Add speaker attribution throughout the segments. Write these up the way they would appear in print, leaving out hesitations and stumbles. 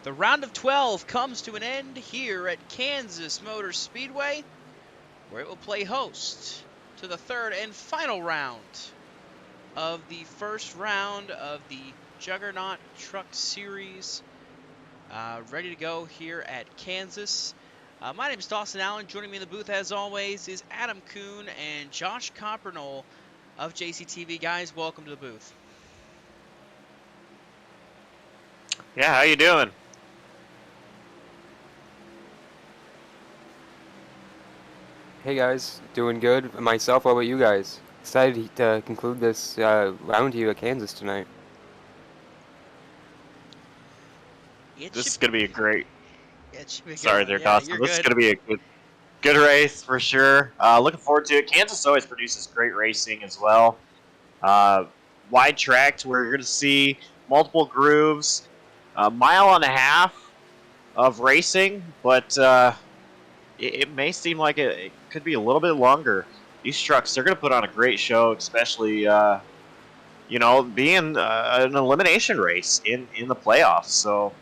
Speaker 1: The round of 12 comes to an end here at Kansas Motor Speedway, where it will play host to the third and final round of the first round of the Juggernaut Truck Series. Ready to go here at Kansas. My name is Dawson Allen. Joining me in the booth, as always, is Adam Kuhn and Josh Coppernoll of JCTV. Guys, welcome to the booth.
Speaker 2: Yeah, how you doing?
Speaker 3: Hey guys, doing good. Myself, how about you guys? Excited to conclude this round here at Kansas tonight.
Speaker 2: This is going to be a great...
Speaker 1: It should be a
Speaker 2: Sorry
Speaker 1: good
Speaker 2: there,
Speaker 1: one. Yeah,
Speaker 2: Dawson.
Speaker 1: you're
Speaker 2: This is
Speaker 1: good.
Speaker 2: going to be a good race for sure. Looking forward to it. Kansas always produces great racing as well. Wide tracked, we're going to see multiple grooves, a mile and a half of racing, but it may seem like it could be a little bit longer. These trucks, they're going to put on a great show, especially, being an elimination race in the playoffs. So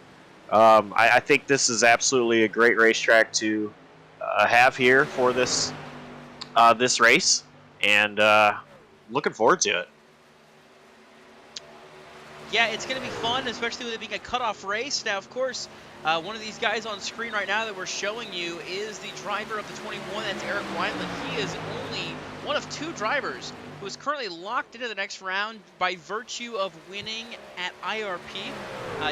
Speaker 2: I think this is absolutely a great racetrack to have here for this this race, and looking forward to it.
Speaker 1: Yeah, it's going to be fun, especially with it being a cutoff race. Now, of course, one of these guys on screen right now that we're showing you is the driver of the 21. That's Eric Wineland. He is only one of two drivers who is currently locked into the next round by virtue of winning at IRP.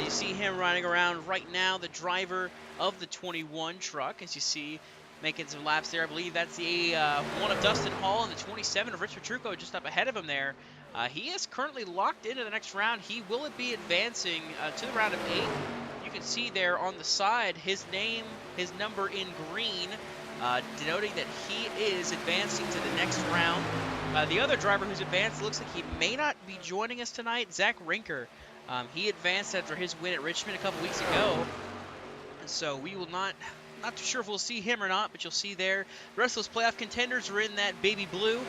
Speaker 1: You see him riding around right now, the driver of the 21 truck, as you see, making some laps there. I believe that's the one of Dustin Hall and the 27 of Rich Petrucco just up ahead of him there. He is currently locked into the next round. He will be advancing to the round of 8. You can see there on the side his name, his number in green, denoting that he is advancing to the next round. The other driver who's advanced looks like he may not be joining us tonight, Zach Rinker. He advanced after his win at Richmond a couple weeks ago. So we will not too sure if we'll see him or not, but you'll see there. The rest of those playoff contenders are in that baby blue,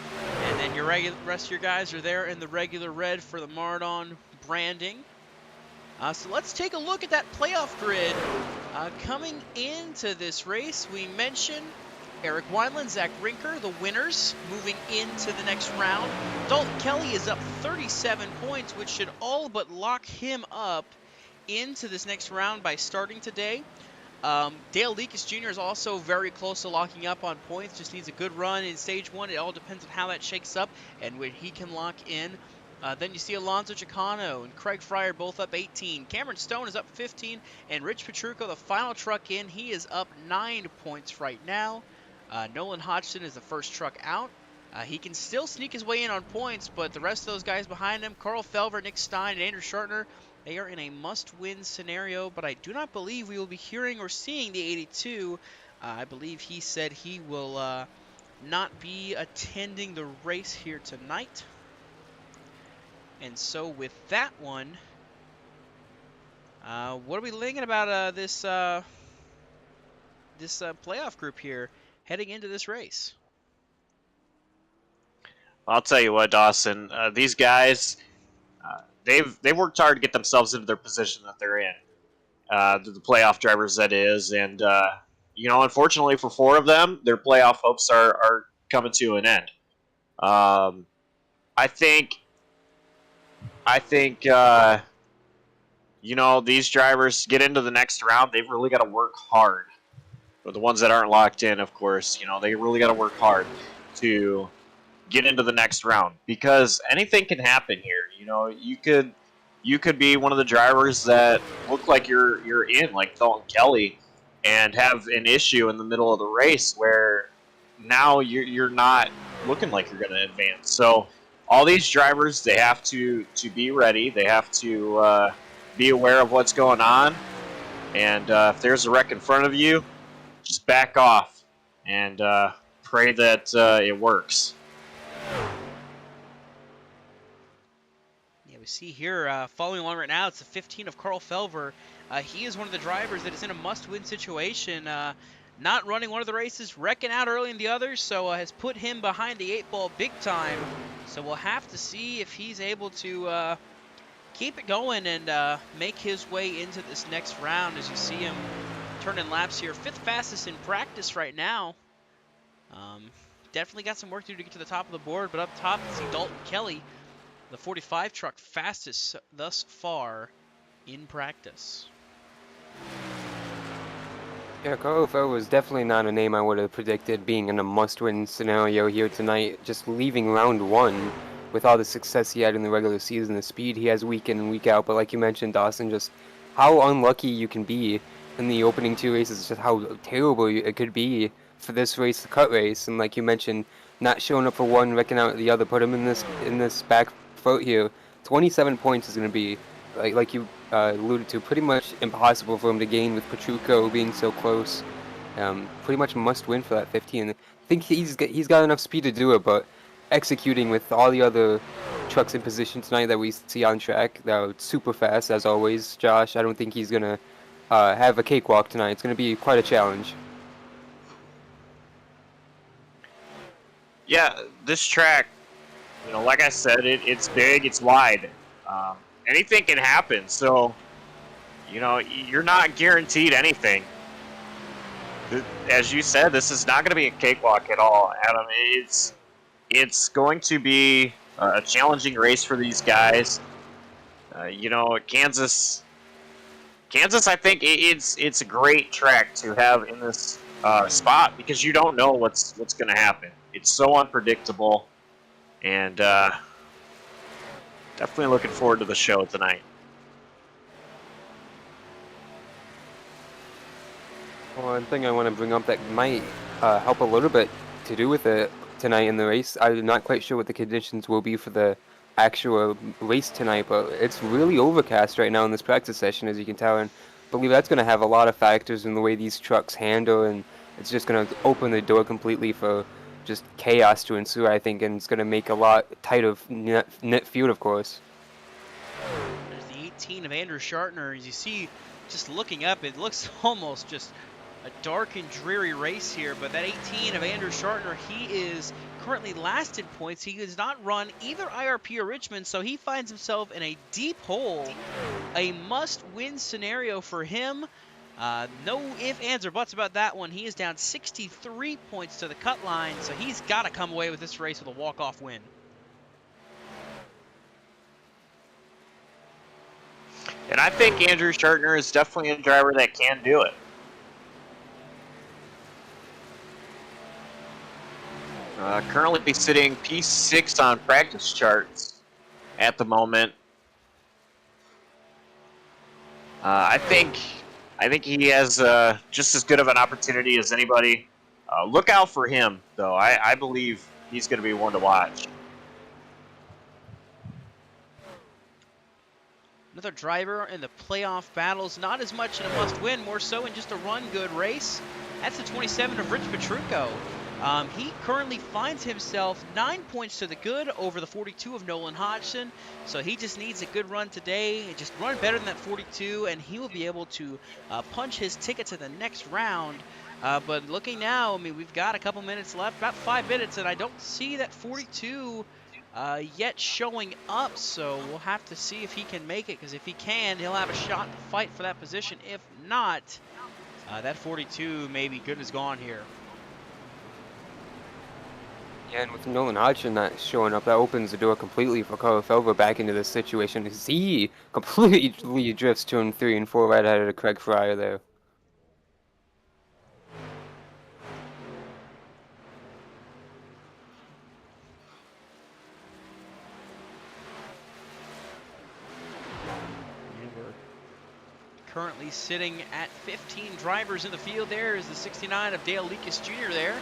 Speaker 1: and then your rest of your guys are there in the regular red for the Mardon branding. So let's take a look at that playoff grid. Coming into this race, we mentioned Eric Wineland, Zach Rinker, the winners, moving into the next round. Dalton Kelly is up 37 points, which should all but lock him up into this next round by starting today. Dale Leakus Jr. is also very close to locking up on points, just needs a good run in stage 1. It all depends on how that shakes up and when he can lock in. Then you see Alonzo Chicano and Craig Fryer both up 18. Cameron Stone is up 15, and Rich Petrucco, the final truck in, he is up 9 points right now. Nolan Hodgson is the first truck out. He can still sneak his way in on points, but the rest of those guys behind him, Carl Felver, Nick Stein, and Andrew Schartner, they are in a must-win scenario, but I do not believe we will be hearing or seeing the 82. I believe he said he will not be attending the race here tonight. And so with that one, what are we thinking about this playoff group here heading into this race?
Speaker 2: I'll tell you what, Dawson. These guys, they've worked hard to get themselves into their position that they're in. The playoff drivers, that is, and unfortunately for 4 of them, their playoff hopes are coming to an end. I think these drivers get into the next round. They've really got to work hard. But the ones that aren't locked in, of course, they really got to work hard to get into the next round, because anything can happen here. You could be one of the drivers that look like you're in, like Dalton Kelly, and have an issue in the middle of the race where now you're not looking like you're going to advance. So all these drivers, they have to be ready. They have to be aware of what's going on, and if there's a wreck in front of you, just back off and pray that it works.
Speaker 1: Yeah, we see here, following along right now, it's the 15 of Carl Felver. He is one of the drivers that is in a must-win situation. Not running one of the races, wrecking out early in the others, so has put him behind the 8 ball big time. So we'll have to see if he's able to keep it going and make his way into this next round as you see him turning laps here. 5th fastest in practice right now. Definitely got some work to do to get to the top of the board, but up top, you see Dalton Kelly, the 45 truck, fastest thus far in practice.
Speaker 3: Yeah, Carl was definitely not a name I would have predicted being in a must-win scenario here tonight. Just leaving round one with all the success he had in the regular season, the speed he has week in and week out. But like you mentioned, Dawson, just how unlucky you can be in the opening 2 races, just how terrible it could be for this race, the cut race. And like you mentioned, not showing up for one, wrecking out the other, put him in this back foot here. 27 points is going to be like you alluded to, pretty much impossible for him to gain with Petrucco being so close. Pretty much must win for that 15. I think he's got enough speed to do it, but executing with all the other trucks in position tonight that we see on track, that are super fast as always. Josh, I don't think he's gonna have a cakewalk tonight. It's gonna be quite a challenge.
Speaker 2: Yeah, this track, like I said, it's big, it's wide. Anything can happen, so you're not guaranteed anything. As you said, this is not going to be a cakewalk at all, Adam. It's going to be a challenging race for these guys. Kansas. I think it's a great track to have in this spot because you don't know what's going to happen. It's so unpredictable, and definitely looking forward to the show tonight.
Speaker 3: One thing I want to bring up that might help a little bit to do with it tonight in the race. I'm not quite sure what the conditions will be for the actual race tonight, but it's really overcast right now in this practice session, as you can tell, and I believe that's going to have a lot of factors in the way these trucks handle, and it's just going to open the door completely for just chaos to ensue, I think, and it's going to make a lot tighter net field, of course.
Speaker 1: There's the 18 of Andrew Schartner. As you see, just looking up, it looks almost just a dark and dreary race here, but that 18 of Andrew Schartner, he is currently last in points. He has not run either IRP or Richmond, so he finds himself in a deep hole. A must-win scenario for him. No ifs, ands, or buts about that one. He is down 63 points to the cut line, so he's got to come away with this race with a walk-off win.
Speaker 2: And I think Andrew Schartner is definitely a driver that can do it. Currently sitting P6 on practice charts at the moment. I think he has just as good of an opportunity as anybody. Look out for him, though. I believe he's going to be one to watch.
Speaker 1: Another driver in the playoff battles, not as much in a must-win, more so in just a run-good race. That's the 27 of Rich Petrucco. He currently finds himself 9 points to the good over the 42 of Nolan Hodgson. So he just needs a good run today, and just run better than that 42, and he will be able to punch his ticket to the next round. But looking now, I mean, we've got a couple minutes left, about 5 minutes, and I don't see that 42 yet showing up. So we'll have to see if he can make it, because if he can, he'll have a shot to fight for that position. If not, that 42 may be good as gone here.
Speaker 3: Yeah, and with Nolan Hodgson not showing up, that opens the door completely for Carl Felber back into this situation. He completely drifts 2 and 3 and 4 right ahead of Craig Fryer there.
Speaker 1: Currently sitting at 15 drivers in the field. There is the 69 of Dale Leakus Jr. there.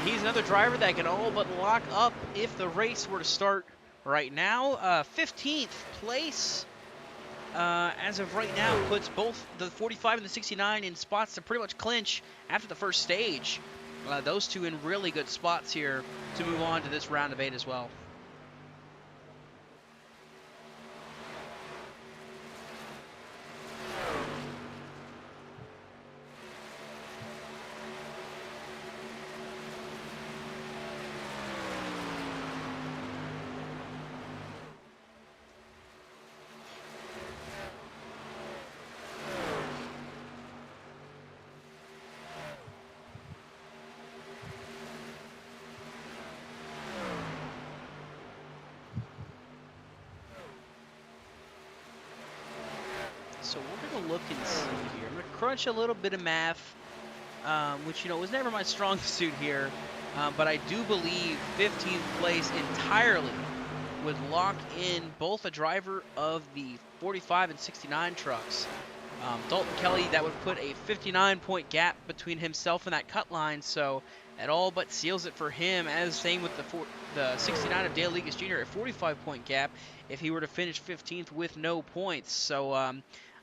Speaker 1: He's another driver that can all but lock up if the race were to start right now. 15th place as of right now puts both the 45 and the 69 in spots to pretty much clinch after the first stage. Those two in really good spots here to move on to this round of 8 as well. So we're going to look and see here. I'm going to crunch a little bit of math, which, was never my strong suit here. But I do believe 15th place entirely would lock in both a driver of the 45 and 69 trucks. Dalton Kelly, that would put a 59-point gap between himself and that cut line, so it all but seals it for him, as same with the 69 of Dale Legas Jr., a 45-point gap if he were to finish 15th with no points. So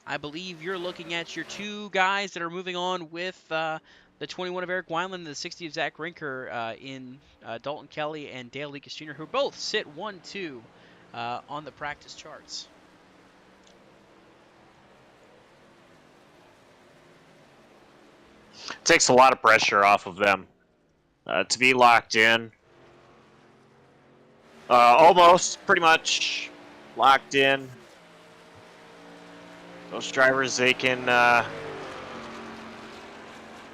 Speaker 1: I believe you're looking at your two guys that are moving on with the 21 of Eric Wineland and the 60 of Zach Rinker in Dalton Kelly and Dale Legas Jr., who both sit 1-2 on the practice charts.
Speaker 2: Takes a lot of pressure off of them to be locked in. Almost, pretty much locked in. Those drivers, they can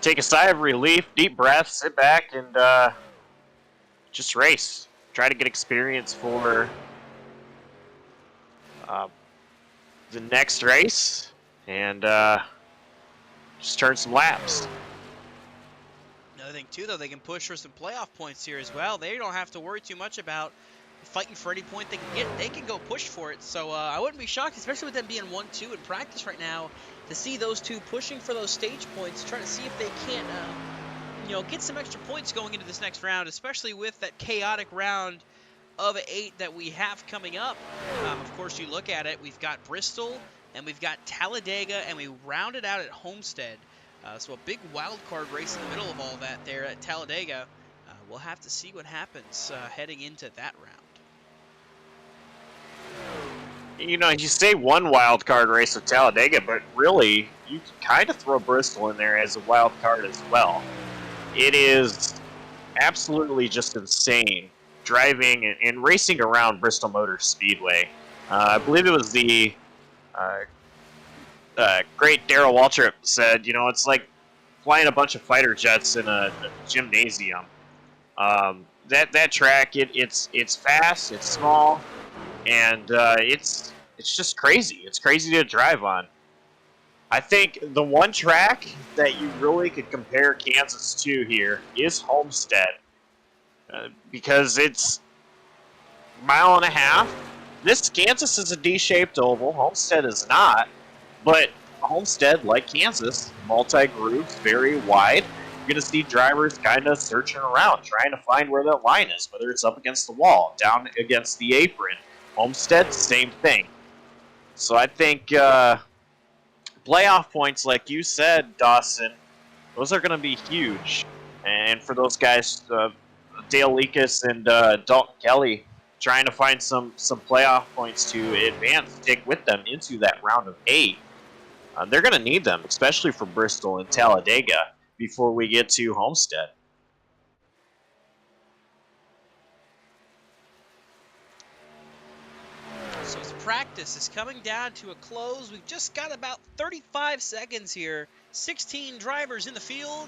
Speaker 2: take a sigh of relief, deep breath, sit back, and just race. Try to get experience for the next race, and just turn some laps.
Speaker 1: Another thing, too, though, they can push for some playoff points here as well. They don't have to worry too much about fighting for any point they can get. They can go push for it. So I wouldn't be shocked, especially with them being 1-2 in practice right now, to see those two pushing for those stage points, trying to see if they can't, get some extra points going into this next round, especially with that chaotic round of 8 that we have coming up. Of course, you look at it, we've got Bristol, and we've got Talladega, and we rounded out at Homestead. So a big wild card race in the middle of all that there at Talladega. We'll have to see what happens heading into that round.
Speaker 2: You say one wild card race with Talladega, but really, you can kind of throw Bristol in there as a wild card as well. It is absolutely just insane driving and racing around Bristol Motor Speedway. I believe it was the great Darrell Waltrip said, it's like flying a bunch of fighter jets in a gymnasium. That track, it's fast, it's small, and it's just crazy. It's crazy to drive on. I think the one track that you really could compare Kansas to here is Homestead, because it's a mile and a half. This Kansas is a D-shaped oval. Homestead is not, but Homestead, like Kansas, multi-grooves, very wide. You're going to see drivers kind of searching around, trying to find where that line is, whether it's up against the wall, down against the apron. Homestead, same thing. So I think playoff points, like you said, Dawson, those are going to be huge. And for those guys, Dale Lekas and Dalton Kelly, trying to find some playoff points to advance, take with them into that round of 8. They're going to need them, especially for Bristol and Talladega, before we get to Homestead.
Speaker 1: So as practice is coming down to a close, we've just got about 35 seconds here. 16 drivers in the field.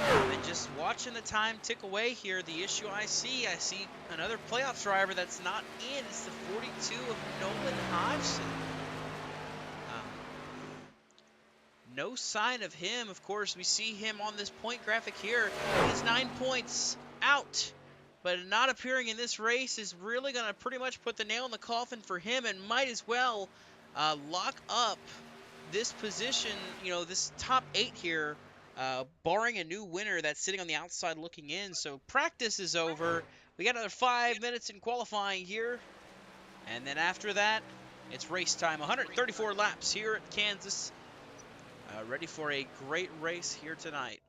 Speaker 1: And just watching the time tick away here, the issue I see another playoff driver that's not in. It's the 42 of Nolan Hodgson. No sign of him. Of course, we see him on this point graphic here. He's 9 points out, but not appearing in this race is really going to pretty much put the nail in the coffin for him, and might as well lock up this position, this top 8 here, barring a new winner that's sitting on the outside looking in. So practice is over. We got another 5 minutes in qualifying here, and then after that, it's race time. 134 laps here at Kansas. Ready for a great race here tonight.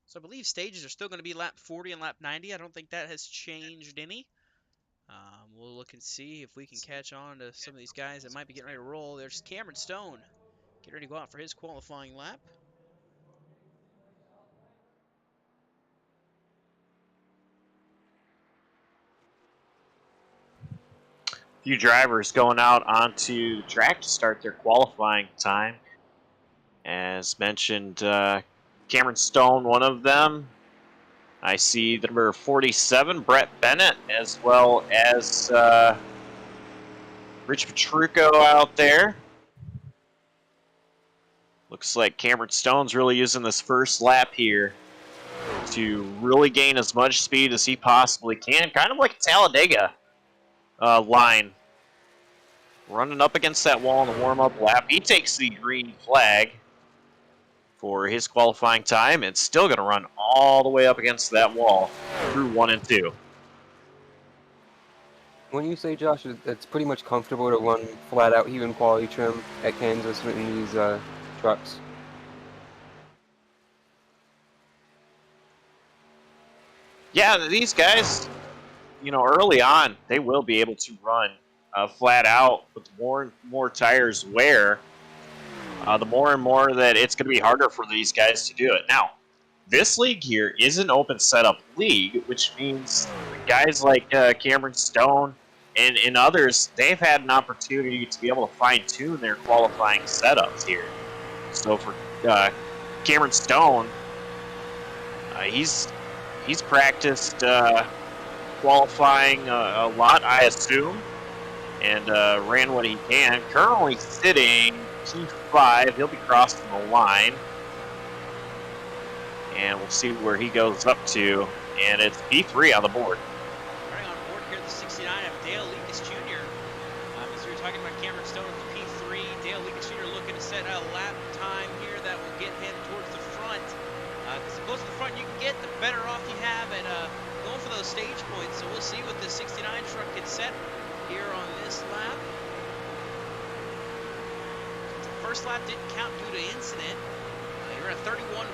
Speaker 1: So I believe stages are still going to be lap 40 and lap 90. I don't think that has changed any. We'll look and see if we can catch on to some of these guys that might be getting ready to roll. There's Cameron Stone getting ready to go out for his qualifying lap.
Speaker 2: Few drivers going out onto the track to start their qualifying time. As mentioned, Cameron Stone, one of them. I see the number 47, Brett Bennett, as well as Rich Petrucco out there. Looks like Cameron Stone's really using this first lap here to really gain as much speed as he possibly can, kind of like a Talladega line. Running up against that wall in the warm-up lap. He takes the green flag for his qualifying time and still going to run all the way up against that wall through 1 and 2.
Speaker 3: When you say, Josh, it's pretty much comfortable to run flat out even quality trim at Kansas in these trucks.
Speaker 2: Yeah, these guys, early on, they will be able to run flat out with more and more tires wear. The more and more that it's going to be harder for these guys to do it. Now, this league here is an open setup league, which means guys like Cameron Stone and others, they've had an opportunity to be able to fine-tune their qualifying setups here. So for Cameron Stone, he's practiced qualifying a lot, I assume, and ran what he can. Currently sitting P5. He'll be crossing the line. And we'll see where he goes up to. And it's P3 on the board.
Speaker 1: Running on board here, the 69 of Dale Lucas Jr. As we were talking about Cameron Stone with the P3, Dale Lucas Jr. looking to set a lap time here that will get him towards the front. Because the closer to the front you can get, the better off you have at going for those stage points. So we'll see what the 69 truck can set here on this lap. First lap didn't count due to incident. You're at 31.1.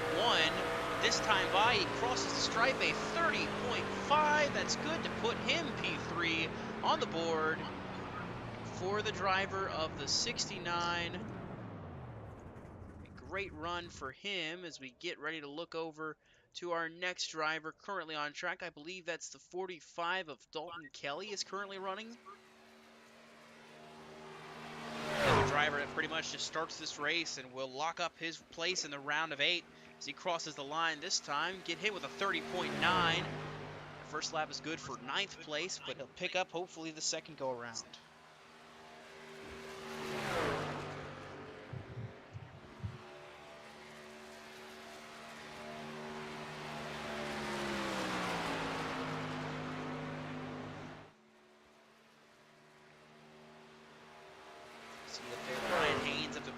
Speaker 1: This time by, he crosses the stripe, a 30.5. That's good to put him P3 on the board for the driver of the 69. A great run for him as we get ready to look over to our next driver currently on track. I believe that's the 45 of Dalton Kelly is currently running. The driver that pretty much just starts this race and will lock up his place in the round of 8 as he crosses the line this time. Get hit with a 30.9. First lap is good for 9th place, but he'll pick up hopefully the second go around.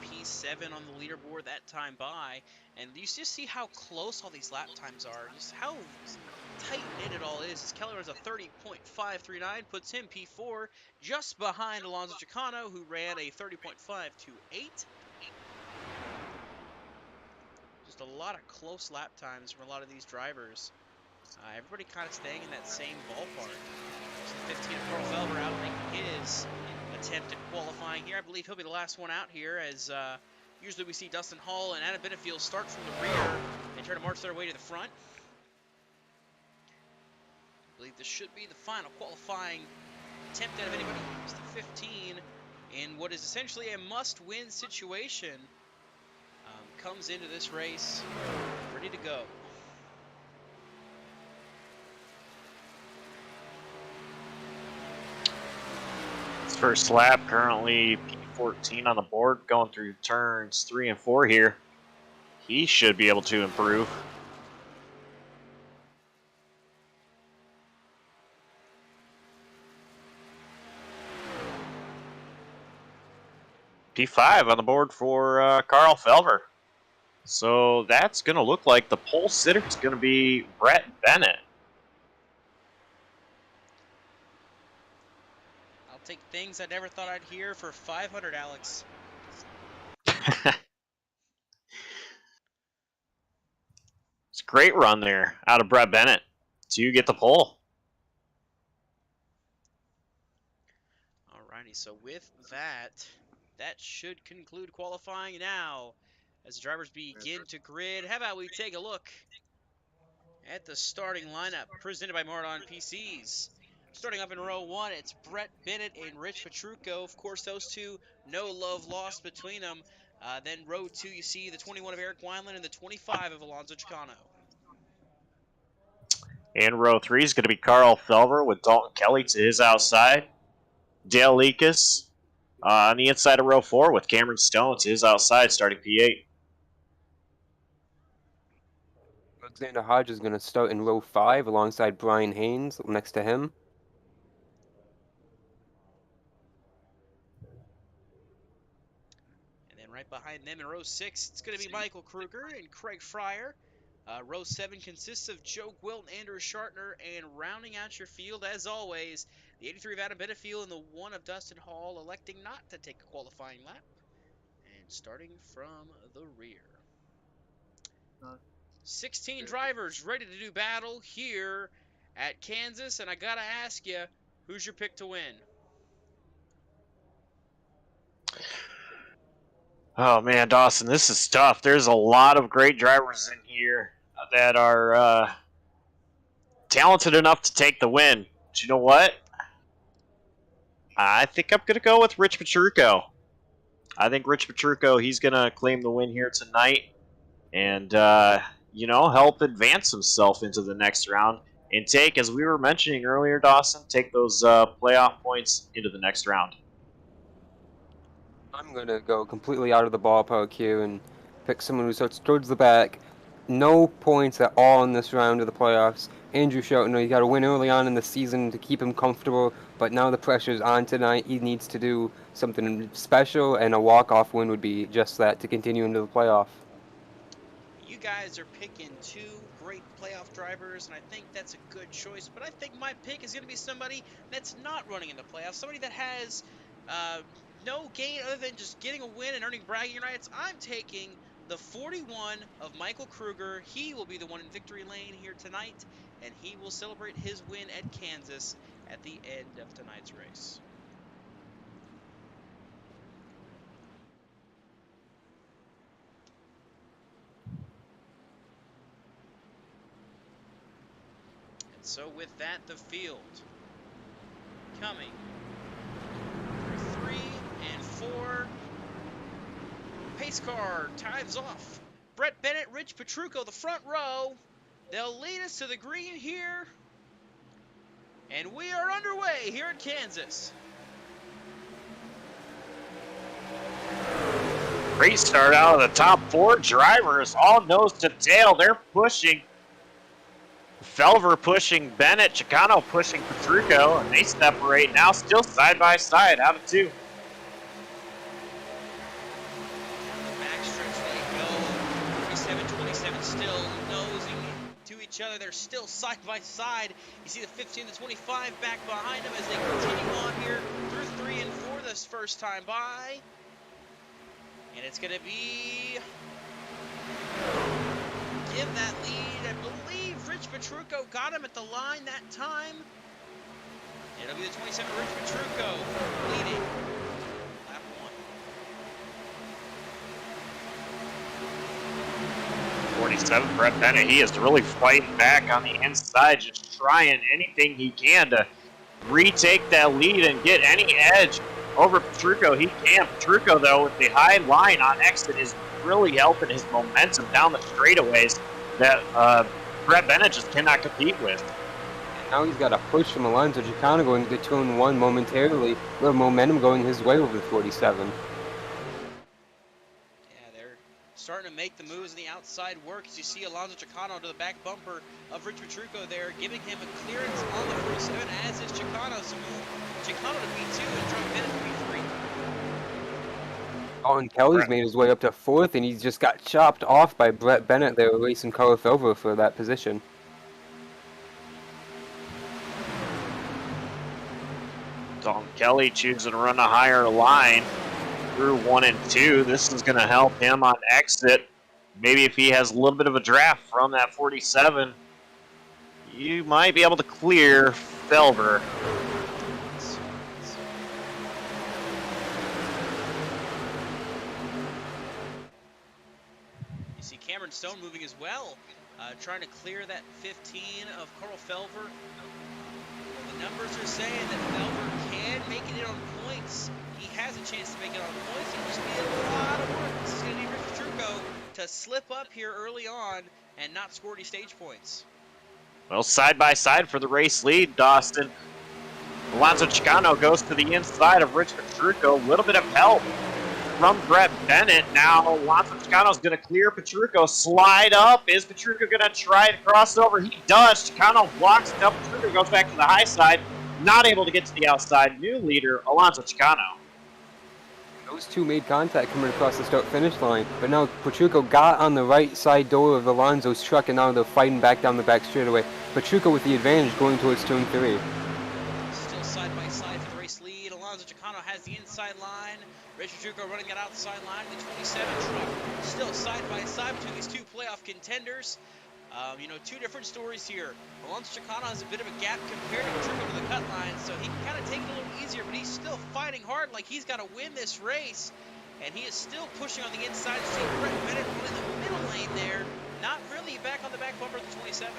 Speaker 1: P7 on the leaderboard that time by, and you just see how close all these lap times are, just how tight-knit it all is. As Keller has a 30.539, puts him P4, just behind Alonso Chicano, who ran a 30.528. Just a lot of close lap times from a lot of these drivers. Everybody kind of staying in that same ballpark. So 15 of Carl Felber out making his attempt at qualifying here. I believe he'll be the last one out here, as usually we see Dustin Hall and Adam Benefield start from the rear and try to march their way to the front. I believe this should be the final qualifying attempt out of anybody. It's the 15 in what is essentially a must-win situation. Comes into this race ready to go.
Speaker 2: First lap, currently P14 on the board, going through turns 3 and 4 here. He should be able to improve. P5 on the board for Carl Felver. So that's going to look like the pole sitter is going to be Brett Bennett.
Speaker 1: Take things I never thought I'd hear for 500, Alex.
Speaker 2: It's a great run there out of Brett Bennett to get the pole.
Speaker 1: Alrighty, so with that, that should conclude qualifying now. As the drivers begin to grid, how about we take a look at the starting lineup presented by Marathon PCs. Starting up in row 1, it's Brett Bennett and Rich Petrucco. Of course, those two, no love lost between them. Then row 2, you see the 21 of Eric Wineland and the 25 of Alonso Chicano.
Speaker 2: In row 3 is going to be Carl Felver with Dalton Kelly to his outside. Dale Leakus on the inside of row 4 with Cameron Stone to his outside, starting P8.
Speaker 3: Alexander Hodge is going to start in row 5 alongside Brian Haynes next to him.
Speaker 1: And then right behind them in row 6, it's going to be Michael Kruger and Craig Fryer. Row 7 consists of Joe Gwilt and Andrew Shartner, and rounding out your field, as always, the 83 of Adam Benefield and the 1 of Dustin Hall, electing not to take a qualifying lap. And starting from the rear. 16 drivers ready to do battle here at Kansas, and I gotta ask you, who's your pick to win?
Speaker 2: Oh man, Dawson, this is tough. There's a lot of great drivers in here that are talented enough to take the win. But you know what? I think I'm going to go with Rich Petrucco. I think Rich Petrucco, he's going to claim the win here tonight and, help advance himself into the next round and take, as we were mentioning earlier, Dawson, take those playoff points into the next round.
Speaker 3: I'm going to go completely out of the ballpark here and pick someone who starts towards the back. No points at all in this round of the playoffs. Andrew Shelton, he got to win early on in the season to keep him comfortable, but now the pressure's on tonight. He needs to do something special, and a walk-off win would be just that to continue into the playoff.
Speaker 1: You guys are picking 2 great playoff drivers, and I think that's a good choice, but I think my pick is going to be somebody that's not running in the playoffs, somebody that has no gain other than just getting a win and earning bragging rights. I'm taking the 41 of Michael Kruger. He will be the one in victory lane here tonight, and he will celebrate his win at Kansas at the end of tonight's race. And so with that, the field coming 3 and 4. Pace car times off. Brett Bennett, Rich Petrucco, the front row. They'll lead us to the green here. And we are underway here at Kansas.
Speaker 2: Great start out of the top 4 drivers, all nose to tail. They're pushing. Felver pushing Bennett, Chicano pushing Petrucco, and they separate now, still side by side out of 2.
Speaker 1: Still nosing to each other. They're still side by side. You see the 15 to 25 back behind them as they continue on here through 3 and 4 this first time by. And it's going to be give that lead. I believe Rich Petrucco got him at the line that time. It'll be the 27 Rich Petrucco leading lap 1.
Speaker 2: 47, Brett Bennett, he is really fighting back on the inside, just trying anything he can to retake that lead and get any edge over Petrucco. He can. Petrucco, though, with the high line on exit is really helping his momentum down the straightaways that Brett Bennett just cannot compete with.
Speaker 3: And now he's got a push from Alonso Chicano going to 2-1 momentarily, with momentum going his way over the 47.
Speaker 1: Starting to make the moves in the outside work as you see Alonso Chicano to the back bumper of Rich Petrucco there, giving him a clearance on the 47, as is Chicano. So move Chicano to P2 and Drunk Bennett to P3.
Speaker 3: Colin Kelly's made his way up to 4th, and he's just got chopped off by Brett Bennett. They were racing Carl Felver for that position.
Speaker 2: Dalton Kelly choosing to run a higher line through 1 and 2. This is going to help him on exit. Maybe if he has a little bit of a draft from that 47, you might be able to clear Felver.
Speaker 1: You see Cameron Stone moving as well, trying to clear that 15 of Carl Felver. The numbers are saying that Felver can make it in on points. He has a chance to make it on points. It'll just be a lot of work. This is going to need Rich Petrucco to slip up here early on and not score any stage points.
Speaker 2: Well, side by side for the race lead, Dawson. Alonso Chicano goes to the inside of Rich Petrucco. A little bit of help from Brett Bennett. Now Alonso Chicano's going to clear Petrucco. Slide up. Is Petrucco going to try to cross over? He does. Chicano blocks it up. Petrucco goes back to the high side. Not able to get to the outside. New leader, Alonso Chicano.
Speaker 3: Those two made contact coming across the start-finish line, but now Petrucco got on the right side door of Alonso's truck, and now they're fighting back down the back straightaway. Petrucco with the advantage going towards turn 3.
Speaker 1: Still side by side for the race lead. Alonso Chicano has the inside line. Rich Petrucco running that outside line. The 27 truck still side by side between these two playoff contenders. You know, two different stories here. Alonso Chicano has a bit of a gap compared to Petrucco to the cut line, so he can kind of take it a little easier, but he's still fighting hard like he's got to win this race. And he is still pushing on the inside. See Brett Bennett in the middle lane there. Not really back on the back bumper of the 27.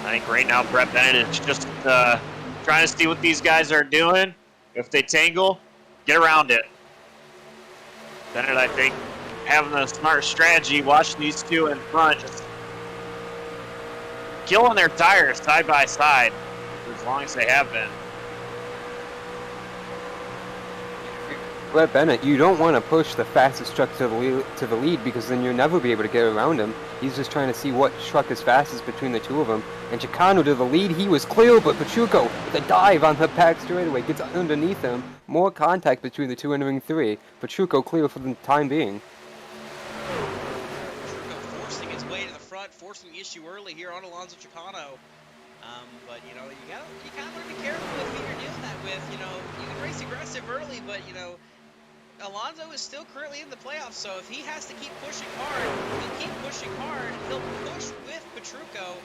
Speaker 2: I think right now Brett Bennett is just trying to see what these guys are doing. If they tangle, get around it. Bennett, I think, having a smart strategy, watch these two in front, just killing their tires side by side for as long as they have been.
Speaker 3: Brett Bennett, you don't want to push the fastest truck to the lead because then you'll never be able to get around him. He's just trying to see what truck is fastest between the two of them. And Chicano to the lead, he was clear, but Petrucco with a dive on the back straightaway gets underneath him. More contact between the two entering 3. Petrucco clear for the time being.
Speaker 1: Petrucco forcing his way to the front, forcing the issue early here on Alonso Chicano. But you know, you kind of want to be careful with who you're dealing that with. You know, you can race aggressive early, but you know, Alonso is still currently in the playoffs, so if he has to keep pushing hard, he'll keep pushing hard. He'll push with Petrucco,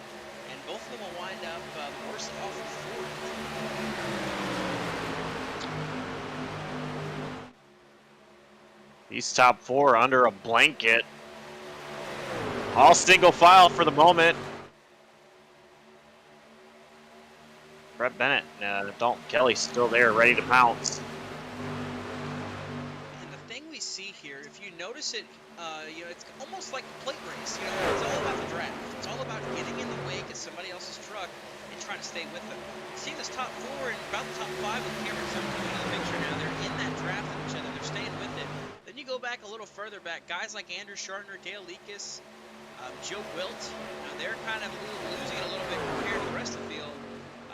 Speaker 1: and both of them will wind up worse off of fourth.
Speaker 2: These top 4 under a blanket. All single file for the moment. Brett Bennett, Dalton Kelly still there, ready to pounce.
Speaker 1: And the thing we see here, if you notice it, you know, it's almost like a plate race. You know, it's all about the draft. It's all about getting in the wake of somebody else's truck and trying to stay with them. Seeing this top 4 and about the top 5 with Cameron Stone coming into the picture now, they're in that draft with each other. They're staying with it. Then you go back a little further back, guys like Andrew Shartner, Dale Leakus, Joe Wilt, you know, they're kind of losing it a little bit compared to the rest of the field.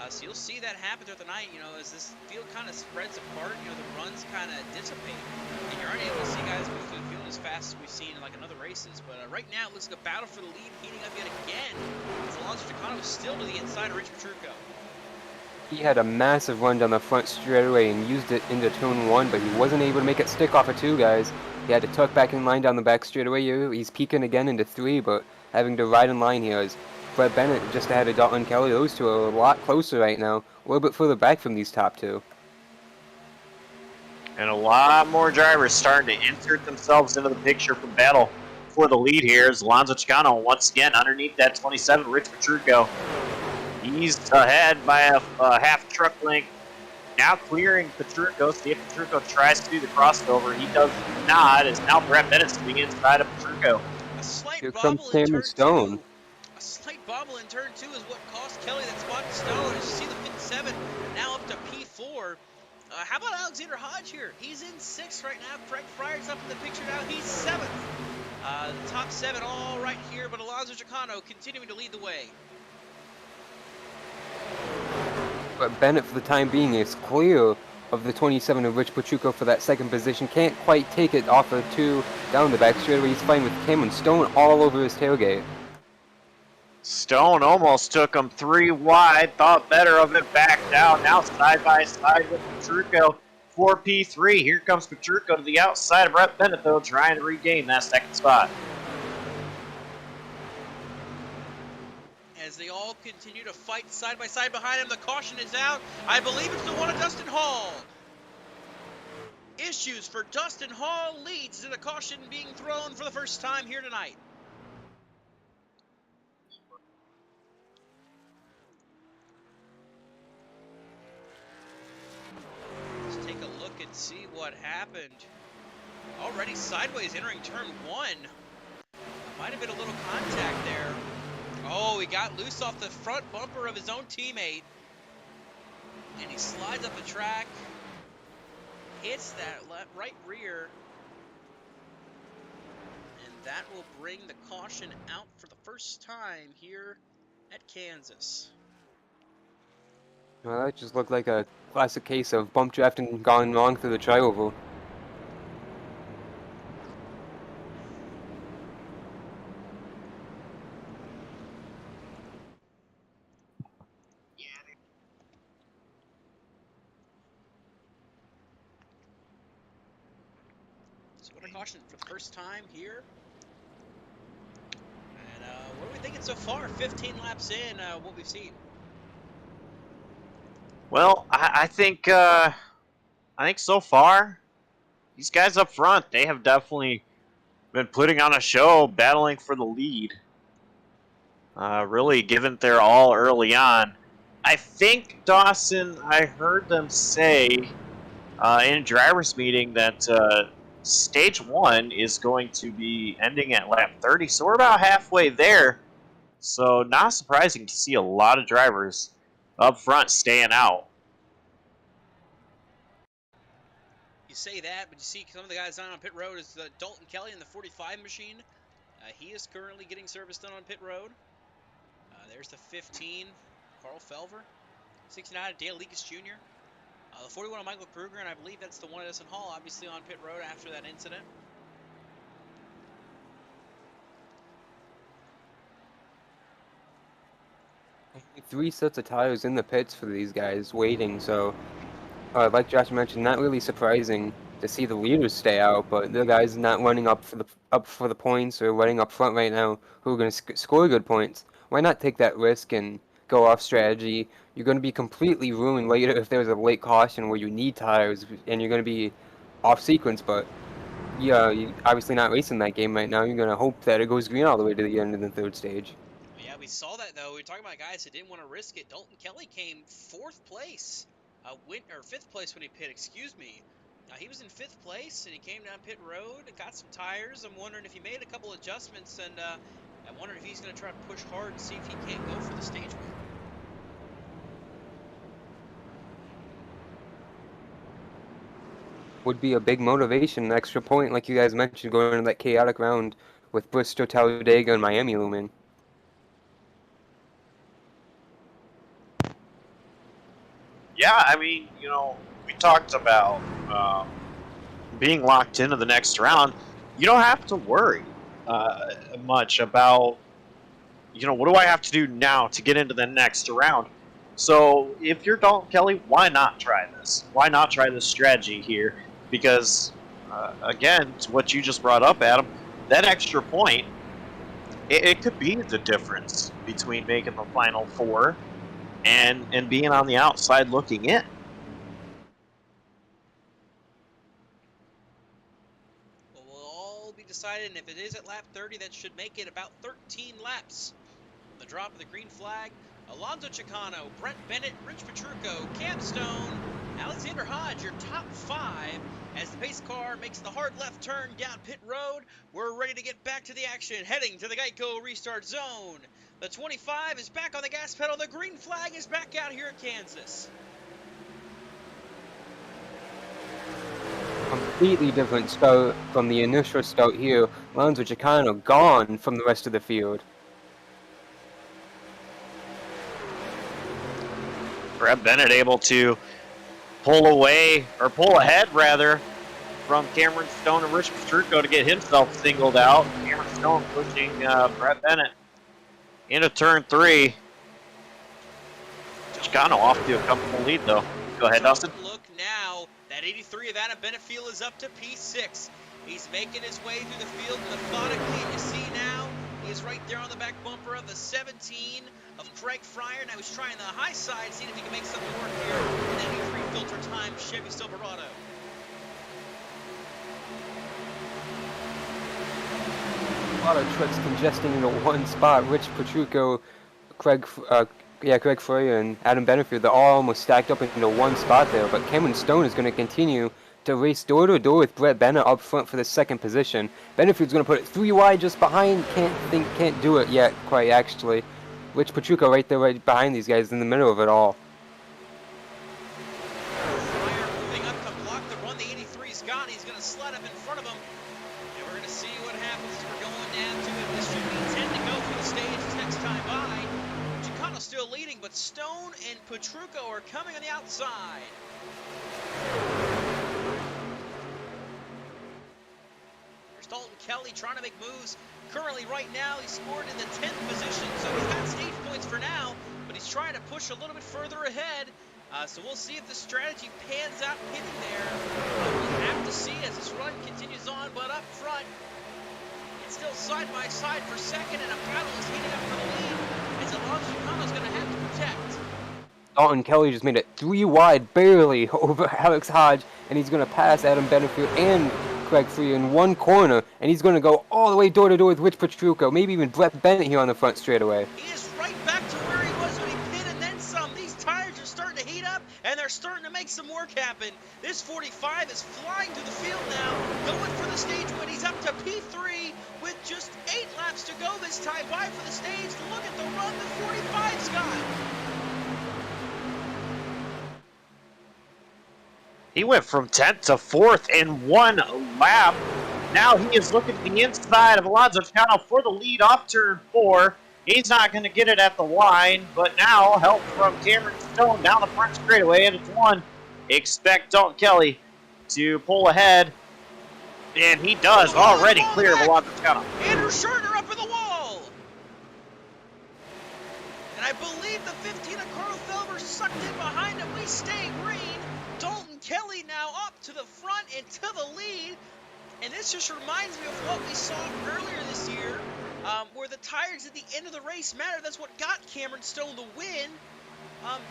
Speaker 1: So you'll see that happen throughout the night, you know, as this field kind of spreads apart, you know, the runs kind of dissipate, and you're unable to see guys move through the field as fast as we've seen in like in other races. But right now, it looks like a battle for the lead heating up yet again, as Alonso Chicano is still to the inside of Rich Petrucco. He
Speaker 3: had a massive run down the front straightaway and used it into turn 1, but he wasn't able to make it stick off of 2 guys. He had to tuck back in line down the back straightaway here. He's peeking again into 3, but having to ride in line here is Brett Bennett just ahead of Dalton Kelly. Those two are a lot closer right now, a little bit further back from these top 2.
Speaker 2: And a lot more drivers starting to insert themselves into the picture for battle for the lead here is Alonso Chicano once again underneath that 27, Rich Petrucco. He's ahead by a half truck length. Now clearing Petrucco. See if Petrucco tries to do the crossover. He does not, as now Brett Bennett's to the inside of Petrucco.
Speaker 1: A slight
Speaker 3: Here
Speaker 1: bobble
Speaker 3: comes
Speaker 1: in
Speaker 3: Cameron
Speaker 1: turn
Speaker 3: Stone.
Speaker 1: 2. A slight bobble in turn 2 is what cost Kelly that spot to Stone. As you see the 57 now up to P4. How about Alexander Hodge here? He's in 6th right now. Craig Fryer's up in the picture now. He's 7th. The top 7 all right here, but Alonso Chicano continuing to lead the way.
Speaker 3: But Bennett, for the time being, is clear of the 27 of Rich Petrucco for that second position. Can't quite take it off of 2 down the back straightaway. He's fighting with Cameron Stone all over his tailgate.
Speaker 2: Stone almost took him 3 wide, thought better of it, backed out. Now side by side with Petrucco for P3. Here comes Petrucco to the outside of Brett Bennett, though, trying to regain that second spot.
Speaker 1: As they all continue to fight side by side behind him, the caution is out. I believe it's the one of Dustin Hall. Issues for Dustin Hall leads to the caution being thrown for the first time here tonight. Let's take a look and see what happened. Already sideways entering turn 1. Might have been a little contact there. Oh, he got loose off the front bumper of his own teammate. And he slides up the track. Hits that right rear. And that will bring the caution out for the first time here at Kansas.
Speaker 3: Well, that just looked like a classic case of bump drafting gone wrong through the tri-oval.
Speaker 1: So what a caution for the first time here. And what are we thinking so far? 15 laps in, what we've seen.
Speaker 2: Well, I think so far, these guys up front, they have definitely been putting on a show, battling for the lead. Really giving their all early on. I think, Dawson, I heard them say in a driver's meeting that stage 1 is going to be ending at lap 30, so we're about halfway there. So not surprising to see a lot of drivers up front staying out.
Speaker 1: You say that, but you see some of the guys on pit road is Dalton Kelly in the 45 machine. He is currently getting service done on pit road. There's the 15, Carl Felver. 69, Dale Leakus Jr. The 41 of Michael Kruger, and I believe that's the one at Essen Hall, obviously on pit road after that incident.
Speaker 3: Three sets of tires in the pits for these guys waiting, so like Josh mentioned, not really surprising to see the leaders stay out, but the guys not running up for the points or running up front right now who are going to score good points. Why not take that risk and go off strategy? You're going to be completely ruined later if there's a late caution where you need tires and you're going to be off sequence, but yeah, you're obviously not racing that game right now. You're going to hope that it goes green all the way to the end of the third stage.
Speaker 1: Yeah, we saw that though. We were talking about guys that didn't want to risk it. Dalton Kelly came fifth place when he pit. Excuse me. He was in 5th place and he came down pit road and got some tires. I'm wondering if he made a couple adjustments, and I wonder if he's going to try to push hard and see if he can't go for the stage win.
Speaker 3: Would be a big motivation, an extra point, like you guys mentioned, going into that chaotic round with Bristol, Talladega, and Miami looming.
Speaker 2: Yeah, I mean, we talked about being locked into the next round. You don't have to worry much about, what do I have to do now to get into the next round? So if you're Dalton Kelly, why not try this? Why not try this strategy here? Because, again, to what you just brought up, Adam, that extra point, it could be the difference between making the final 4 and being on the outside looking in.
Speaker 1: Well, we'll all be decided, and if it is at lap 30, that should make it about 13 laps. The drop of the green flag, Alonso Chicano, Brent Bennett, Rich Petrucco, Cam Stone, Alexander Hodge, your top 5, as the pace car makes the hard left turn down pit road. We're ready to get back to the action, heading to the Geico restart zone. The 25 is back on the gas pedal. The green flag is back out here at Kansas.
Speaker 3: Completely different start from the initial start here. Alonso Chicano gone from the rest of the field.
Speaker 2: Brett Bennett able to pull ahead rather, from Cameron Stone and Rich Petrucco to get himself singled out. Cameron Stone pushing Brett Bennett into turn 3. Chicano off to a comfortable lead though. Go ahead, Dustin.
Speaker 1: Look now, that 83 of Adam Benefield is up to P6. He's making his way through the field methodically, and you see now, he is right there on the back bumper of the 17 of Craig Fryer. Now he's trying the high side, seeing if he can make something work here. And then he filter time Chevy Silverado.
Speaker 3: A lot of trucks congesting into one spot. Rich Petrucco, Craig Fryer, and Adam Benefield, they're all almost stacked up into one spot there. But Cameron Stone is going to continue to race door to door with Brett Bennett up front for the second position. Benefield's going to put it 3 wide just behind. Can't do it yet, quite actually. Rich Pachuca right there, right behind these guys in the middle of it all.
Speaker 1: Fryer moving up to block the run. The 83's got. He's going to sled up in front of him. And we're going to see what happens as we're going down to it. This should be 10 to go for the stage next time by. Chicano's still leading, but Stone and Petrucco are coming on the outside. There's Dalton Kelly trying to make moves. Currently, right now, he's scored in the 10th position, so he's got stage points for now, but he's trying to push a little bit further ahead. So we'll see if the strategy pans out hitting there. We'll have to see as this run continues on, but up front, it's still side by side for second, and a battle is heating up for the lead. As Alonso Chicano's going to have to protect.
Speaker 3: Dalton Kelly just made it 3 wide, barely, over Alex Hodge, and he's going to pass Adam Benefield and Craig Free in one corner, and he's going to go all the way door to door with Rich Petrucco, maybe even Brett Bennett here on the front straightaway.
Speaker 1: He is right back to where he was when he pitted, and then some. These tires are starting to heat up, and they're starting to make some work happen. This 45 is flying through the field now, going for the stage win. He's up to P3 with just 8 laps to go this time by for the stage. Look at the run the 45's got.
Speaker 2: He went from 10th to 4th in 1 lap. Now he is looking at the inside of Alonso Chicano for the lead off turn 4. He's not going to get it at the line, but now help from Cameron Stone down the front straightaway, and it's 1. Expect Dalton Kelly to pull ahead, and he does already clear of Alonso Chicano.
Speaker 1: Andrew Schurter up in the wall. And I believe the 15 of Carl Felber sucked in behind him. We stay green. Dalton Kelly now up to the front and to the lead. And this just reminds me of what we saw earlier this year, where the tires at the end of the race matter. That's what got Cameron Stone the win.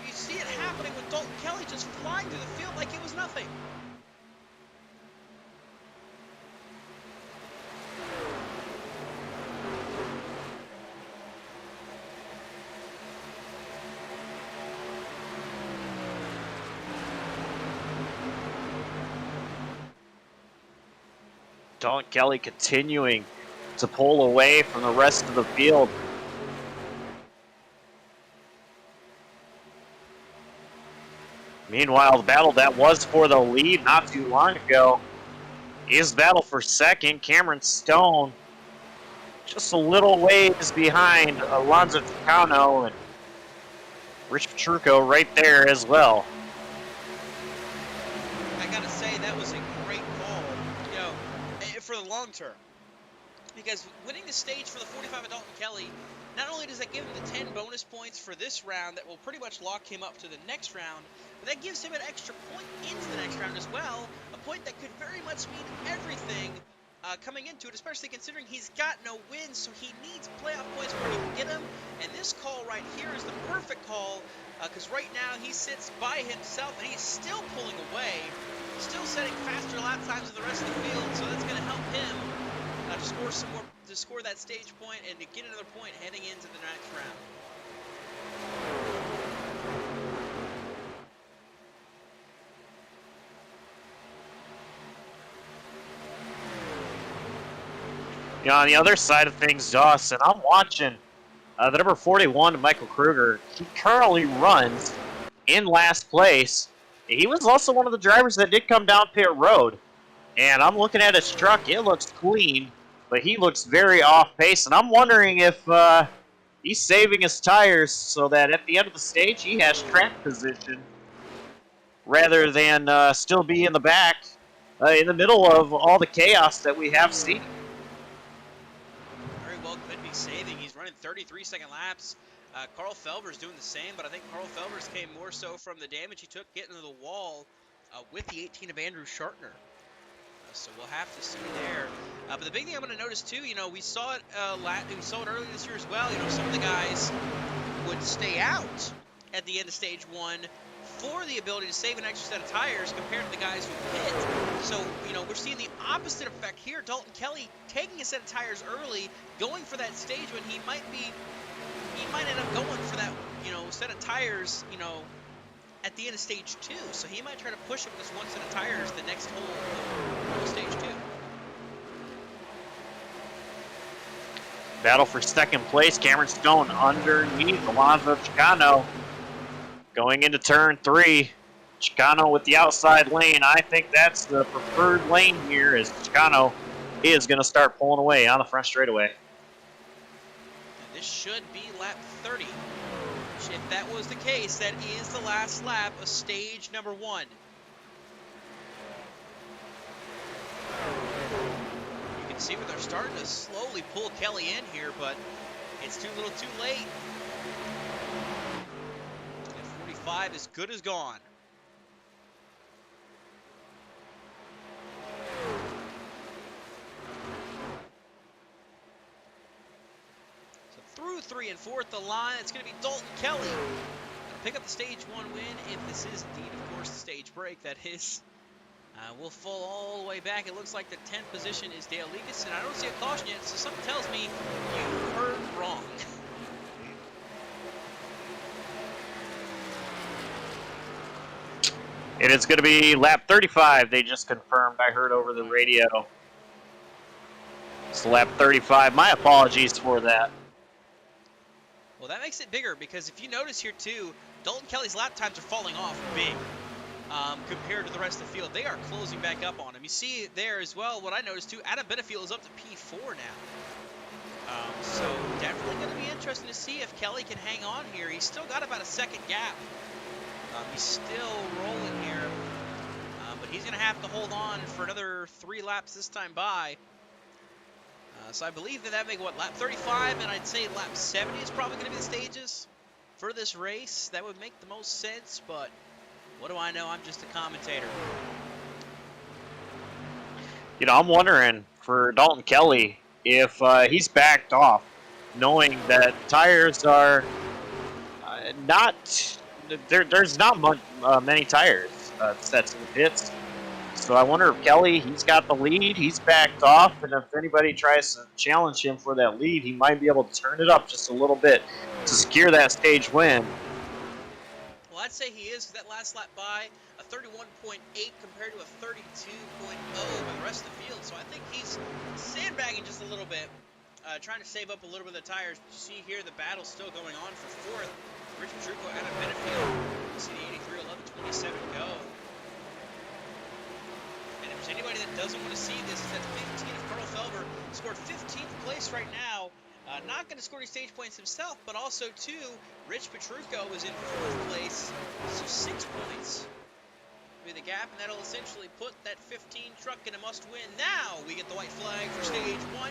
Speaker 1: You see it happening with Dalton Kelly just flying through the field like it was nothing.
Speaker 2: Dalton Kelly continuing to pull away from the rest of the field. Meanwhile, the battle that was for the lead not too long ago is battle for second. Cameron Stone just a little ways behind Alonso Chicano, and Rich Petrucco right there as well.
Speaker 1: I gotta say, that was a great call, you know, for the long term. Because winning the stage for the 45 of Dalton Kelly, not only does that give him the 10 bonus points for this round that will pretty much lock him up to the next round, but that gives him an extra point into the next round as well, a point that could very much mean everything coming into it, especially considering he's got no wins, so he needs playoff points where he can get them, and this call right here is the perfect call, because right now he sits by himself, and he's still pulling away, still setting faster lap times than the rest of the field, so that's going to help him to score some more, to score that stage point and to get another point heading into the next round.
Speaker 2: Yeah, on the other side of things, Dawson, I'm watching the number 41, Michael Kruger. He currently runs in last place. He was also one of the drivers that did come down pit road. And I'm looking at his truck. It looks clean, but he looks very off pace. And I'm wondering if he's saving his tires so that at the end of the stage he has track position rather than still be in the back in the middle of all the chaos that we have seen.
Speaker 1: Very well could be saving. He's running 33-second laps. Carl Felber's doing the same, but I think Carl Felber's came more so from the damage he took getting to the wall with the 18 of Andrew Schartner. So we'll have to see there. But the big thing I'm going to notice too, you know, we saw it earlier this year as well. You know, some of the guys would stay out at the end of stage 1 for the ability to save an extra set of tires compared to the guys who pit. So, you know, we're seeing the opposite effect here. Dalton Kelly taking a set of tires early, going for that stage when he might end up going for that, you know, set of tires, you know, at the end of stage 2. So he might try to push it with this one set of tires the next hole of stage 2.
Speaker 2: Battle for second place. Cameron Stone underneath Alonzo Chicano. Going into turn 3. Chicano with the outside lane. I think that's the preferred lane here as Chicano is going to start pulling away on the front straightaway.
Speaker 1: And this should be lap 30. If that was the case, that is the last lap of stage number 1. You can see where they're starting to slowly pull Kelly in here, but it's too little too late. And 45 is good as gone. Through 3 and 4 at the line, it's going to be Dalton Kelly. Gonna pick up the stage 1 win, if this is indeed, of course, the stage break. That is, we'll fall all the way back. It looks like the 10th position is Dale Legas, and I don't see a caution yet, so something tells me you heard wrong.
Speaker 2: It is going to be lap 35. They just confirmed. I heard over the radio. It's lap 35. My apologies for that.
Speaker 1: Well, that makes it bigger because if you notice here too, Dalton Kelly's lap times are falling off big compared to the rest of the field. They are closing back up on him. You see there as well, what I noticed too, Adam Benefield is up to P4 now. So definitely going to be interesting to see if Kelly can hang on here. He's still got about a second gap. He's still rolling here, but he's going to have to hold on for another 3 laps this time by. So I believe that make what, lap 35, and I'd say lap 70 is probably going to be the stages for this race. That would make the most sense, but what do I know? I'm just a commentator.
Speaker 2: You know, I'm wondering for Dalton Kelly if he's backed off, knowing that tires are not there's not many tires sets in the pits. So I wonder if Kelly, he's got the lead, he's backed off, and if anybody tries to challenge him for that lead, he might be able to turn it up just a little bit to secure that stage win.
Speaker 1: Well, I'd say he is, that last lap by a 31.8 compared to a 32.0 by the rest of the field. So I think he's sandbagging just a little bit, trying to save up a little bit of the tires. You see here the battle's still going on for 4th. Rich Petrucco out of Benefield. You see the 83, 11, 27 go. And if there's anybody that doesn't want to see this, it's that 15 of Carl Felber, scored 15th place right now. Not going to score any stage points himself, but also, too, Rich Petrucco was in 4th place, so 6 points will be the gap, and that'll essentially put that 15 truck in a must-win. Now we get the white flag for stage 1.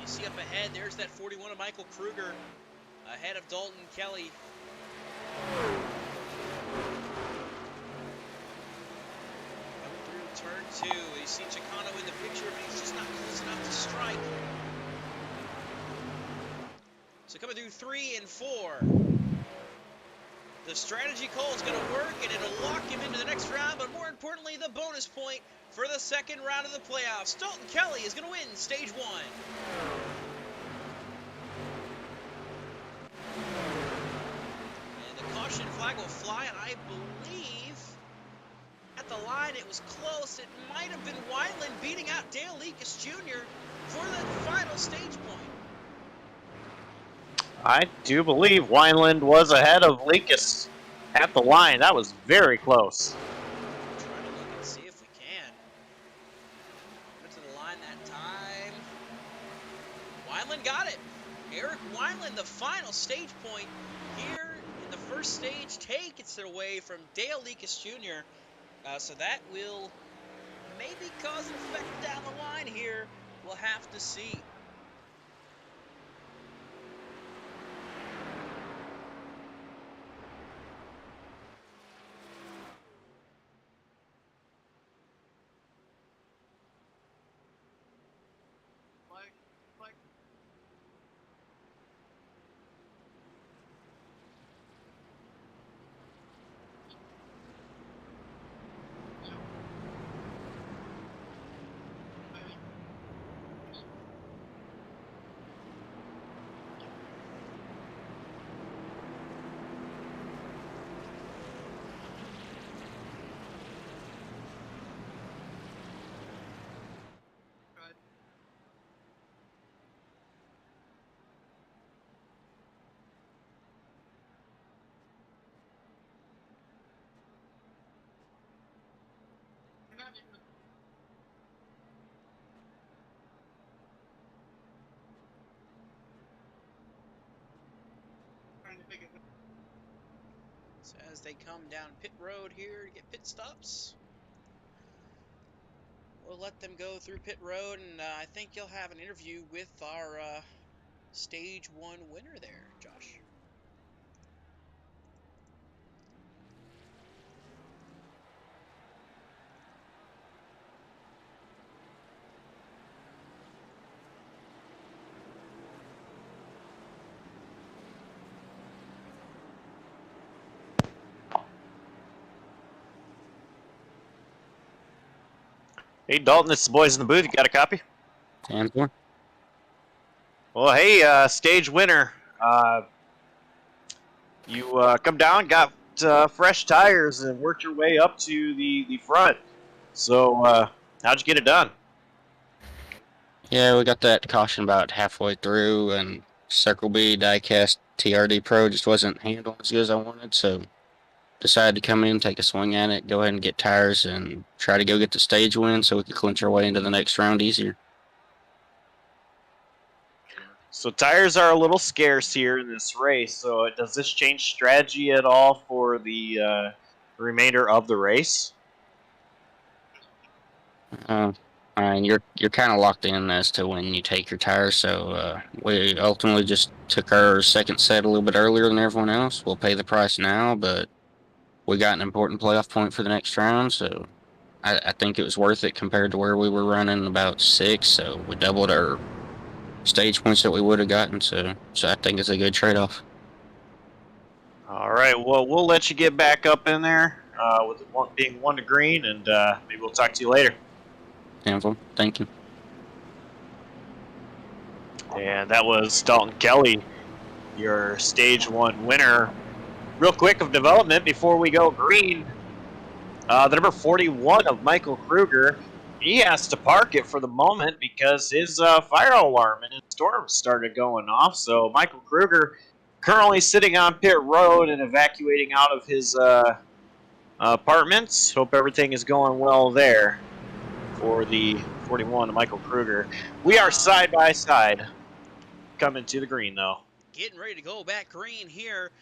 Speaker 1: You see up ahead, there's that 41 of Michael Kruger ahead of Dalton Kelly. Turn 2, you see Chicano in the picture, but he's just not close enough to strike. So coming through 3 and 4. The strategy call is going to work, and it'll lock him into the next round, but more importantly, the bonus point for the second round of the playoffs. Dalton Kelly is going to win stage 1. And the caution flag will fly, and I believe at the line it was close. It might have been Wineland beating out Dale Lekas Jr. for the final stage point.
Speaker 2: I do believe Wineland was ahead of Lekas at the line. That was very close.
Speaker 1: Try to look and see if we can. Went to the line that time. Wineland got it. Eric Wineland, the final stage point here in the first stage, takes it away from Dale Lekas Jr. So that will maybe cause an effect down the line here. We'll have to see. So as they come down pit road here to get pit stops, we'll let them go through pit road, and I think you'll have an interview with our stage 1 winner there, Josh.
Speaker 2: Hey, Dalton, it's the boys in the booth. You got a copy?
Speaker 4: Tanzor?
Speaker 2: Well, hey, stage winner. You come down, got fresh tires, and worked your way up to the front. So, how'd you get it done?
Speaker 4: Yeah, we got that caution about halfway through, and Circle B diecast TRD Pro just wasn't handling as good as I wanted, so decided to come in, take a swing at it, go ahead and get tires, and try to go get the stage win so we could clinch our way into the next round easier.
Speaker 2: So tires are a little scarce here in this race. So does this change strategy at all for the remainder of the race?
Speaker 4: I mean, you're kind of locked in as to when you take your tires, so we ultimately just took our second set a little bit earlier than everyone else. We'll pay the price now, but we got an important playoff point for the next round, so I think it was worth it compared to where we were running about 6, so we doubled our stage points that we would have gotten, so I think it's a good trade-off.
Speaker 2: All right. Well, we'll let you get back up in there with it being 1 to green, and maybe we'll talk to you later.
Speaker 4: Thank you.
Speaker 2: And that was Dalton Kelly, your stage 1 winner. Real quick of development before we go green. The number 41 of Michael Kruger, he has to park it for the moment because his fire alarm in his storm started going off. So Michael Kruger currently sitting on pit road and evacuating out of his apartments. Hope everything is going well there for the 41 of Michael Kruger. We are side by side coming to the green, though.
Speaker 1: Getting ready to go back green here.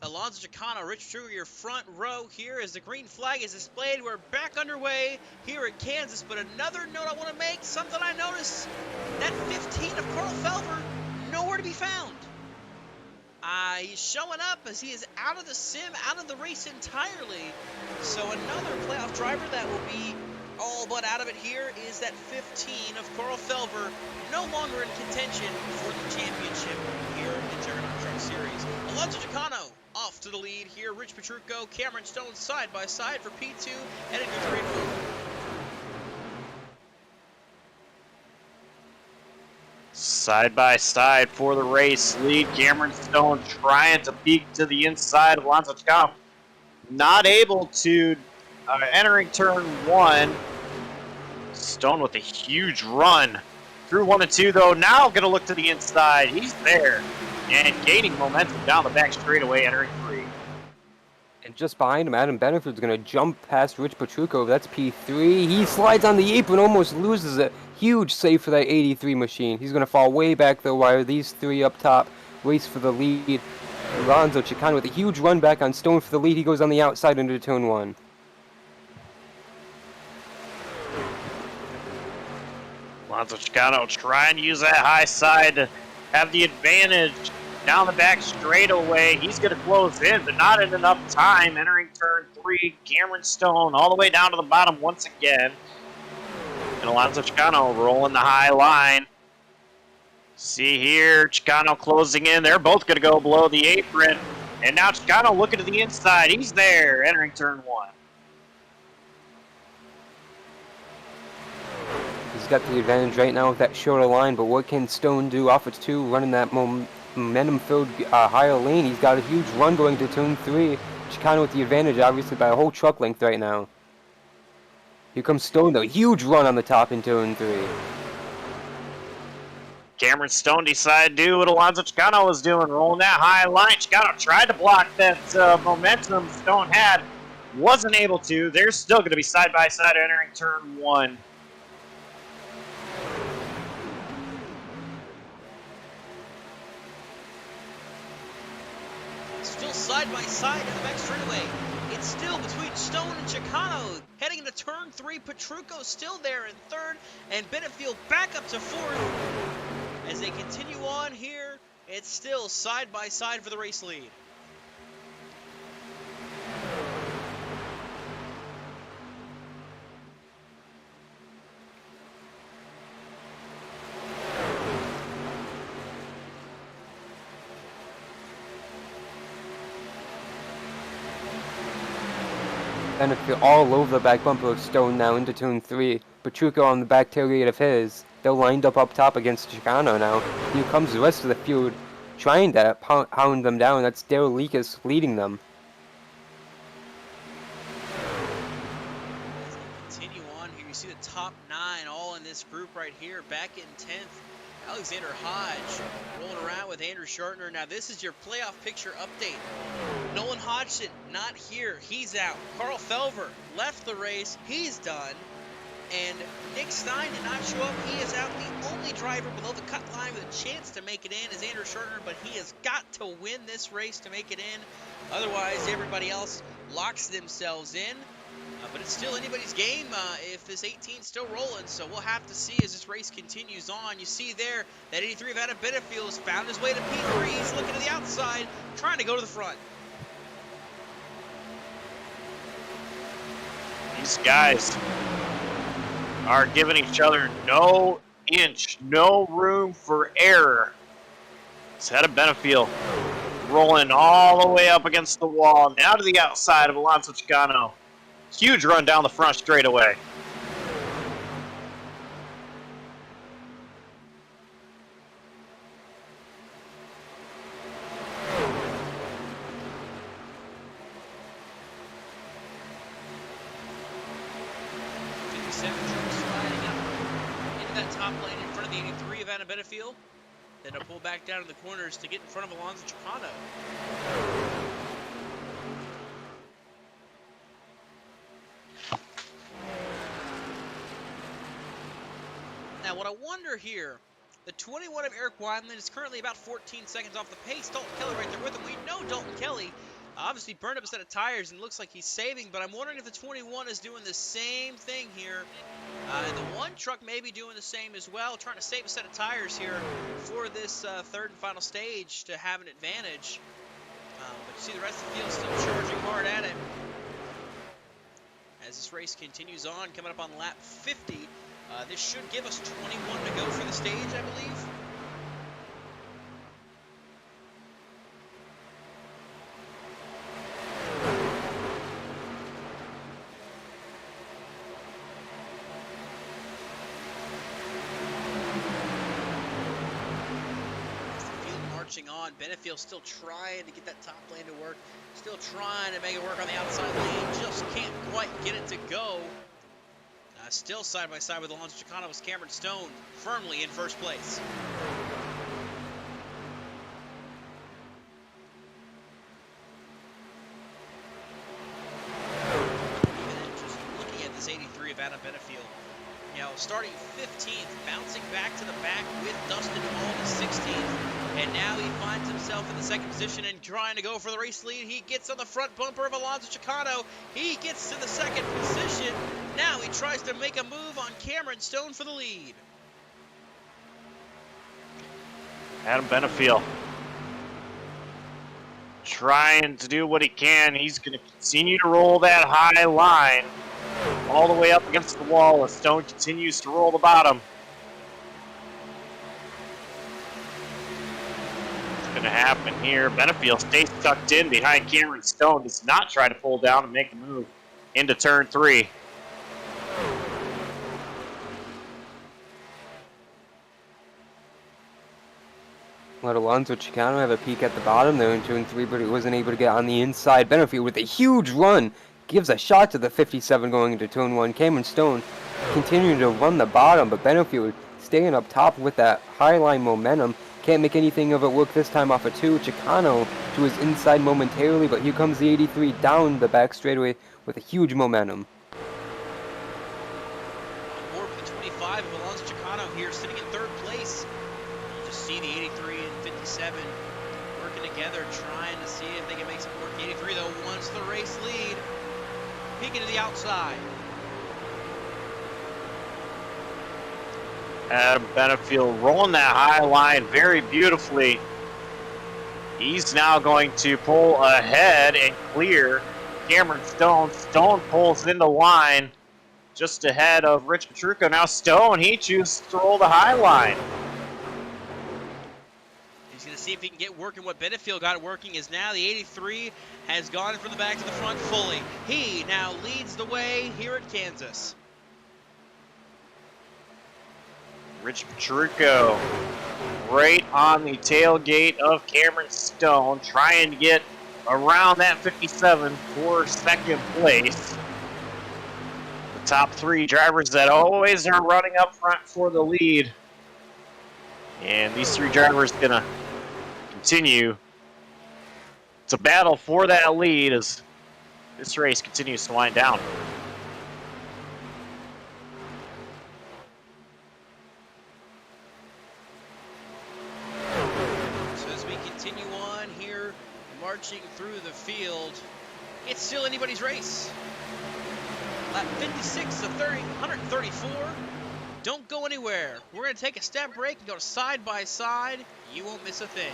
Speaker 1: Alonso Chicano, Rich Truger, your front row here as the green flag is displayed. We're back underway here at Kansas, but another note I want to make, something I noticed, that 15 of Carl Felver, nowhere to be found. He's showing up as he is out of the sim, out of the race entirely. So another playoff driver that will be all but out of it here is that 15 of Carl Felver, no longer in contention for the championship here in Juggernaut Truck Series. Alonso Chicano off to the lead here. Rich Petrucco, Cameron Stone side by side for P2 and a good grade move.
Speaker 2: Side by side for the race lead. Cameron Stone trying to peek to the inside of Alonso Chicano. Not able to entering turn 1. Stone with a huge run through 1 and 2, though. Now going to look to the inside. He's there and gaining momentum down the back straightaway, entering 3.
Speaker 3: And just behind him, Adam Beneford's going to jump past Rich Petrucco. That's P3. He slides on the apron, almost loses it. Huge save for that 83 machine. He's going to fall way back, though, while these 3 up top race for the lead. Alonso Chicano with a huge run back on Stone for the lead. He goes on the outside into turn 1.
Speaker 2: Alonso Chicano trying to use that high side to have the advantage down the back straightaway. He's going to close in, but not in enough time. Entering turn 3, Cameron Stone all the way down to the bottom once again. And Alonso Chicano rolling the high line. See here, Chicano closing in. They're both going to go below the apron. And now Chicano looking to the inside. He's there, entering turn 1.
Speaker 3: He's got the advantage right now with that shorter line, but what can Stone do off of 2, running that momentum-filled higher lane? He's got a huge run going to turn 3. Chicano with the advantage, obviously, by a whole truck length right now. Here comes Stone, though. Huge run on the top in turn 3.
Speaker 2: Cameron Stone decided to do what Alonso Chicano was doing, rolling that high line. Chicano tried to block that momentum Stone had. Wasn't able to. They're still going to be side by side entering turn 1.
Speaker 1: Still still side by side in the back straightaway. It's still between Stone and Chicano. Heading into turn 3, Petrucco still there in 3rd, and Benefield back up to 4th. As they continue on here, it's still side by side for the race lead.
Speaker 3: Benefield all over the back bumper of Stone now into turn 3. Petrucco on the back tailgate of his. They're lined up top against Chicano now. Here comes the rest of the field trying to hound them down. That's Daryl Leakus leading them.
Speaker 1: As they continue on here, you see the top 9 all in this group right here. Back in 10th, Alexander Hodge rolling around with Andrew Shartner. Now this is your playoff picture update. Nolan Hodgson not here, he's out. Carl Felver left the race, he's done. And Nick Stein did not show up, he is out. The only driver below the cut line with a chance to make it in is Andrew Shartner, but he has got to win this race to make it in. Otherwise, everybody else locks themselves in. But it's still anybody's game if this 18's still rolling, so we'll have to see as this race continues on. You see there that 83 of Adam Benefield has found his way to P3. He's looking to the outside, trying to go to the front.
Speaker 2: These guys are giving each other no inch, no room for error. It's Adam Benefield rolling all the way up against the wall, now to the outside of Alonso Chicano. Huge run down the front straightaway.
Speaker 1: Into that top lane in front of the 83 of Anna Benefield. Then a pull back down in the corners to get in front of Alonso Chicano. Now, what I wonder here, the 21 of Eric Wineland is currently about 14 seconds off the pace. Dalton Kelly right there with him. We know Dalton Kelly obviously burned up a set of tires and looks like he's saving, but I'm wondering if the 21 is doing the same thing here. And the one truck may be doing the same as well, trying to save a set of tires here for this third and final stage to have an advantage. But you see the rest of the field still charging hard at it. As this race continues on, coming up on lap 50, this should give us 21 to go for the stage, I believe. On. Benefield still trying to get that top lane to work, still trying to make it work on the outside lane, just can't quite get it to go. Still side by side with Alonso Chicano was Cameron Stone, firmly in first place. Even just looking at this 83 of Adam Benefield, you know, starting 15th, bouncing back to the back with Dustin Hall to 16th. And now he finds himself in the second position and trying to go for the race lead. He gets on the front bumper of Alonso Chicano. He gets to the second position. Now he tries to make a move on Cameron Stone for the lead.
Speaker 2: Adam Benefield trying to do what he can. He's going to continue to roll that high line all the way up against the wall as Stone continues to roll the bottom. Going to happen here. Benefield stays tucked in behind Cameron Stone. Does not try to pull down and make a move into turn 3.
Speaker 3: Let Alonso Chicano have a peek at the bottom there in turn 3, but he wasn't able to get on the inside. Benefield with a huge run gives a shot to the 57 going into turn 1. Cameron Stone continuing to run the bottom, but Benefield staying up top with that high line momentum. Can't make anything of it work this time off of 2. Chicano to his inside momentarily, but here comes the 83 down the back straightaway with a huge momentum.
Speaker 1: On board with the 25 of Alonso Chicano here, sitting in third place. You just see the 83 and 57 working together, trying to see if they can make some work. 83 though wants the race lead. Peeking to the outside.
Speaker 2: Adam Benefield rolling that high line very beautifully. He's now going to pull ahead and clear Cameron Stone. Stone pulls into line just ahead of Rich Petrucco. Now Stone, he chooses to roll the high line.
Speaker 1: He's going to see if he can get working. What Benefield got working is now the 83 has gone from the back to the front fully. He now leads the way here at Kansas.
Speaker 2: Rich Petrucco right on the tailgate of Cameron Stone, trying to get around that 57 for second place. The top three drivers that always are running up front for the lead. And these three drivers gonna continue to battle for that lead as this race continues to wind down.
Speaker 1: Marching through the field, it's still anybody's race. Lap 56 to 134. Don't go anywhere. We're going to take a step break and go side by side. You won't miss a thing.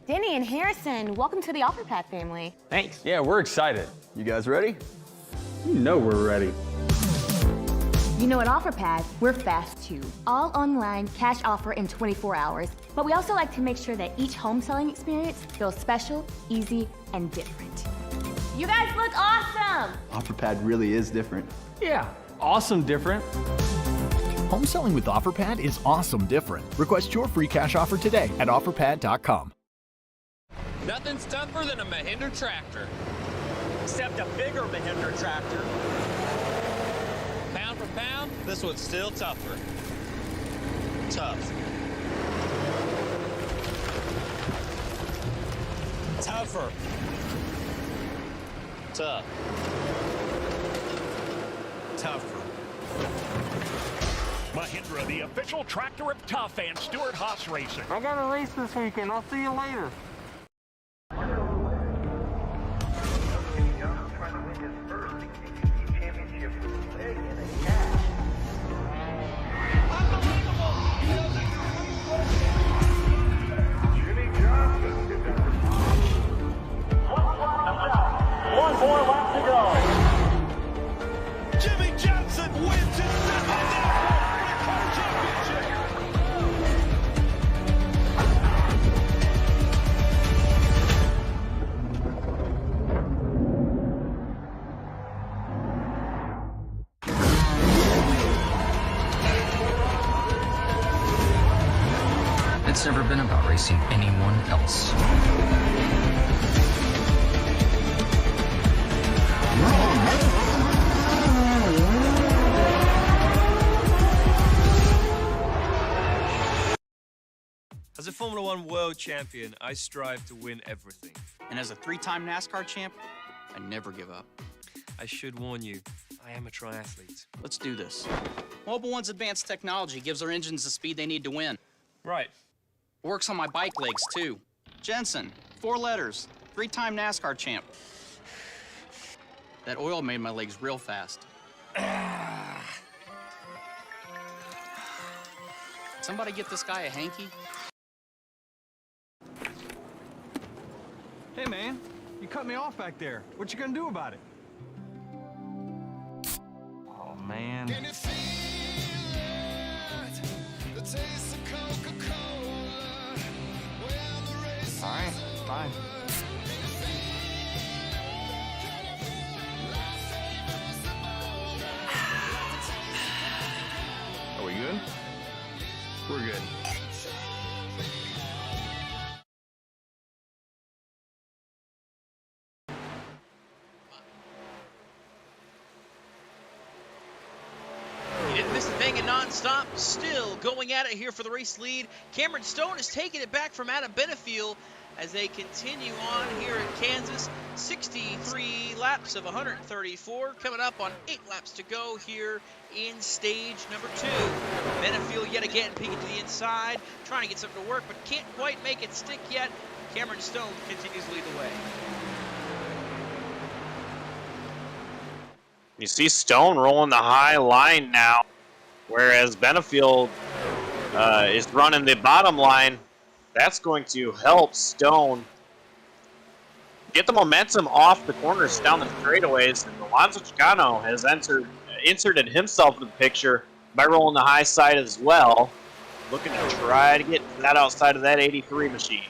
Speaker 5: Denny and Harrison, welcome to the OfferPad family.
Speaker 6: Thanks.
Speaker 7: Yeah, we're excited. You guys ready? You know we're ready.
Speaker 5: You know, at OfferPad, we're fast too. All online, cash offer in 24 hours. But we also like to make sure that each home selling experience feels special, easy, and different. You guys look awesome!
Speaker 8: OfferPad really is different.
Speaker 7: Yeah, awesome different.
Speaker 9: Home selling with OfferPad is awesome different. Request your free cash offer today at OfferPad.com.
Speaker 10: Nothing's tougher than a Mahindra tractor.
Speaker 11: Except a bigger Mahindra tractor.
Speaker 10: Pound for pound, this one's still tougher. Tough. Tougher. Tough.
Speaker 12: Tougher. Mahindra, the official tractor of Tough and Stuart Haas Racing.
Speaker 6: I got a race this weekend. I'll see you later.
Speaker 13: It's never been about racing anyone else.
Speaker 14: As a Formula One world champion, I strive to win everything.
Speaker 15: And as a three-time NASCAR champ, I never give up.
Speaker 14: I should warn you, I am a triathlete.
Speaker 15: Let's do this. Mobil One's advanced technology gives our engines the speed they need to win.
Speaker 14: Right.
Speaker 15: Works on my bike legs, too. Jensen, 4 letters, 3-time NASCAR champ. That oil made my legs real fast. Somebody get this guy a hanky?
Speaker 7: Hey, man, you cut me off back there. What you gonna do about it? Oh, man.
Speaker 16: Can you feel it? The taste of Coca-Cola. When the race
Speaker 7: All right, fine. Are we good? We're good.
Speaker 1: He didn't miss a thing in non-stop, still going at it here for the race lead. Cameron Stone is taking it back from Adam Benefield. as they continue on here at Kansas. 63 laps of 134 coming up on 8 laps to go here in stage number 2. Benefield yet again peeking to the inside, trying to get something to work, but can't quite make it stick yet. Cameron Stone continues to lead the way.
Speaker 2: You see Stone rolling the high line now, whereas Benefield is running the bottom line. That's going to help Stone get the momentum off the corners down the straightaways, and Alonso Chicano has inserted himself into the picture by rolling the high side as well, looking to try to get that outside of that 83 machine.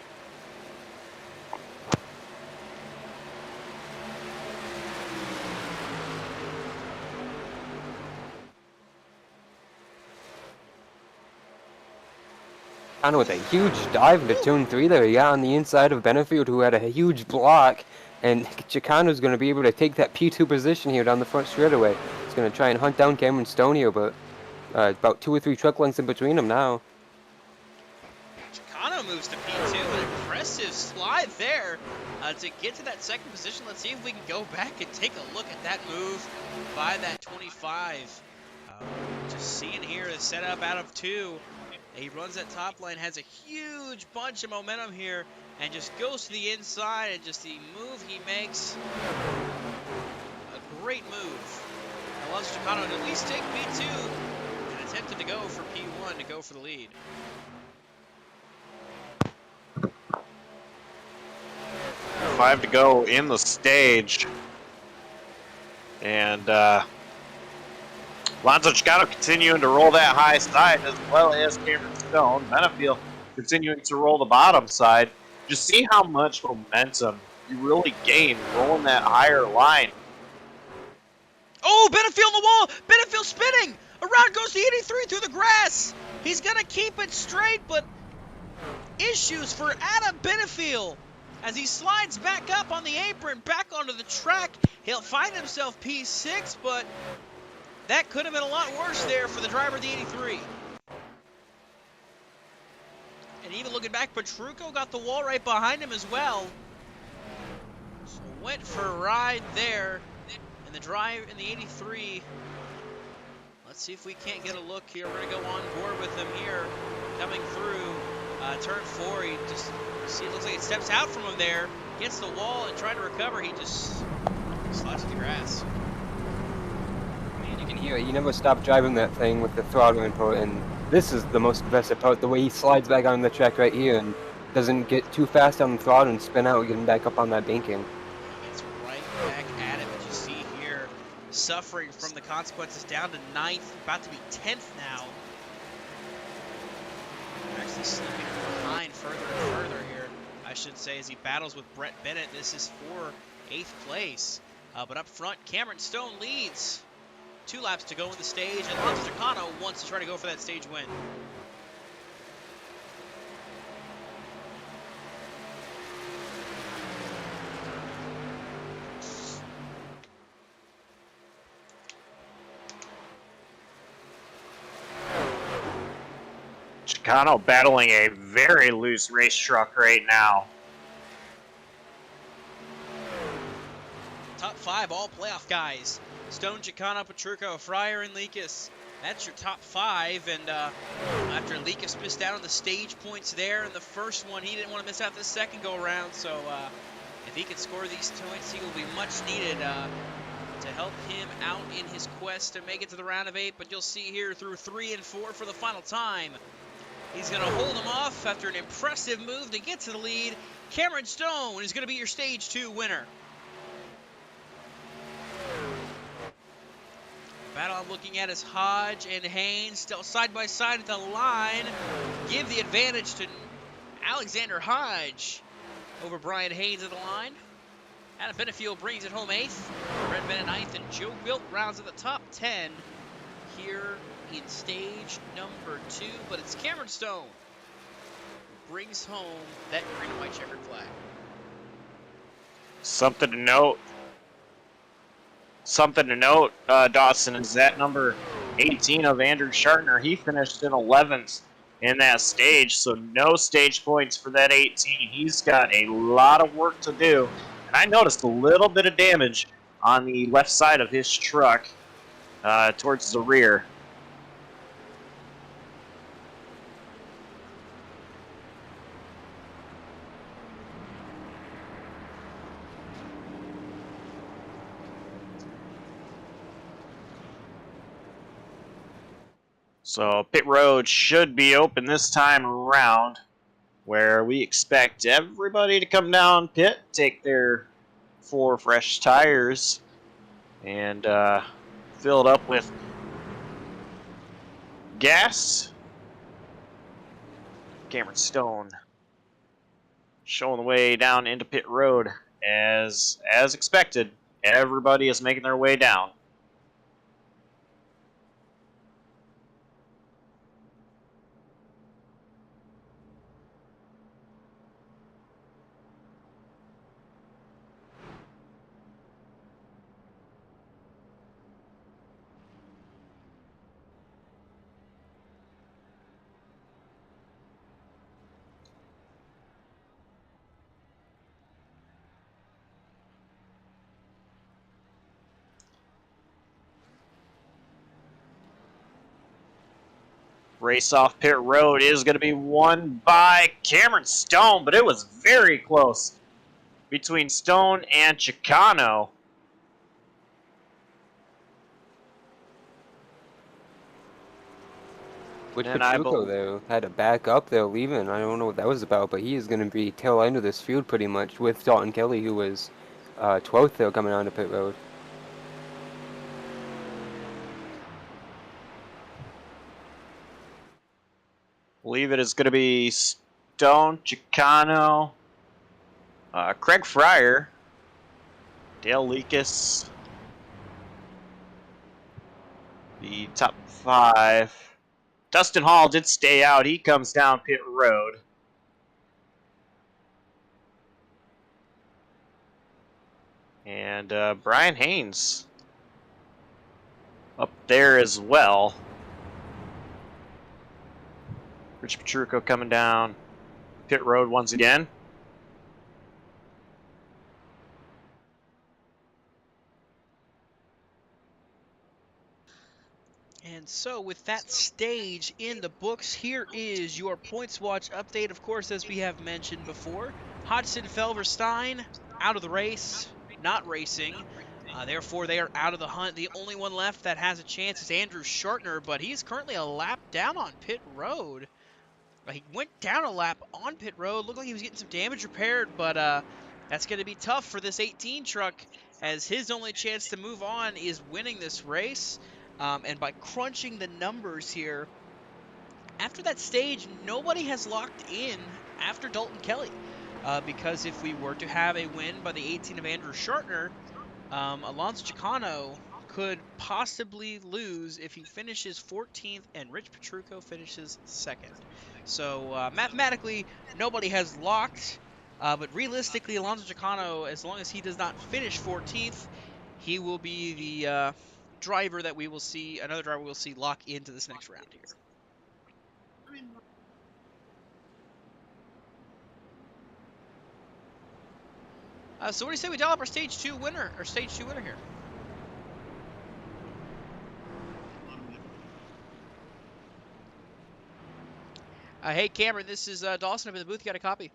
Speaker 3: Chicano with a huge dive into turn 3 there. He got on the inside of Benefield, who had a huge block, and Chicano's going to be able to take that P2 position here down the front straightaway. He's going to try and hunt down Cameron Stone here, but about 2 or 3 truck lengths in between them now.
Speaker 1: Chicano moves to P2, an impressive slide there to get to that second position. Let's see if we can go back and take a look at that move by that 25. Just seeing here the setup out of 2. He runs that top line, has a huge bunch of momentum here, and just goes to the inside, and just the move he makes, a great move. Allows Chicano to at least take P2, and attempted to go for P1 to go for the lead.
Speaker 2: Five to go in the stage, and Alonso Chicano continuing to roll that high side, as well as Cameron Stone. Benefield continuing to roll the bottom side. Just see how much momentum you really gain rolling that higher line.
Speaker 1: Oh, Benefield on the wall! Benefield spinning! Around goes the 83 through the grass! He's gonna keep it straight, but issues for Adam Benefield. As he slides back up on the apron, back onto the track, he'll find himself P6, but that could have been a lot worse there for the driver of the 83. And even looking back, Petrucco got the wall right behind him as well. So went for a ride there. And the drive in the 83. Let's see if we can't get a look here. We're going to go on board with him here. Coming through turn 4. He just, see, it looks like it steps out from him there. Gets the wall and trying to recover. He just slides to the grass.
Speaker 3: You can hear it. You never stop driving that thing with the throttle input, and this is the most impressive part, the way he slides back on the track right here and doesn't get too fast on the throttle and spin out, getting back up on that banking.
Speaker 1: It's right back at him, as you see here, suffering from the consequences, down to 9th, about to be 10th now. Actually slipping behind further and further here, I should say, as he battles with Brett Bennett. This is for 8th place. But up front, Cameron Stone leads. 2 laps to go in the stage, and Alonso Chicano wants to try to go for that stage win.
Speaker 2: Chicano battling a very loose race truck right now.
Speaker 1: Top 5 all playoff guys. Stone, Chicano, Petrucco, Fryer, and Lekas. That's your top 5, and after Lekas missed out on the stage points there in the first one, he didn't want to miss out the second go-around, so if he can score these points, he will be much needed to help him out in his quest to make it to the round of 8, but you'll see here through 3 and 4 for the final time. He's going to hold him off after an impressive move to get to the lead. Cameron Stone is going to be your stage 2 winner. Battle I'm looking at is Hodge and Haynes still side by side at the line. Give the advantage to Alexander Hodge over Brian Haynes at the line. Adam Benefield brings it home 8th. Brett Bennett 9th, and Joe Wilt rounds at the top 10 here in stage number 2. But it's Cameron Stone who brings home that green and white checkered flag.
Speaker 2: Something to note, Dawson, is that number 18 of Andrew Shartner. He finished in 11th in that stage, so no stage points for that 18. He's got a lot of work to do, and I noticed a little bit of damage on the left side of his truck towards the rear. So pit road should be open this time around, where we expect everybody to come down pit, take their 4 fresh tires, and fill it up with gas. Cameron Stone showing the way down into pit road. As expected, everybody is making their way down. Race off pit road is going to be won by Cameron Stone, but it was very close between Stone and Chicano.
Speaker 3: Which Petrucco, though, had to back up, though, leaving. I don't know what that was about, but he is going to be tail end of this field pretty much with Dalton Kelly, who was 12th, though, coming onto pit road.
Speaker 2: Believe it is going to be Stone, Chicano, Craig Fryer, Dale Leakus, the top 5. Dustin Hall did stay out. He comes down pit road. And Brian Haynes up there as well. Rich Petrucco coming down pit road once again.
Speaker 1: And so with that stage in the books, here is your Points Watch update. Of course, as we have mentioned before, Hodgson Felverstein out of the race, not racing. Therefore, they are out of the hunt. The only one left that has a chance is Andrew Shartner, but he's currently a lap down on pit road. He went down a lap on pit road. Looked like he was getting some damage repaired, but that's going to be tough for this 18 truck, as his only chance to move on is winning this race. And by crunching the numbers here, after that stage, nobody has locked in after Dalton Kelly. Because if we were to have a win by the 18 of Andrew Shartner, Alonso Chicano could possibly lose if he finishes 14th and Rich Petrucco finishes 2nd. So mathematically, nobody has locked, but realistically, Alonso Chicano, as long as he does not finish 14th, he will be the driver that we will see, another driver we'll see lock into this next round here. So what do you say we dial up our stage 2 winner here? Hey Cameron, this is Dawson up in the booth. You got a copy?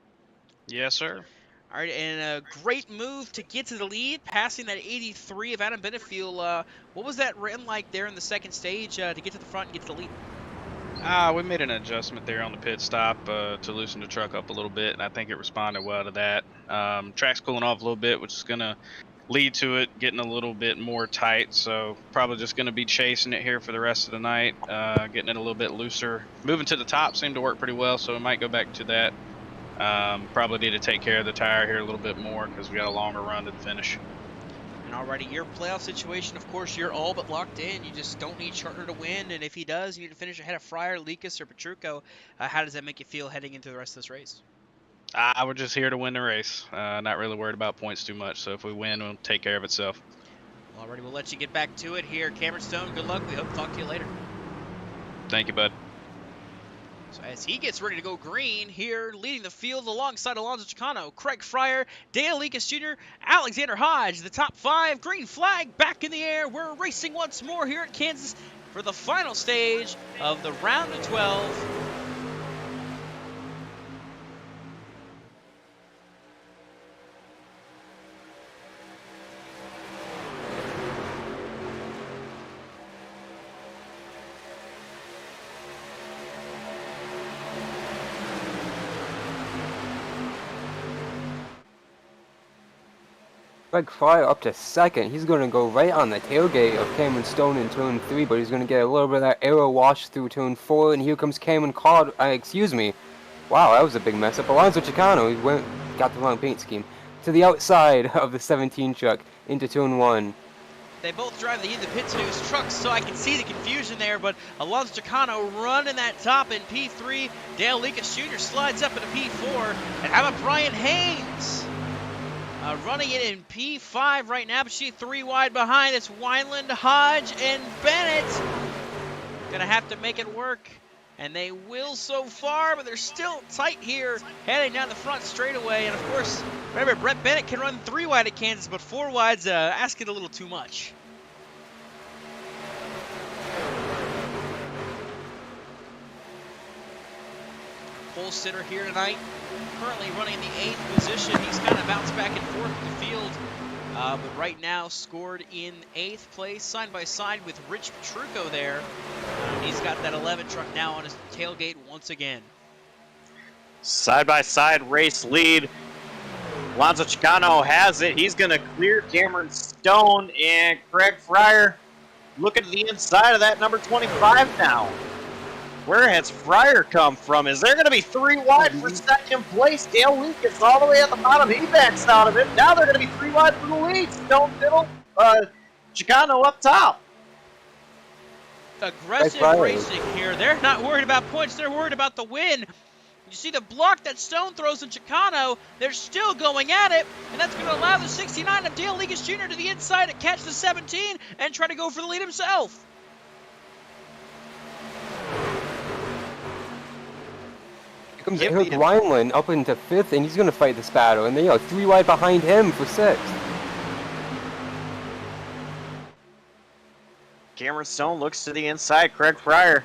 Speaker 17: Yes, sir.
Speaker 1: All right, and a great move to get to the lead, passing that 83 of Adam Benefiel. What was that run like there in the second stage to get to the front and get to the lead?
Speaker 17: We made an adjustment there on the pit stop to loosen the truck up a little bit, and I think it responded well to that. Track's cooling off a little bit, which is going to lead to it getting a little bit more tight, so probably just going to be chasing it here for the rest of the night, getting it a little bit looser. Moving to the top seemed to work pretty well, so we might go back to that. Probably need to take care of the tire here a little bit more because we got a longer run to the finish.
Speaker 1: And already your playoff situation, of course, you're all but locked in. You just don't need Shartner to win, and if he does, you need to finish ahead of Fryer, Leakus, or Petrucco. How does that make you feel heading into the rest of this race?
Speaker 17: We're just here to win the race. Not really worried about points too much, so if we win, it'll take care of itself.
Speaker 1: Well, alrighty, we'll let you get back to it here. Cameron Stone, good luck. We hope to talk to you later.
Speaker 17: Thank you, bud.
Speaker 1: So as he gets ready to go green here, leading the field alongside Alonso Chicano, Craig Fryer, Dale Lekas Jr., Alexander Hodge, the top 5, green flag back in the air. We're racing once more here at Kansas for the final stage of the round of 12.
Speaker 3: Craig Fryer up to second. He's going to go right on the tailgate of Cameron Stone in turn 3, but he's going to get a little bit of that arrow wash through turn 4, and here comes Cameron Card. Excuse me. Wow, that was a big mess up. Alonso Chicano, he got the wrong paint scheme. To the outside of the 17 truck into turn 1.
Speaker 1: They both drive the pit to his trucks, so I can see the confusion there, but Alonso Chicano running that top in P3. Dale Lekas Jr. slides up into P4, and how about Brian Haynes? Running it in P5 right now, but she's 3 wide behind. It's Wineland, Hodge, and Bennett. Gonna have to make it work, and they will so far, but they're still tight here, heading down the front straightaway. And of course, remember, Brett Bennett can run 3 wide at Kansas, but 4 wide's asking a little too much. Pole sitter here tonight, currently running the 8th position. He's kind of bounced back and forth in the field, but right now scored in 8th place, side by side with Rich Petrucco there. He's got that 11 truck now on his tailgate once again.
Speaker 2: Side by side race lead. Alonso Chicano has it. He's going to clear Cameron Stone, and Craig Fryer looking to the inside of that number 25 now. Where has Fryer come from? Is there going to be 3 wide for second place? Dale Lekas all the way at the bottom. He backs out of it. Now they're going to be 3 wide for the lead. Stone middle, Chicano up top.
Speaker 1: Aggressive racing here. They're not worried about points. They're worried about the win. You see the block that Stone throws in Chicano. They're still going at it, and that's going to allow the 69 of Dale Lekas Jr. to the inside to catch the 17 and try to go for the lead himself.
Speaker 3: Comes Eric Wineland up into 5th, and he's going to fight this battle. And they are 3 wide behind him for 6th.
Speaker 2: Cameron Stone looks to the inside. Craig Fryer.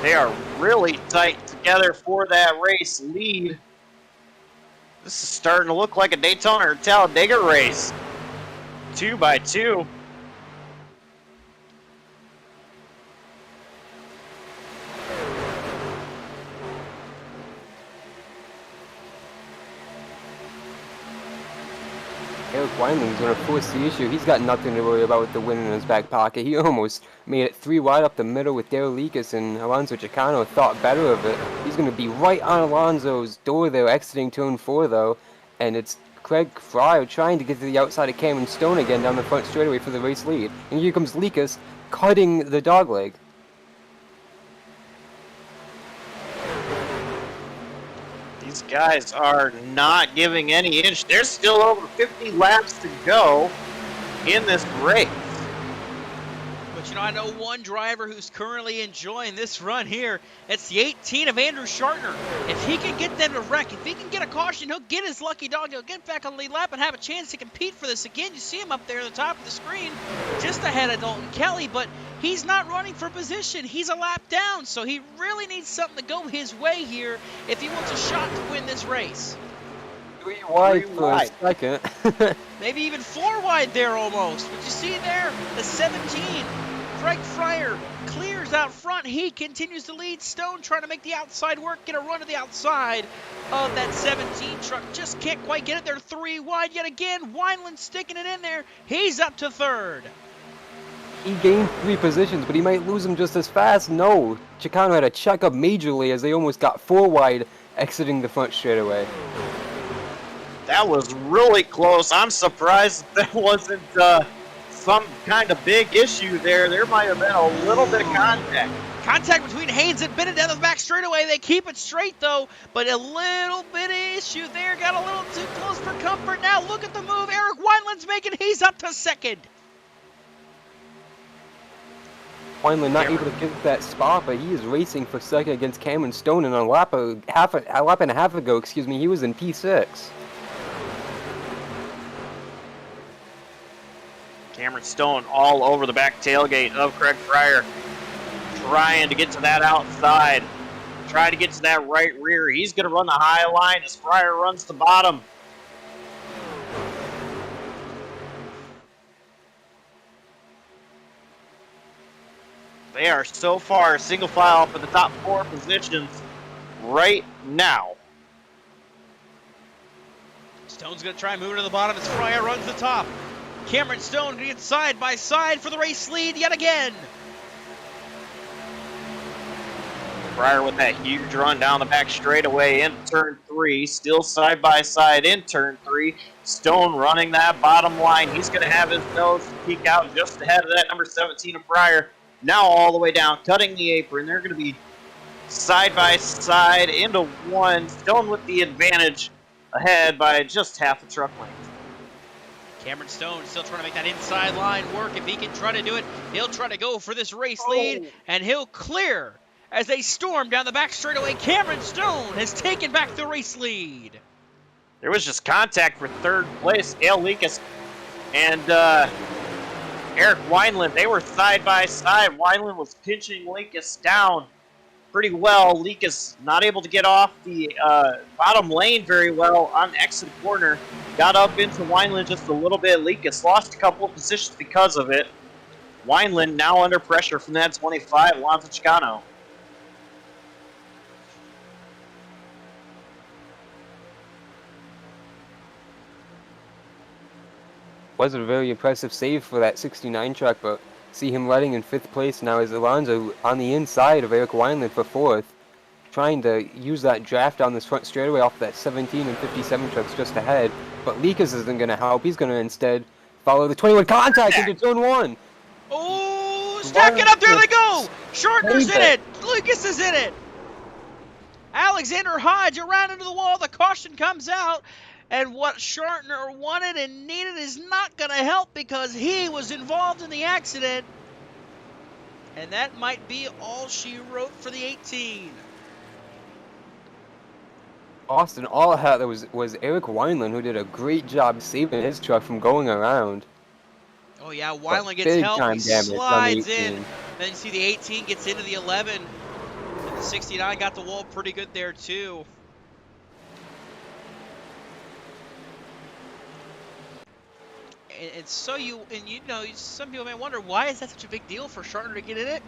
Speaker 2: They are really tight together for that race lead. This is starting to look like a Daytona or Talladega race. 2 by 2.
Speaker 3: Eric Wineland's going to force the issue. He's got nothing to worry about with the win in his back pocket. He almost made it 3 wide up the middle with Dale Lekas, and Alonso Chicano thought better of it. He's going to be right on Alonso's door there, exiting turn 4 though, and it's Craig Fryer trying to get to the outside of Cameron Stone again down the front straightaway for the race lead. And here comes Lekas cutting the dogleg.
Speaker 2: These guys are not giving any inch. There's still over 50 laps to go in this race.
Speaker 1: But you know, I know one driver who's currently enjoying this run here. It's the 18 of Andrew Shartner. If he can get them to wreck, if he can get a caution, he'll get his lucky dog. He'll get back on the lead lap and have a chance to compete for this again. You see him up there at the top of the screen, just ahead of Dalton Kelly, but he's not running for position. He's a lap down, so he really needs something to go his way here if he wants a shot to win this race.
Speaker 3: 3 wide for a second.
Speaker 1: Maybe even 4 wide there almost. But you see there, the 17, Craig Fryer clears out front. He continues to lead. Stone trying to make the outside work, get a run to the outside of that 17 truck. Just can't quite get it. They're 3 wide yet again. Wineland sticking it in there. He's up to 3rd.
Speaker 3: He gained 3 positions, but he might lose them just as fast. No, Chicano had to check up majorly as they almost got 4 wide exiting the front straightaway.
Speaker 2: That was really close. I'm surprised that wasn't some kind of big issue there. There might have been a little bit of contact.
Speaker 1: Contact between Haynes and Bennett down the back straightaway. They keep it straight, though, but a little bit of issue there. Got a little too close for comfort. Now look at the move Eric Wineland's making. He's up to 2nd.
Speaker 3: Wineland not able to get that spot, but he is racing for second against Cameron Stone, and a lap and a half ago, excuse me, he was in P6.
Speaker 2: Cameron Stone all over the back tailgate of Craig Fryer, trying to get to that outside, trying to get to that right rear. He's going to run the high line as Fryer runs the bottom. They are so far single file for the top 4 positions right now.
Speaker 1: Stone's going to try and move it to the bottom as Fryer runs the top. Cameron Stone gets side by side for the race lead yet again.
Speaker 2: Fryer with that huge run down the back straightaway in turn 3, still side by side in turn 3. Stone running that bottom line. He's going to have his nose peek out just ahead of that number 17 of Fryer. Now all the way down, cutting the apron. They're going to be side by side into one. Stone with the advantage ahead by just half a truck length.
Speaker 1: Cameron Stone still trying to make that inside line work. If he can try to do it, he'll try to go for this race lead, and he'll clear as they storm down the back straightaway. Cameron Stone has taken back the race lead.
Speaker 2: There was just contact for third place. Gail Lekas and Eric Wineland, they were side by side. Wineland was pinching Lekas down pretty well. Lekas not able to get off the bottom lane very well on the exit corner. Got up into Wineland just a little bit. Lekas lost a couple of positions because of it. Wineland now under pressure from that 25, Alonso Chicano.
Speaker 3: Was a very impressive save for that 69 truck, but see him letting in 5th place now as Alonso on the inside of Eric Wineland for 4th, trying to use that draft down this front straightaway off that 17 and 57 trucks just ahead, but Lekas isn't going to help. He's going to instead follow the 21 contact into Zone 1.
Speaker 1: Oh, stack it up, there they go! Shortner's in it! Lucas is in it! Alexander Hodge around into the wall, the caution comes out, and what Shartner wanted and needed is not going to help because he was involved in the accident. And that might be all she wrote for the 18.
Speaker 3: Austin, all I had was Eric Wineland, who did a great job saving his truck from going around.
Speaker 1: Oh yeah, Wineland gets help, he slides in. Then you see the 18 gets into the 11. And the 69 got the wall pretty good there too. And so you know, some people may wonder, why is that such a big deal for Shartner to get in it?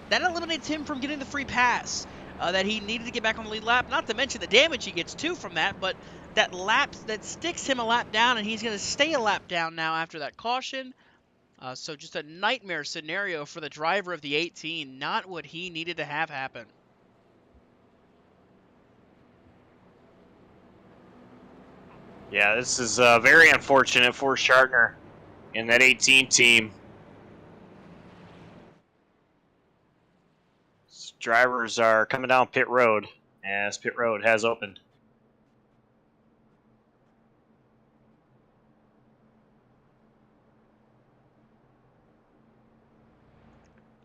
Speaker 1: That eliminates him from getting the free pass that he needed to get back on the lead lap. Not to mention the damage he gets too from that, but that sticks him a lap down, and he's going to stay a lap down now after that caution. So just a nightmare scenario for the driver of the 18. Not what he needed to have happen.
Speaker 2: Yeah, this is very unfortunate for Shartner in that 18 team. Drivers are coming down pit road as pit road has opened.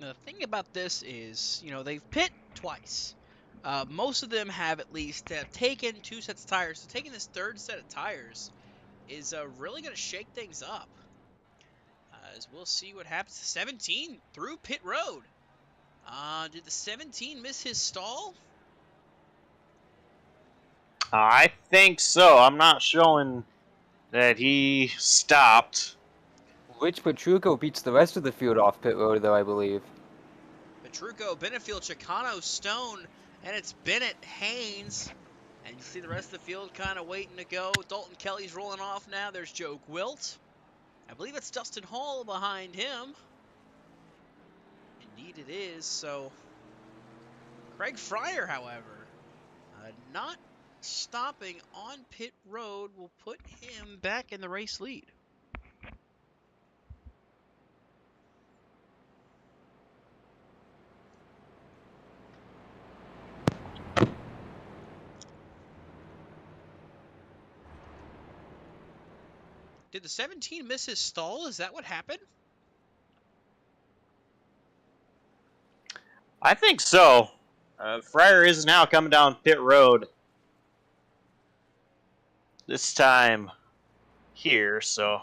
Speaker 1: Now, the thing about this is, you know, they've pit twice. Most of them have at least taken 2 sets of tires. So taking this 3rd set of tires is really going to shake things up. As we'll see what happens. 17 through pit road. Did the 17 miss his stall?
Speaker 2: I think so. I'm not showing that he stopped.
Speaker 3: Rich Petrucco beats the rest of the field off pit road, though, I believe.
Speaker 1: Petrucco, Benefield, Chicano, Stone, and it's Bennett, Haynes. And you see the rest of the field kind of waiting to go. Dalton Kelly's rolling off now. There's Joe Gwilt. I believe it's Dustin Hall behind him. Indeed it is. So Craig Fryer, however, not stopping on pit road will put him back in the race lead. Did the 17 miss his stall? Is that what happened?
Speaker 2: I think so. Fryer is now coming down pit road. This time here, so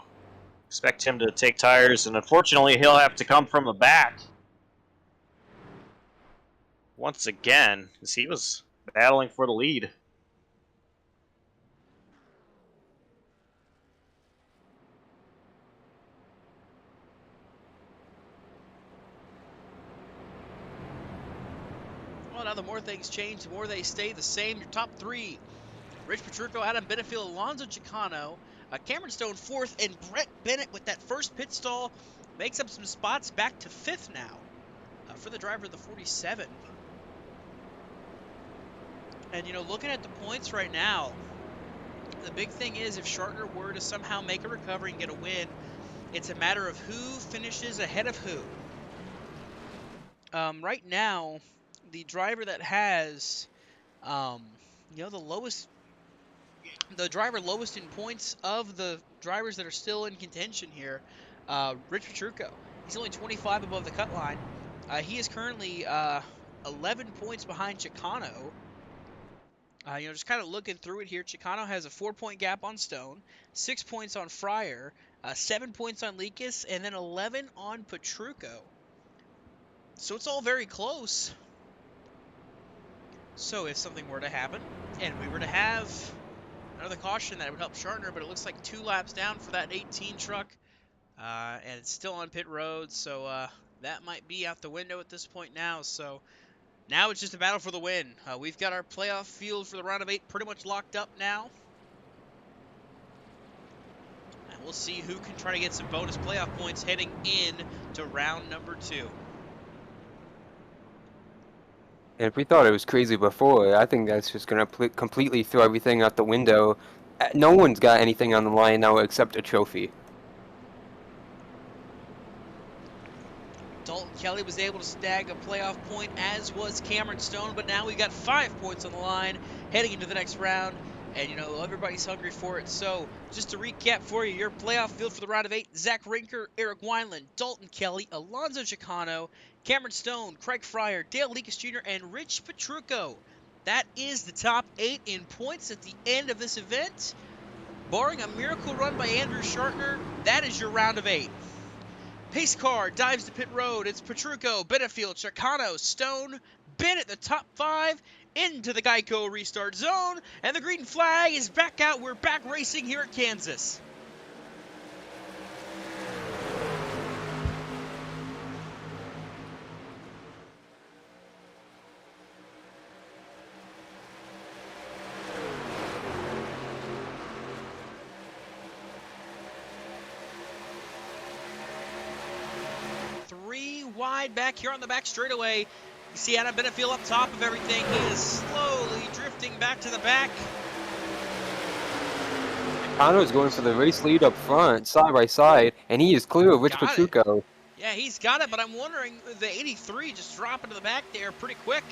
Speaker 2: expect him to take tires, and unfortunately he'll have to come from the back once again, as he was battling for the lead.
Speaker 1: Well, now the more things change, the more they stay the same. Your top three: Rich Petrucco, Adam Benefield, Alonso Chicano, Cameron Stone fourth, and Brett Bennett with that first pit stall makes up some spots back to fifth now for the driver of the 47. And, you know, looking at the points right now, the big thing is if Shartner were to somehow make a recovery and get a win, it's a matter of who finishes ahead of who. Right now, the driver that has, you know, the driver lowest in points of the drivers that are still in contention here, Rich Petrucco. He's only 25 above the cut line. He is currently 11 points behind Chicano. You know, just kind of looking through it here, Chicano has a 4-point gap on Stone, 6 points on Fryer, 7 points on Lekas, and then 11 on Petrucco. So it's all very close. So if something were to happen, and we were to have another caution, that would help Shartner, but it looks like 2 laps down for that 18 truck, and it's still on pit road, so that might be out the window at this point now. So now it's just a battle for the win. We've got our playoff field for the round of 8 pretty much locked up now. And we'll see who can try to get some bonus playoff points heading in to round number 2.
Speaker 3: And if we thought it was crazy before, I think that's just going to completely throw everything out the window. No one's got anything on the line now except a trophy.
Speaker 1: Dalton Kelly was able to snag a playoff point, as was Cameron Stone, but now we got 5 points on the line heading into the next round, and you know, everybody's hungry for it. So just to recap for you, your playoff field for the round of 8: Zach Rinker, Eric Wineland, Dalton Kelly, Alonso Chicano, Cameron Stone, Craig Fryer, Dale Lekas Jr., and Rich Petrucco. That is the top 8 in points at the end of this event. Barring a miracle run by Andrew Shartner, that is your round of 8. Pace car dives to pit road. It's Petrucco, Benefield, Chicano, Stone, Bennett, the top 5 into the Geico restart zone, and the green flag is back out. We're back racing here at Kansas. Wide back here on the back straightaway. You see Adam Benefield up top of everything. He is slowly drifting back to the back.
Speaker 3: Chicano's going for the race lead up front, side by side, and he is clear of Rich Petrucco.
Speaker 1: Yeah, he's got it, but I'm wondering, the 83 just dropping to the back there pretty quick.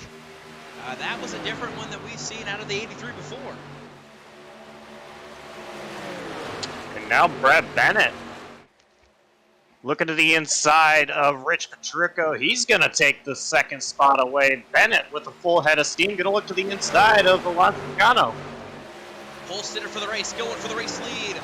Speaker 1: That was a different one that we've seen out of the 83 before.
Speaker 2: And now Brett Bennett looking to the inside of Rich Petrucco. He's going to take the second spot away. Bennett with a full head of steam going to look to the inside of Alonso Chicano.
Speaker 1: Holsteiner for the race, going for the race lead.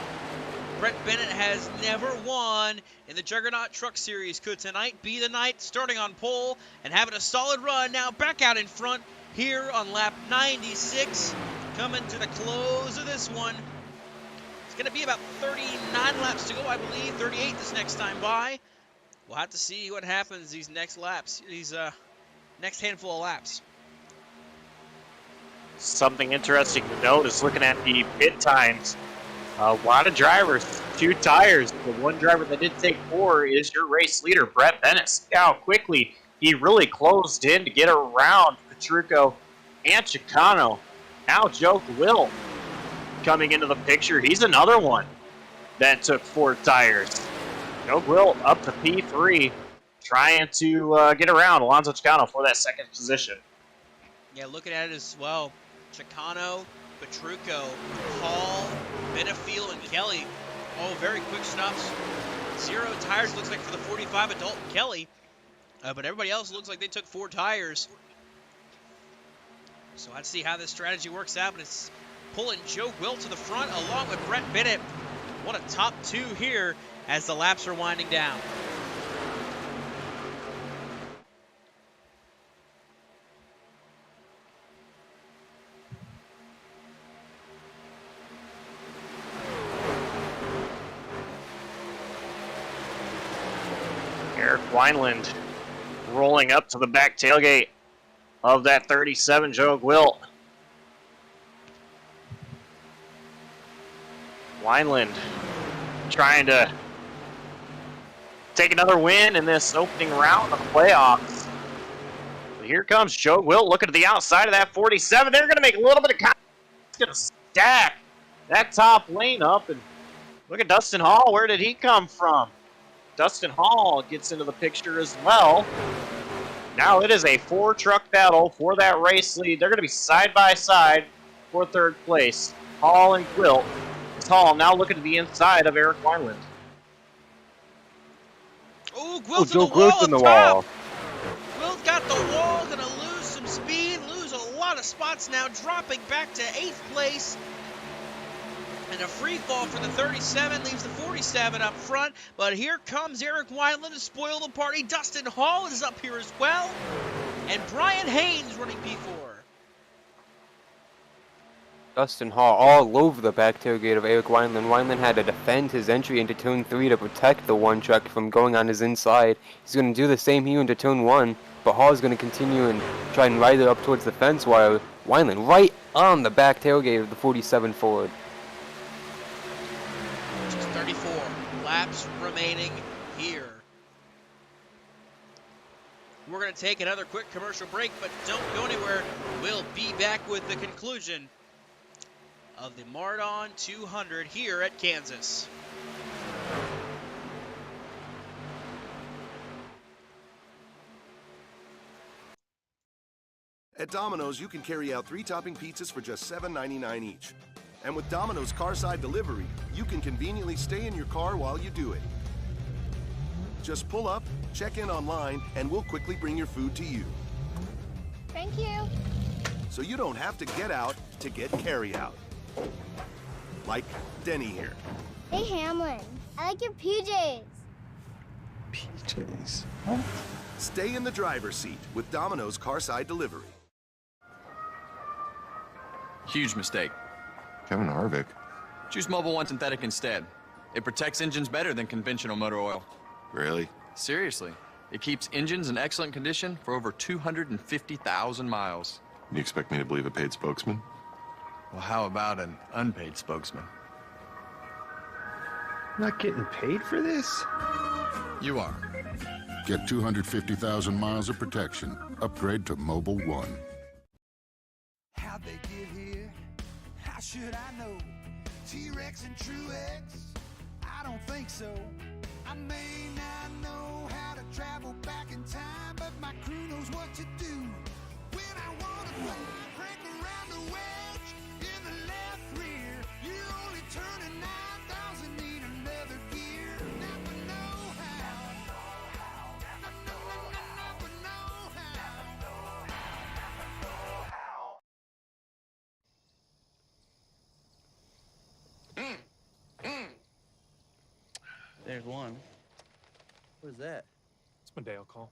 Speaker 1: Brett Bennett has never won in the Juggernaut Truck Series. Could tonight be the night? Starting on pole and having a solid run. Now back out in front here on lap 96. Coming to the close of this one. It's going to be about 39 laps to go, I believe. 38 this next time by. We'll have to see what happens these next laps, these next handful of laps.
Speaker 2: Something interesting to note is looking at the pit times. A lot of drivers, 2 tires. The one driver that did take 4 is your race leader, Brett Bennett. See how quickly he really closed in to get around Petrucco and Chicano. Now Joe Will coming into the picture. He's another one that took 4 tires. Joe Will up to P3, trying to get around Alonso Chicano for that second position.
Speaker 1: Yeah, looking at it as well. Chicano, Petrucco, Hall, Benefield, and Kelly. Oh, very quick stops. 0 tires, looks like, for the 45 of Dalton Kelly. But everybody else looks like they took 4 tires. So let's see how this strategy works out. But it's pulling Joe Gwilt to the front along with Brett Bennett. What a top 2 here as the laps are winding down.
Speaker 2: Eric Wineland rolling up to the back tailgate of that 37 Joe Gwilt. Wineland trying to take another win in this opening round of the playoffs. But here comes Joe Gwilt looking to the outside of that 47. They're going to make a little bit of contact. He's going to stack that top lane up. And look at Dustin Hall. Where did he come from? Dustin Hall gets into the picture as well. Now it is a 4-truck battle for that race lead. They're going to be side by side for 3rd place. Hall and Gwilt. Hall now looking to the inside of Eric Wineland.
Speaker 1: Oh, Gwilt's
Speaker 3: Joe
Speaker 1: in the wall
Speaker 3: Gwilt's in the
Speaker 1: up top.
Speaker 3: wall.
Speaker 1: Gwilt got the wall, gonna lose some speed, lose a lot of spots now, dropping back to 8th place. And a free fall for the 37 leaves the 47 up front. But here comes Eric Wineland to spoil the party. Dustin Hall is up here as well. And Brian Haynes running P4.
Speaker 3: Dustin Hall all over the back tailgate of Eric Wineland. Wineland had to defend his entry into Turn 3 to protect the 1 truck from going on his inside. He's going to do the same here into Turn 1, but Hall is going to continue and try and ride it up towards the fence while Wineland right on the back tailgate of the 47 Ford.
Speaker 1: Just 34 laps remaining here. We're going to take another quick commercial break, but don't go anywhere. We'll be back with the conclusion of the Mardon 200 here at Kansas.
Speaker 18: At Domino's, you can carry out 3-topping pizzas for just $7.99 each. And with Domino's Carside Delivery, you can conveniently stay in your car while you do it. Just pull up, check in online, and we'll quickly bring your food to you.
Speaker 19: Thank you.
Speaker 18: So you don't have to get out to get carry out. Like Denny here.
Speaker 19: Hey, Hamlin. I like your PJs.
Speaker 18: PJs? Stay in the driver's seat with Domino's Carside Delivery.
Speaker 20: Huge mistake.
Speaker 21: Kevin Harvick.
Speaker 20: Choose Mobil 1 Synthetic instead. It protects engines better than conventional motor oil.
Speaker 21: Really?
Speaker 20: Seriously. It keeps engines in excellent condition for over 250,000 miles.
Speaker 21: You expect me to believe a paid spokesman?
Speaker 20: Well, how about an unpaid spokesman?
Speaker 21: Not getting paid for this?
Speaker 20: You are.
Speaker 22: Get 250,000 miles of protection. Upgrade to Mobil 1.
Speaker 16: How'd they get here? How should I know? T-Rex and Truex? I don't think so. I may not know how to travel back in time, but my crew knows what to do. When I want to fly, crank around the wedge in the left rear. You're only turning 9,000, need another gear. Never know how. Never know how.
Speaker 23: There's one. What is that?
Speaker 24: It's Medeo call.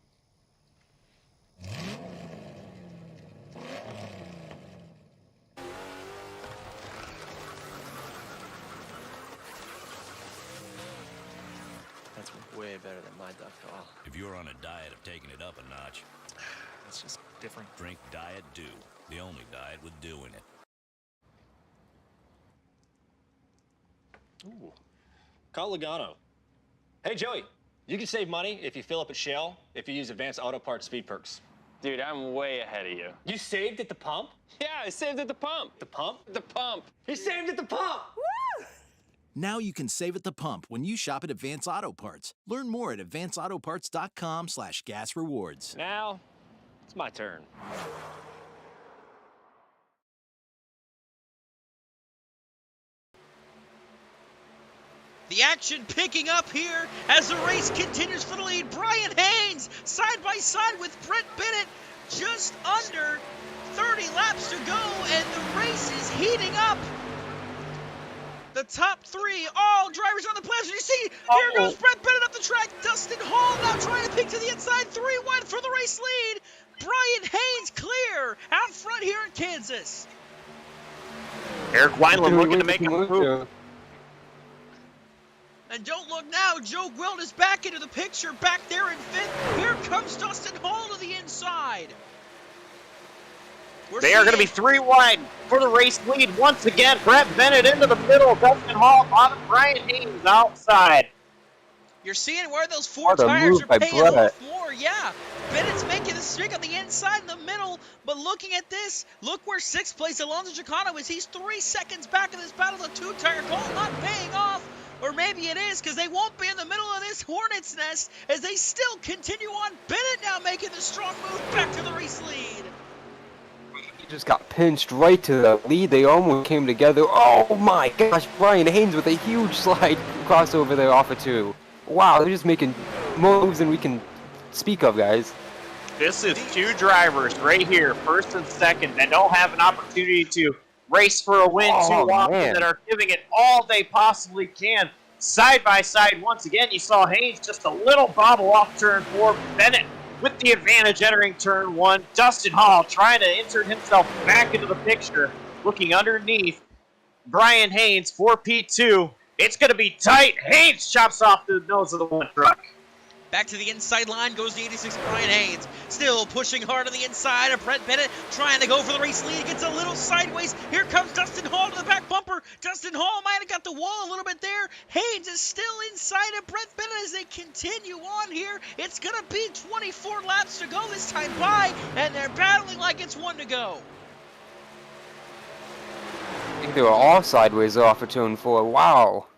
Speaker 23: That's way better than my duck call.
Speaker 25: If you're on a diet of taking it up a notch,
Speaker 24: It's just different.
Speaker 25: drink Diet Dew, the only diet with dew in it.
Speaker 11: Ooh. Call Logano. Hey, Joey, you can save money if you fill up at Shell if you use Advanced Auto Parts Speed Perks.
Speaker 26: Dude, I'm way ahead of you.
Speaker 11: You saved at the pump?
Speaker 26: Yeah, I saved at the pump.
Speaker 11: The pump?
Speaker 26: The pump.
Speaker 11: He saved at the pump!
Speaker 27: Now you can save at the pump when you shop at Advance Auto Parts. Learn more at advanceautoparts.com/gas rewards.
Speaker 26: Now, it's my turn.
Speaker 1: The action picking up here as the race continues for the lead. Brian Haynes side by side with Brett Bennett, just under 30 laps to go, and the race is heating up. The top three, all drivers on the plaza. You see, here goes Brett Bennett up the track. Dustin Hall now trying to pick to the inside. 3 wide for the race lead. Brian Haynes clear out front here in Kansas.
Speaker 2: Eric Wineland looking to make a move.
Speaker 1: And don't look now, Joe Gwilt is back into the picture, back there in 5th. Here comes Dustin Hall to the inside.
Speaker 2: They are going to be 3 wide for the race lead once again. Brett Bennett into the middle, Dustin Hall bottom, Brian Haynes outside.
Speaker 1: You're seeing where those 4 tires are paying
Speaker 3: Brett.
Speaker 1: off more, yeah. Bennett's making the streak on the inside and the middle, but looking at this, look where 6th place Alonso Chicano is. He's 3 seconds back in this battle. The 2-tire call not paying off. Or maybe it is, because they won't be in the middle of this hornet's nest as they still continue on. Bennett now making the strong move back to the race lead.
Speaker 3: He just got pinched right to the lead. They almost came together. Oh my gosh, Brian Haynes with a huge slide crossover there off of 2. Wow, they're just making more moves than we can speak of, guys.
Speaker 2: This is 2 drivers right here, 1st and 2nd, that don't have an opportunity to race for a win too often, that are giving it all they possibly can. Side by side, once again, you saw Haynes just a little bobble off turn 4. Bennett with the advantage entering turn 1. Dustin Hall trying to insert himself back into the picture, looking underneath. Brian Haynes for P2. It's going to be tight. Haynes chops off the nose of the 1 truck.
Speaker 1: Back to the inside line goes the 86 Brian Haynes. Still pushing hard on the inside of Brett Bennett, trying to go for the race lead. Gets a little sideways. Here comes Dustin Hall to the back bumper. Dustin Hall might have got the wall a little bit there. Haynes is still inside of Brett Bennett as they continue on here. It's going to be 24 laps to go this time by, and they're battling like it's 1 to go.
Speaker 3: I think they were all sideways off of turn 4. Wow.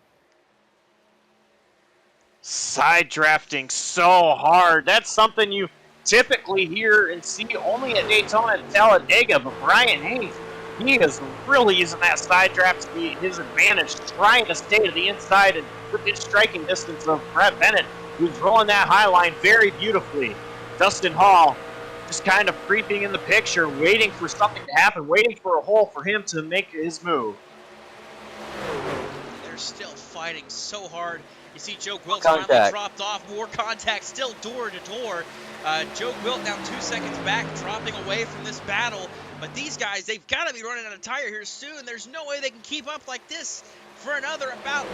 Speaker 2: Side drafting so hard. That's something you typically hear and see only at Daytona and Talladega, but Brian Haynes, he is really using that side draft to be his advantage, trying to stay to the inside and within striking distance of Brett Bennett, who's rolling that high line very beautifully. Dustin Hall just kind of creeping in the picture, waiting for something to happen, waiting for a hole for him to make his move.
Speaker 1: They're still fighting so hard. You see Joe Gwilt finally dropped off. More contact, still door to door. Joe Gwilt now 2 seconds back, dropping away from this battle. But these guys, they've got to be running out of tire here soon. There's no way they can keep up like this for another about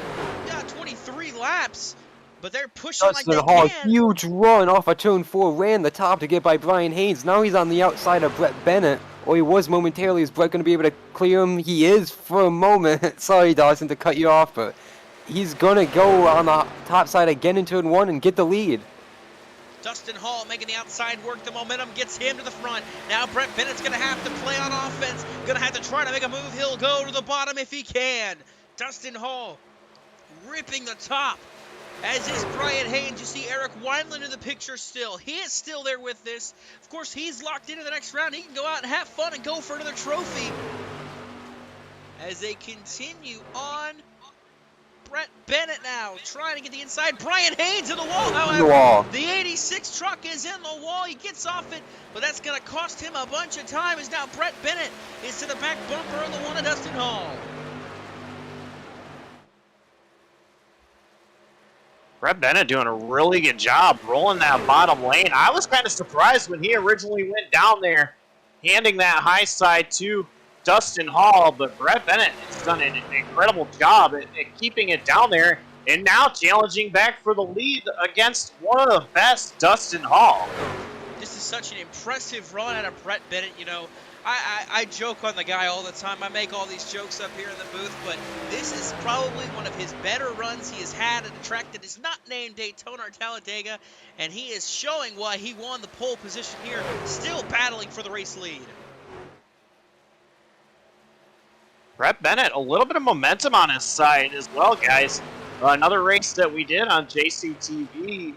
Speaker 1: 23 laps. But they're pushing
Speaker 3: Dustin
Speaker 1: like they
Speaker 3: Hall,
Speaker 1: can.
Speaker 3: huge run off of turn 4, ran the top to get by Brian Haynes. Now he's on the outside of Brett Bennett. Or he was momentarily. Is Brett going to be able to clear him? He is for a moment. Sorry, Dawson, to cut you off, but he's going to go on the top side again in turn 1 and get the lead.
Speaker 1: Dustin Hall making the outside work. The momentum gets him to the front. Now Brett Bennett's going to have to play on offense. Going to have to try to make a move. He'll go to the bottom if he can. Dustin Hall ripping the top. As is Brian Haynes. You see Eric Wineland in the picture still. He is still there with this. Of course, he's locked into the next round. He can go out and have fun and go for another trophy. As they continue on, Brett Bennett now trying to get the inside. Brian Haynes in the wall, however. The 86 truck is in the wall. He gets off it, but that's going to cost him a bunch of time. As now Brett Bennett is to the back bumper of the 1 of Dustin Hall.
Speaker 2: Brett Bennett doing a really good job rolling that bottom lane. I was kind of surprised when he originally went down there, handing that high side to Dustin Hall, but Brett Bennett has done an incredible job at keeping it down there and now challenging back for the lead against one of the best, Dustin Hall.
Speaker 1: This is such an impressive run out of Brett Bennett. You know, I joke on the guy all the time. I make all these jokes up here in the booth, but this is probably one of his better runs he has had at a track that is not named Daytona or Talladega, and he is showing why he won the pole position here, still battling for the race lead.
Speaker 2: Brett Bennett, a little bit of momentum on his side as well, guys. Another race that we did on JCTV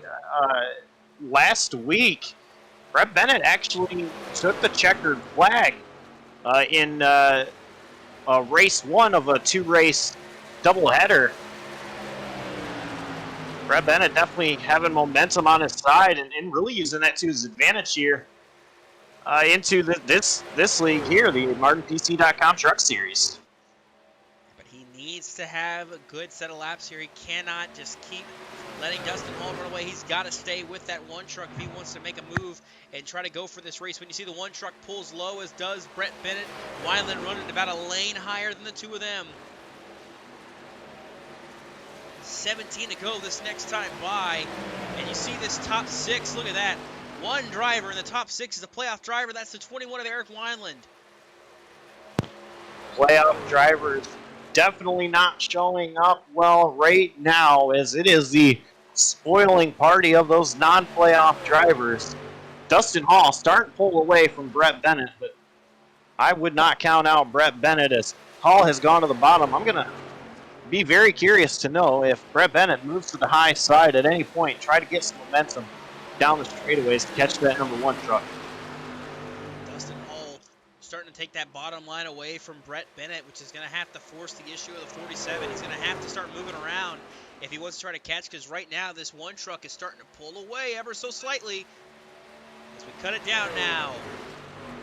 Speaker 2: last week. Brett Bennett actually took the checkered flag in race 1 of a 2-race doubleheader. Brett Bennett definitely having momentum on his side and really using that to his advantage here into this league here, the MartinPC.com Truck Series.
Speaker 1: But he needs to have a good set of laps here. He cannot just keep letting Dustin Hall run away. He's got to stay with that one truck if he wants to make a move and try to go for this race. When you see the one truck pulls low, as does Brett Bennett, Wineland running about a lane higher than the two of them. 17 to go this next time by, and you see this top six. Look at that. One driver in the top six is a playoff driver. That's the 21 of Eric Wineland.
Speaker 2: Playoff drivers definitely not showing up well right now, as it is the spoiling party of those non-playoff drivers. Dustin Hall starting to pull away from Brett Bennett, but I would not count out Brett Bennett as Hall has gone to the bottom. I'm going to be very curious to know if Brett Bennett moves to the high side at any point, try to get some momentum down the straightaways to catch that number one truck.
Speaker 1: Dustin Hall starting to take that bottom line away from Brett Bennett, which is going to have to force the issue of the 47. He's going to have to start moving around if he wants to try to catch, because right now this one truck is starting to pull away ever so slightly. As we cut it down now,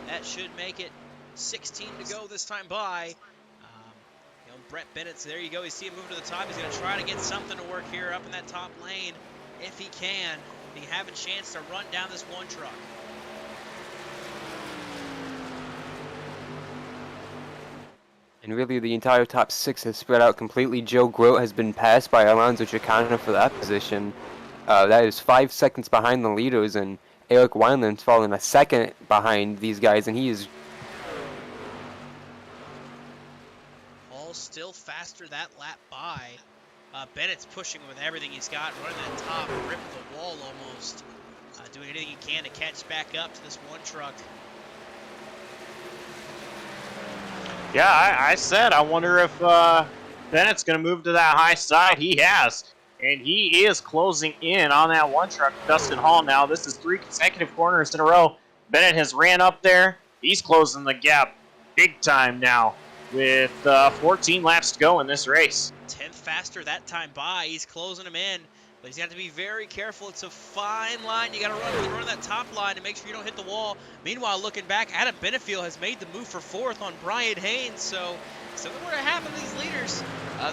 Speaker 1: that should make it 16 to go this time by. Brett Bennett's there. You go. You see him move to the top. He's going to try to get something to work here up in that top lane if he can. He have a chance to run down this one truck.
Speaker 3: And really, the entire top six has spread out completely. Joe Grote has been passed by Alonso Chicano for that position. That is 5 seconds behind the leaders, and Eric Wineland's fallen a second behind these guys, and he is
Speaker 1: still faster that lap by. Bennett's pushing with everything he's got, running that top, ripping the wall almost. Doing anything he can to catch back up to this one truck.
Speaker 2: Yeah, I said, I wonder if Bennett's going to move to that high side. He has. And he is closing in on that one truck, Dustin Hall now. This is 3 consecutive corners in a row. Bennett has ran up there. He's closing the gap big time now with 14 laps to go in this race.
Speaker 1: 10th faster that time by. He's closing him in, but he's got to be very careful. It's a fine line. You got to run that top line to make sure you don't hit the wall. Meanwhile, looking back, Adam Benefield has made the move for 4th on Brian Haynes. So something were to happen to these leaders.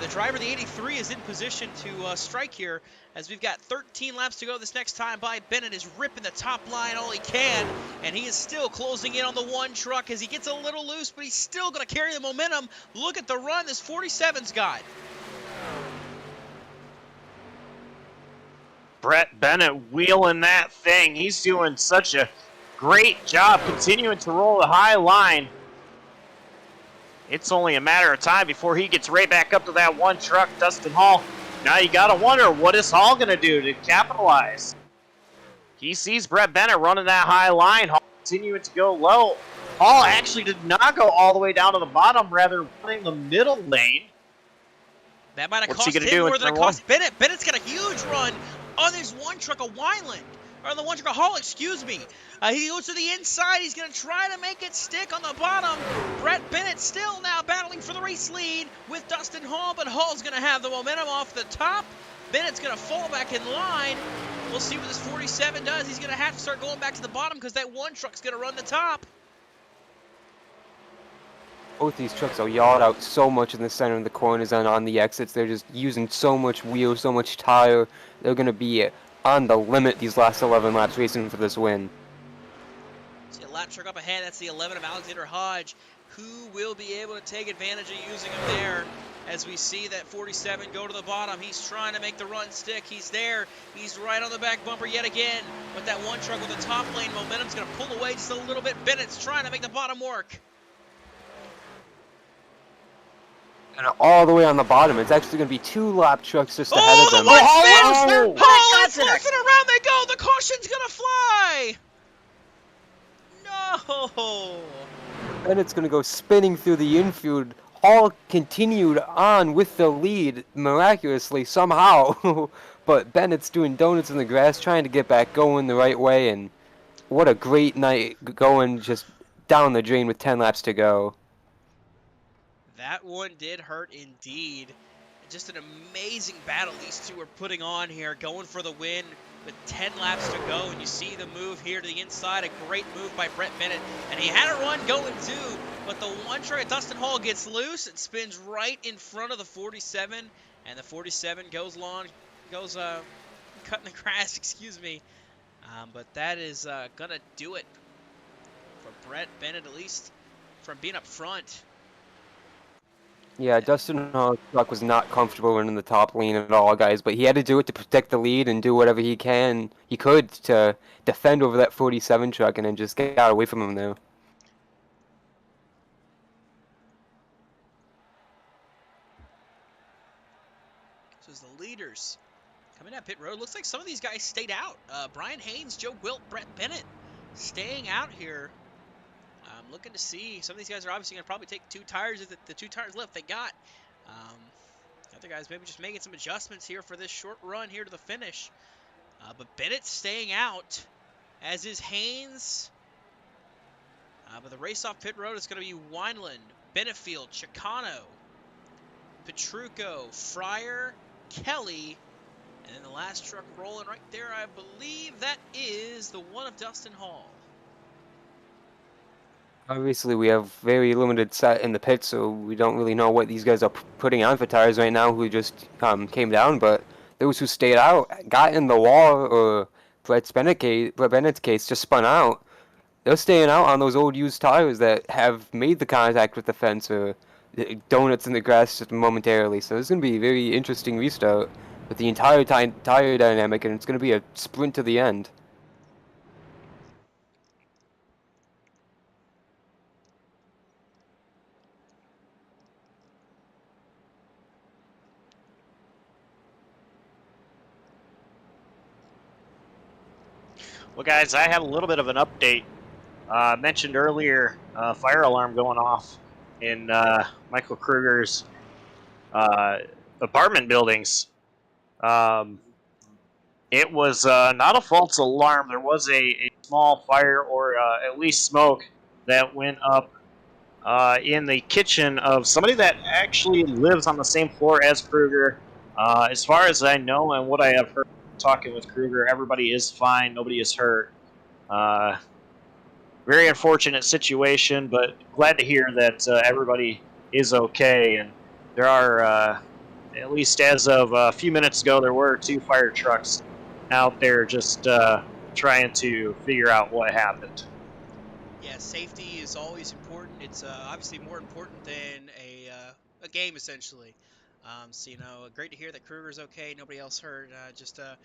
Speaker 1: The driver, the 83, is in position to strike here, as we've got 13 laps to go this next time by. Bennett is ripping the top line all he can, and he is still closing in on the one truck as he gets a little loose, but he's still going to carry the momentum. Look at the run this 47's got.
Speaker 2: Brett Bennett wheeling that thing. He's doing such a great job continuing to roll the high line. It's only a matter of time before he gets right back up to that one truck, Dustin Hall. Now you got to wonder, what is Hall going to do to capitalize? He sees Brett Bennett running that high line. Hall continuing to go low. Hall actually did not go all the way down to the bottom, rather running the middle lane.
Speaker 1: That might have
Speaker 2: What's
Speaker 1: cost
Speaker 2: he gonna
Speaker 1: him
Speaker 2: do
Speaker 1: more
Speaker 2: with
Speaker 1: than it
Speaker 2: turn
Speaker 1: cost Bennett. Bennett's got a huge run on this one truck of Wineland. Or on the one truck of Hall, excuse me. He goes to the inside. He's going to try to make it stick on the bottom. Brett Bennett still now battling for the race lead with Dustin Hall, but Hall's going to have the momentum off the top. Bennett's going to fall back in line. We'll see what this 47 does. He's going to have to start going back to the bottom because that one truck's going to run the top.
Speaker 3: both these trucks are yawed out so much in the center of the corners and on the exits. They're just using so much wheel, so much tire. They're going to be on the limit these last 11 laps racing for this win.
Speaker 1: See a lap truck up ahead. That's the 11 of Alexander Hodge. Who will be able to take advantage of using him there? As we see that 47 go to the bottom. He's trying to make the run stick. He's there. He's right on the back bumper yet again. But that one truck with the top lane momentum's going to pull away just a little bit. Bennett's trying to make the bottom work.
Speaker 3: And all the way on the bottom, it's actually going to be 2 lap trucks just ahead of them.
Speaker 1: Oh, it's looping around they go. The caution's going to fly. No.
Speaker 3: Bennett's going to go spinning through the infield. Hall continued on with the lead miraculously somehow. But Bennett's doing donuts in the grass, trying to get back going the right way. And what a great night going just down the drain with 10 laps to go.
Speaker 1: That one did hurt indeed. just an amazing battle these two are putting on here, going for the win with 10 laps to go. And you see the move here to the inside, a great move by Brett Bennett. And he had a run going too, but the one try Dustin Hall gets loose and spins right in front of the 47. And the 47 goes cutting the grass, excuse me. But that is going to do it for Brett Bennett, at least from being up front.
Speaker 3: Yeah, Dustin Hall's truck was not comfortable running the top lane at all, guys, but he had to do it to protect the lead and do whatever he could to defend over that 47 truck and then just get out away from him there.
Speaker 1: So as the leaders coming down pit road, looks like some of these guys stayed out. Brian Haynes, Joe Wilt, Brett Bennett staying out here. I'm looking to see. Some of these guys are obviously going to probably take 2 tires, the 2 tires left they got. Other guys maybe just making some adjustments here for this short run here to the finish. But Bennett's staying out, as is Haynes. But the race off pit road is going to be Wineland, Benefield, Chicano, Petrucco, Fryer, Kelly, and then the last truck rolling right there, I believe that is the one of Dustin Hall.
Speaker 3: Obviously, we have very limited set in the pit, so we don't really know what these guys are putting on for tires right now who just came down, but those who stayed out, got in the wall, or Brett Bennett's case, just spun out. They're staying out on those old used tires that have made the contact with the fence or donuts in the grass just momentarily. So it's going to be a very interesting restart with the entire tire dynamic, and it's going to be a sprint to the end.
Speaker 2: Well, guys, I have a little bit of an update. Mentioned earlier, fire alarm going off in Michael Kruger's apartment buildings. It was not a false alarm. There was a small fire, or at least smoke, that went up in the kitchen of somebody that actually lives on the same floor as Kruger. As far as I know and what I have heard talking with Kruger, everybody is fine. Nobody is hurt. Very unfortunate situation, but glad to hear that everybody is okay. And there are, at least as of a few minutes ago, there were 2 fire trucks out there just trying to figure out what happened.
Speaker 1: Yeah, safety is always important. It's obviously more important than a game, essentially. So, great to hear that Kruger's okay. Nobody else hurt. Just a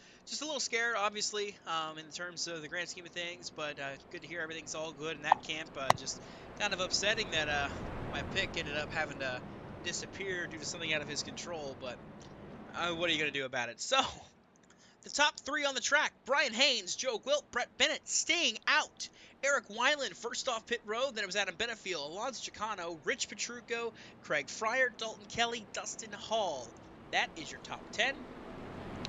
Speaker 1: little scared, obviously, in terms of the grand scheme of things. But good to hear everything's all good in that camp. Just kind of upsetting that my pick ended up having to disappear due to something out of his control. But what are you going to do about it? So, the top 3 on the track: Brian Haynes, Joe Wilt, Brett Bennett staying out. Eric Wineland first off pit road, then it was Adam Benefield, Alonso Chicano, Rich Petrucco, Craig Fryer, Dalton Kelly, Dustin Hall. That is your top 10.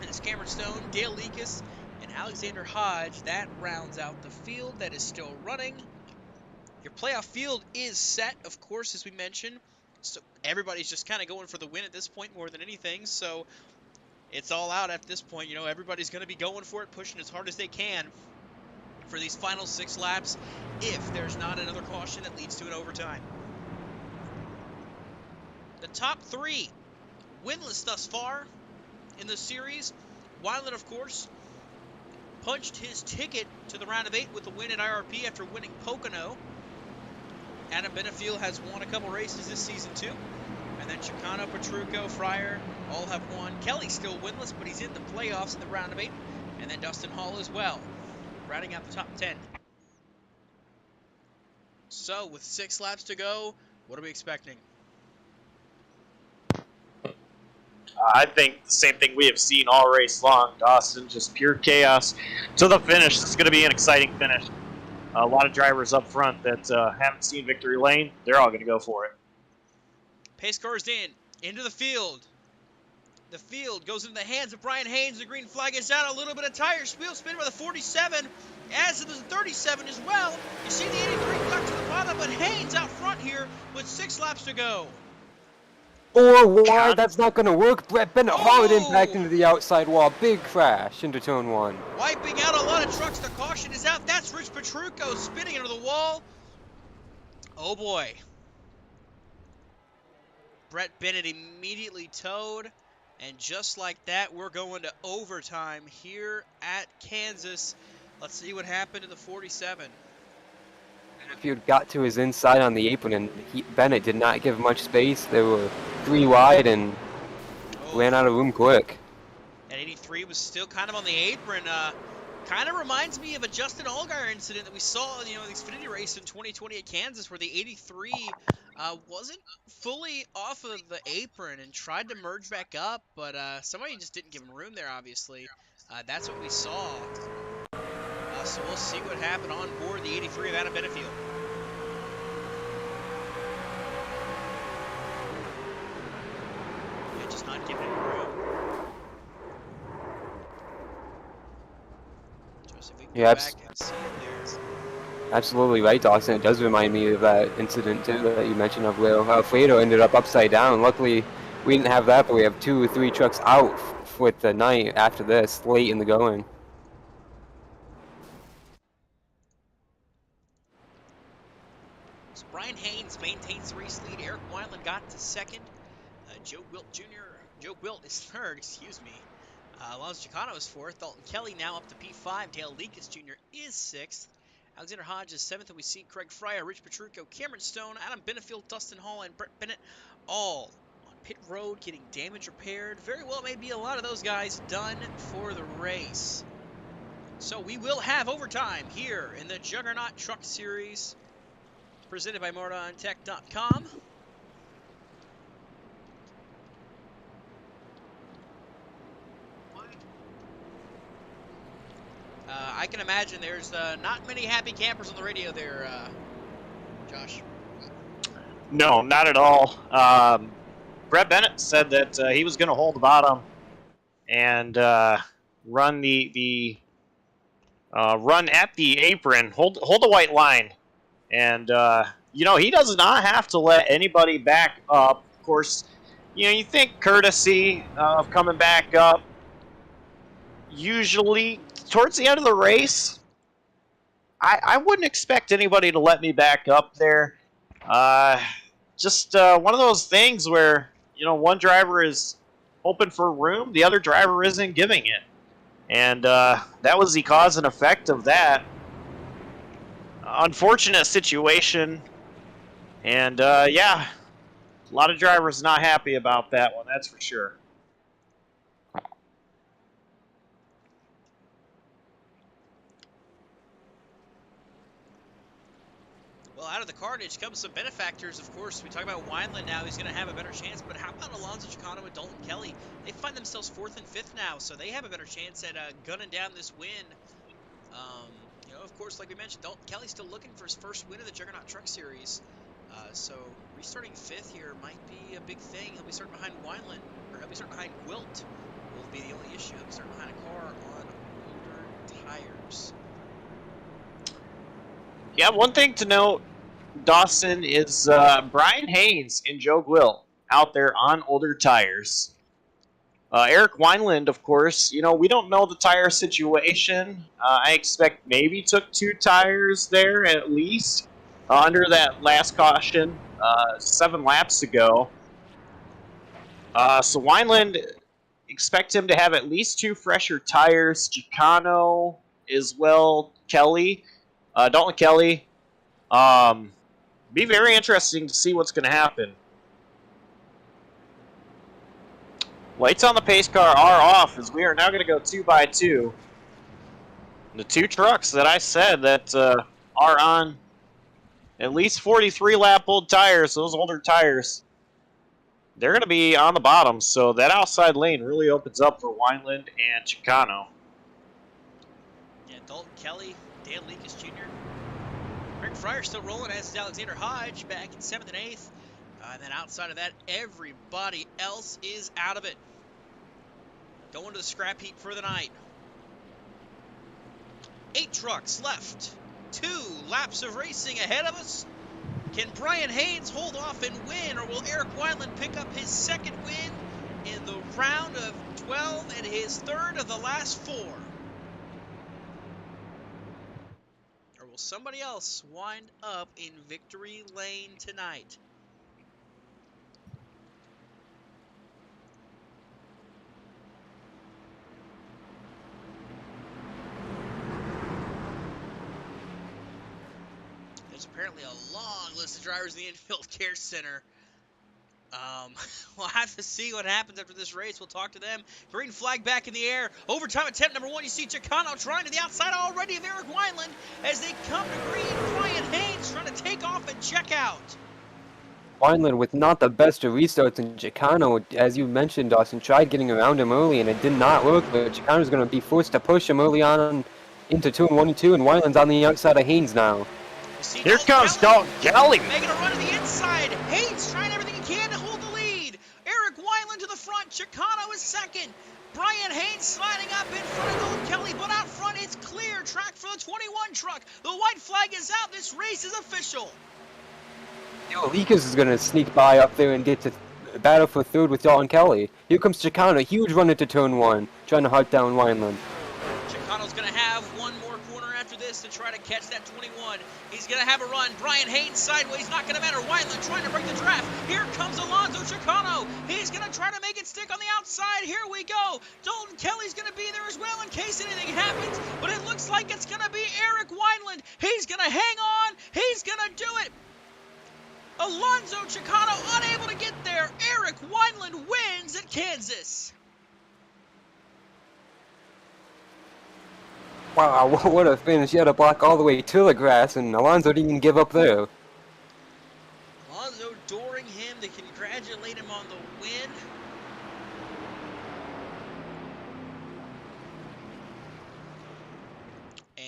Speaker 1: And it's Cameron Stone, Dale Leakus, and Alexander Hodge. That rounds out the field that is still running. Your playoff field is set, of course, as we mentioned. So everybody's just kind of going for the win at this point more than anything. So it's all out at this point. Everybody's going to be going for it, pushing as hard as they can for these final 6 laps, if there's not another caution that leads to an overtime. The top 3 winless thus far in the series. Wineland, of course, punched his ticket to the round of 8 with a win at IRP after winning Pocono. Adam Benefield has won a couple races this season too. And then Chicano, Petrucco, Fryer all have won. Kelly's still winless, but he's in the playoffs in the round of 8. And then Dustin Hall as well, rounding out the top 10. So, with 6 laps to go, what are we expecting?
Speaker 2: I think the same thing we have seen all race long, Dawson. Just pure chaos to the finish. This is going to be an exciting finish. A lot of drivers up front that haven't seen victory lane, they're all going to go for it.
Speaker 1: Pace cars into the field. The field goes into the hands of Brian Haynes. The green flag is out. A little bit of tire wheel spin by the 47, as it is the 37 as well. You see the 83 duck to the bottom, but Haynes out front here with 6 laps to go.
Speaker 3: Or wide, that's not going to work. Brett Bennett, hard impact into the outside wall. Big crash into turn 1.
Speaker 1: Wiping out a lot of trucks. The caution is out. That's Rich Petrucco spinning into the wall. Oh boy. Brett Bennett immediately towed. And just like that, we're going to overtime here at Kansas. Let's see what happened to the 47.
Speaker 3: If you'd got to his inside on the apron, and Bennett did not give much space, there were 3 wide and ran out of room quick.
Speaker 1: And 83 was still kind of on the apron. Kind of reminds me of a Justin Allgaier incident that we saw, in the Xfinity race in 2020 at Kansas, where the 83 wasn't fully off of the apron and tried to merge back up, but somebody just didn't give him room there, obviously. That's what we saw. So we'll see what happened on board the 83 of Adam Benefield. Yeah, just not giving him room. Joseph, we can go back and see it there.
Speaker 3: Absolutely right, Dawson. It does remind me of that incident, too, that you mentioned of where Alfredo ended up upside down. Luckily, we didn't have that, but we have 2 or 3 trucks out with the night after this, late in the going.
Speaker 1: So Brian Haynes maintains the race lead. Eric Wineland got to second. Joe Gwilt is third, excuse me. Alonso Chicano is fourth. Dalton Kelly now up to P5. Dale Leakus Jr. is sixth. Alexander Hodge is seventh, and we see Craig Fryer, Rich Petrucco, Cameron Stone, Adam Benefield, Dustin Hall, and Brett Bennett all on pit road getting damage repaired. Very well may be a lot of those guys done for the race. So we will have overtime here in the Juggernaut Truck Series, presented by MortonTech.com. I can imagine there's not many happy campers on the radio there, Josh.
Speaker 2: No, not at all. Brett Bennett said that he was going to hold the bottom and run run at the apron, hold the white line, and he does not have to let anybody back up. Of course, you think courtesy of coming back up. Usually, towards the end of the race, I wouldn't expect anybody to let me back up there. Just one of those things where, one driver is hoping for room, the other driver isn't giving it. And that was the cause and effect of that. Unfortunate situation. And, yeah, a lot of drivers not happy about that one, that's for sure.
Speaker 1: Well, out of the carnage comes some benefactors, of course. We talk about Wineland now. He's going to have a better chance. But how about Alonso Chicano and Dalton Kelly? They find themselves 4th and 5th now, so they have a better chance at gunning down this win. Of course, like we mentioned, Dalton Kelly's still looking for his first win of the Juggernaut Truck Series. So restarting 5th here might be a big thing. He'll be starting behind Wineland, or he'll be starting behind Gwilt. Will be the only issue. He'll be starting behind a car on older tires.
Speaker 2: Yeah, one thing to note, Dawson, is Brian Haynes and Joe Gwilt out there on older tires. Eric Wineland, of course, we don't know the tire situation. I expect maybe took 2 tires there at least under that last caution 7 laps ago. So Wineland, expect him to have at least 2 fresher tires. Chicano as well, Kelly. Dalton Kelly. Be very interesting to see what's going to happen. Lights on the pace car are off as we are now going to go 2 by 2. The 2 trucks that I said that are on at least 43 lap old tires, those older tires, they're going to be on the bottom. So that outside lane really opens up for Wineland and Chicano.
Speaker 1: Yeah, Dalton Kelly, Dale Leakus Jr., Craig Fryer still rolling, as is Alexander Hodge back in 7th and 8th. And then outside of that, everybody else is out of it. Going to the scrap heap for the night. 8 trucks left. 2 laps of racing ahead of us. Can Brian Haynes hold off and win, or will Eric Wineland pick up his second win in the round of 12 and his third of the last 4? Or will somebody else wind up in victory lane tonight? There's apparently a long list of drivers in the infield care center. We'll have to see what happens after this race. We'll talk to them. Green flag back in the air. Overtime attempt number 1. You see Chicano trying to the outside already of Eric Wineland as they come to green. Brian Haynes trying to take off and check out.
Speaker 3: Wineland with not the best of restarts, and Chicano, as you mentioned, Dawson, tried getting around him early and it did not work, but Chicano's going to be forced to push him early on into turn 1 and 2, and Wineland's on the outside of Haynes now.
Speaker 2: Here comes Dalton Kelly.
Speaker 1: Making a run to the inside. Haynes trying everything he can to hold the lead. Eric Wineland to the front. Chicano is second. Brian Haynes sliding up in front of Dalton Kelly, but out front it's clear. Track for the 21 truck. The white flag is out. This race is official.
Speaker 3: Leakers is going to sneak by up there and get to battle for third with Dalton Kelly. Here comes Chicano, huge run into turn 1, trying to hunt down Wineland.
Speaker 1: Chicano's going to have one more corner after this to try to catch that 21. He's going to have a run. Brian Haynes sideways, not going to matter. Wineland trying to break the draft. Here comes Alonzo Chicano. He's going to try to make it stick on the outside. Here we go. Dalton Kelly's going to be there as well in case anything happens, but it looks like it's going to be Eric Wineland. He's going to hang on. He's going to do it. Alonzo Chicano unable to get there. Eric Wineland wins at Kansas.
Speaker 3: Wow, what a finish. He had a block all the way to the grass, and Alonzo didn't even give up there.
Speaker 1: Alonzo adoring him to congratulate him on the win.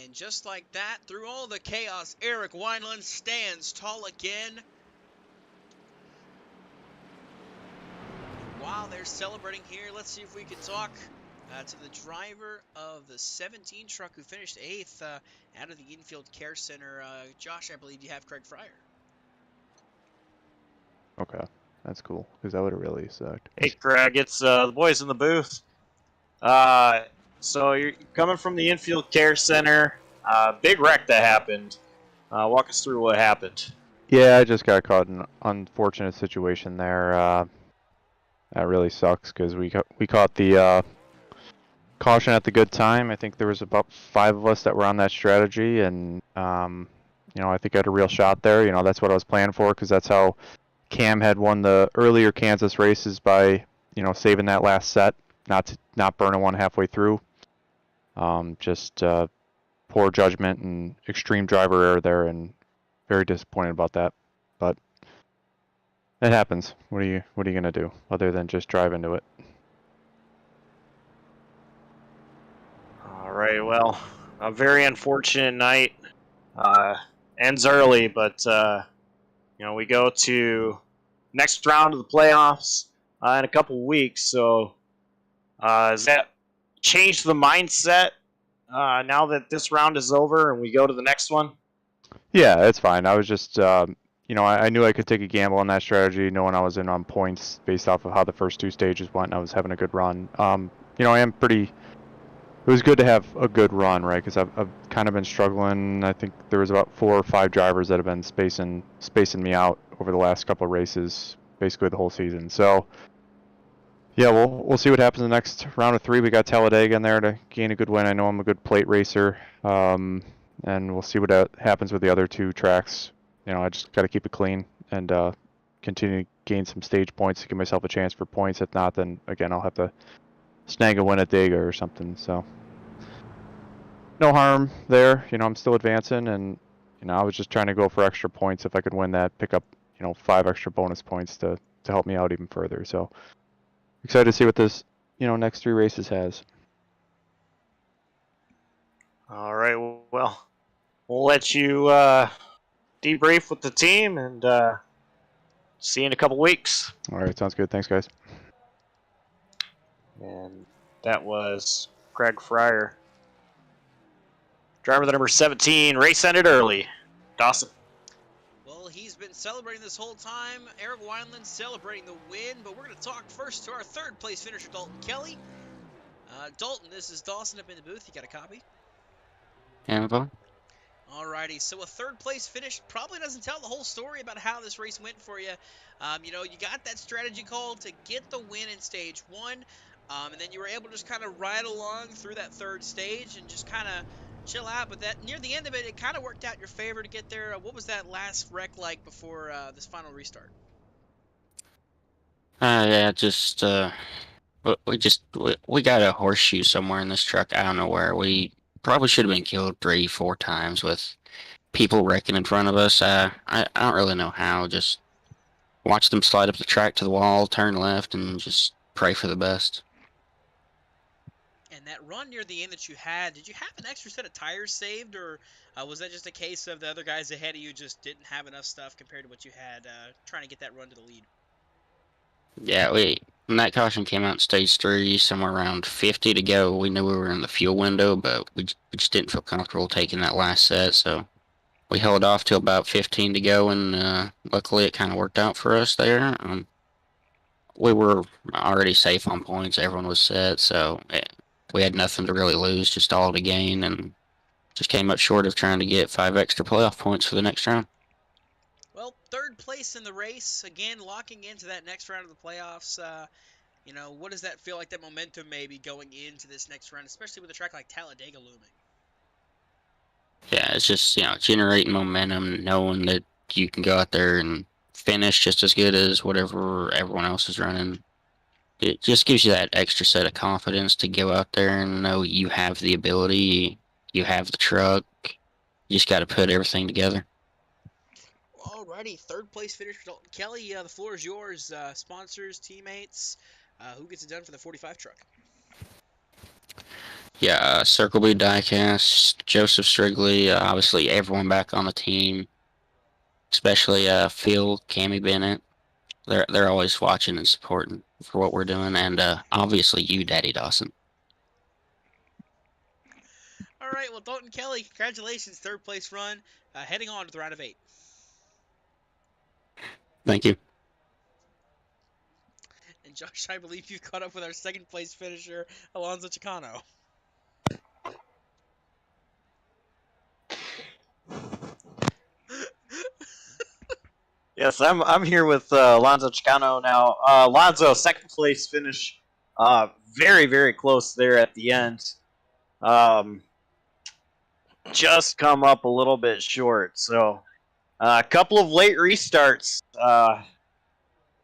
Speaker 1: And just like that, through all the chaos, Eric Wineland stands tall again. While they're celebrating here, let's see if we can talk to the driver of the 17 truck who finished 8th out of the infield care center. Josh, I believe you have Craig Fryer.
Speaker 4: Okay, that's cool, because that would have really sucked.
Speaker 2: Hey, Craig, it's the boys in the booth. So you're coming from the infield care center. Big wreck that happened. Walk us through what happened.
Speaker 4: Yeah, I just got caught in an unfortunate situation there. That really sucks, because we caught the caution at the good time. I think there was about 5 of us that were on that strategy, and you know, I think I had a real shot there. You know, that's what I was planning for, because that's how Cam had won the earlier Kansas races, by, you know, saving that last set, not burning one halfway through. Just poor judgment and extreme driver error there, and very disappointed about that. But it happens. What are you gonna do other than just drive into it?
Speaker 2: All right, well, a very unfortunate night. Ends early, but you know, we go to next round of the playoffs in a couple weeks. So does that change the mindset now that this round is over and we go to the next one?
Speaker 4: Yeah, it's fine. I was just, you know, I knew I could take a gamble on that strategy, knowing I was in on points based off of how the first 2 stages went, and I was having a good run. You know, I am pretty. It was good to have a good run, right? Because I've kind of been struggling. I think there was about 4 or 5 drivers that have been spacing me out over the last couple of races, basically the whole season. So yeah, we'll see what happens in the next round of 3. We got Talladega in there to gain a good win. I know I'm a good plate racer, and we'll see what happens with the other 2 tracks. You know, I just got to keep it clean and continue to gain some stage points to give myself a chance for points. If not, then again I'll have to snag a win at Dega or something. So no harm there. You know, I'm still advancing, and you know, I was just trying to go for extra points. If I could win that, pick up, you know, 5 extra bonus points to help me out even further. So excited to see what this, you know, next 3 races has.
Speaker 2: All right, well, we'll let you debrief with the team, and see you in a couple weeks.
Speaker 4: All right, sounds good. Thanks, guys.
Speaker 2: And that was Craig Fryer, driver the number 17. Race ended early. Dawson.
Speaker 1: Well, he's been celebrating this whole time. Eric Wineland celebrating the win, but we're going to talk first to our third place finisher, Dalton Kelly. Dalton, this is Dawson up in the booth. You got a copy?
Speaker 3: Amazon.
Speaker 1: Alrighty, so a third place finish probably doesn't tell the whole story about how this race went for you. You know, you got that strategy call to get the win in stage 1, and then you were able to just kind of ride along through that third stage and just kind of chill out. But that near the end of it, it kind of worked out in your favor to get there. What was that last wreck like before this final restart?
Speaker 5: Yeah, just we got a horseshoe somewhere in this truck. I don't know where. We probably should have been killed 3, 4 times with people wrecking in front of us. I don't really know how. Just watch them slide up the track to the wall, turn left, and just pray for the best.
Speaker 1: And that run near the end that you had, did you have an extra set of tires saved, or was that just a case of the other guys ahead of you just didn't have enough stuff compared to what you had trying to get that run to the lead?
Speaker 5: Yeah, when that caution came out in stage 3, somewhere around 50 to go, we knew we were in the fuel window, but we just didn't feel comfortable taking that last set, so we held off till about 15 to go, and luckily it kind of worked out for us there. We were already safe on points. Everyone was set, so we had nothing to really lose, just all to gain, and just came up short of trying to get 5 extra playoff points for the next round.
Speaker 1: Well, third place in the race, again, locking into that next round of the playoffs. You know, what does that feel like, that momentum maybe going into this next round, especially with a track like Talladega looming?
Speaker 5: Yeah, it's just, generating momentum, knowing that you can go out there and finish just as good as whatever everyone else is running. It just gives you that extra set of confidence to go out there and know you have the ability, you have the truck, you just got to put everything together.
Speaker 1: Alrighty, third place finish for Dalton Kelly. The floor is yours. Sponsors, teammates, who gets it done for the 45 truck?
Speaker 5: Yeah, Circle B Diecast, Joseph Strigley, obviously everyone back on the team, especially Phil, Cammy Bennett. They're always watching and supporting for what we're doing, and obviously you, Daddy Dawson.
Speaker 1: All right, well, Dalton Kelly, congratulations, third place run, heading on to the round of 8.
Speaker 5: Thank you.
Speaker 1: And Josh, I believe you caught up with our second place finisher, Alonso Chicano.
Speaker 2: Yes, I'm here with Alonso Chicano now. Alonso, second place finish, very very close there at the end. Just come up a little bit short. So a couple of late restarts.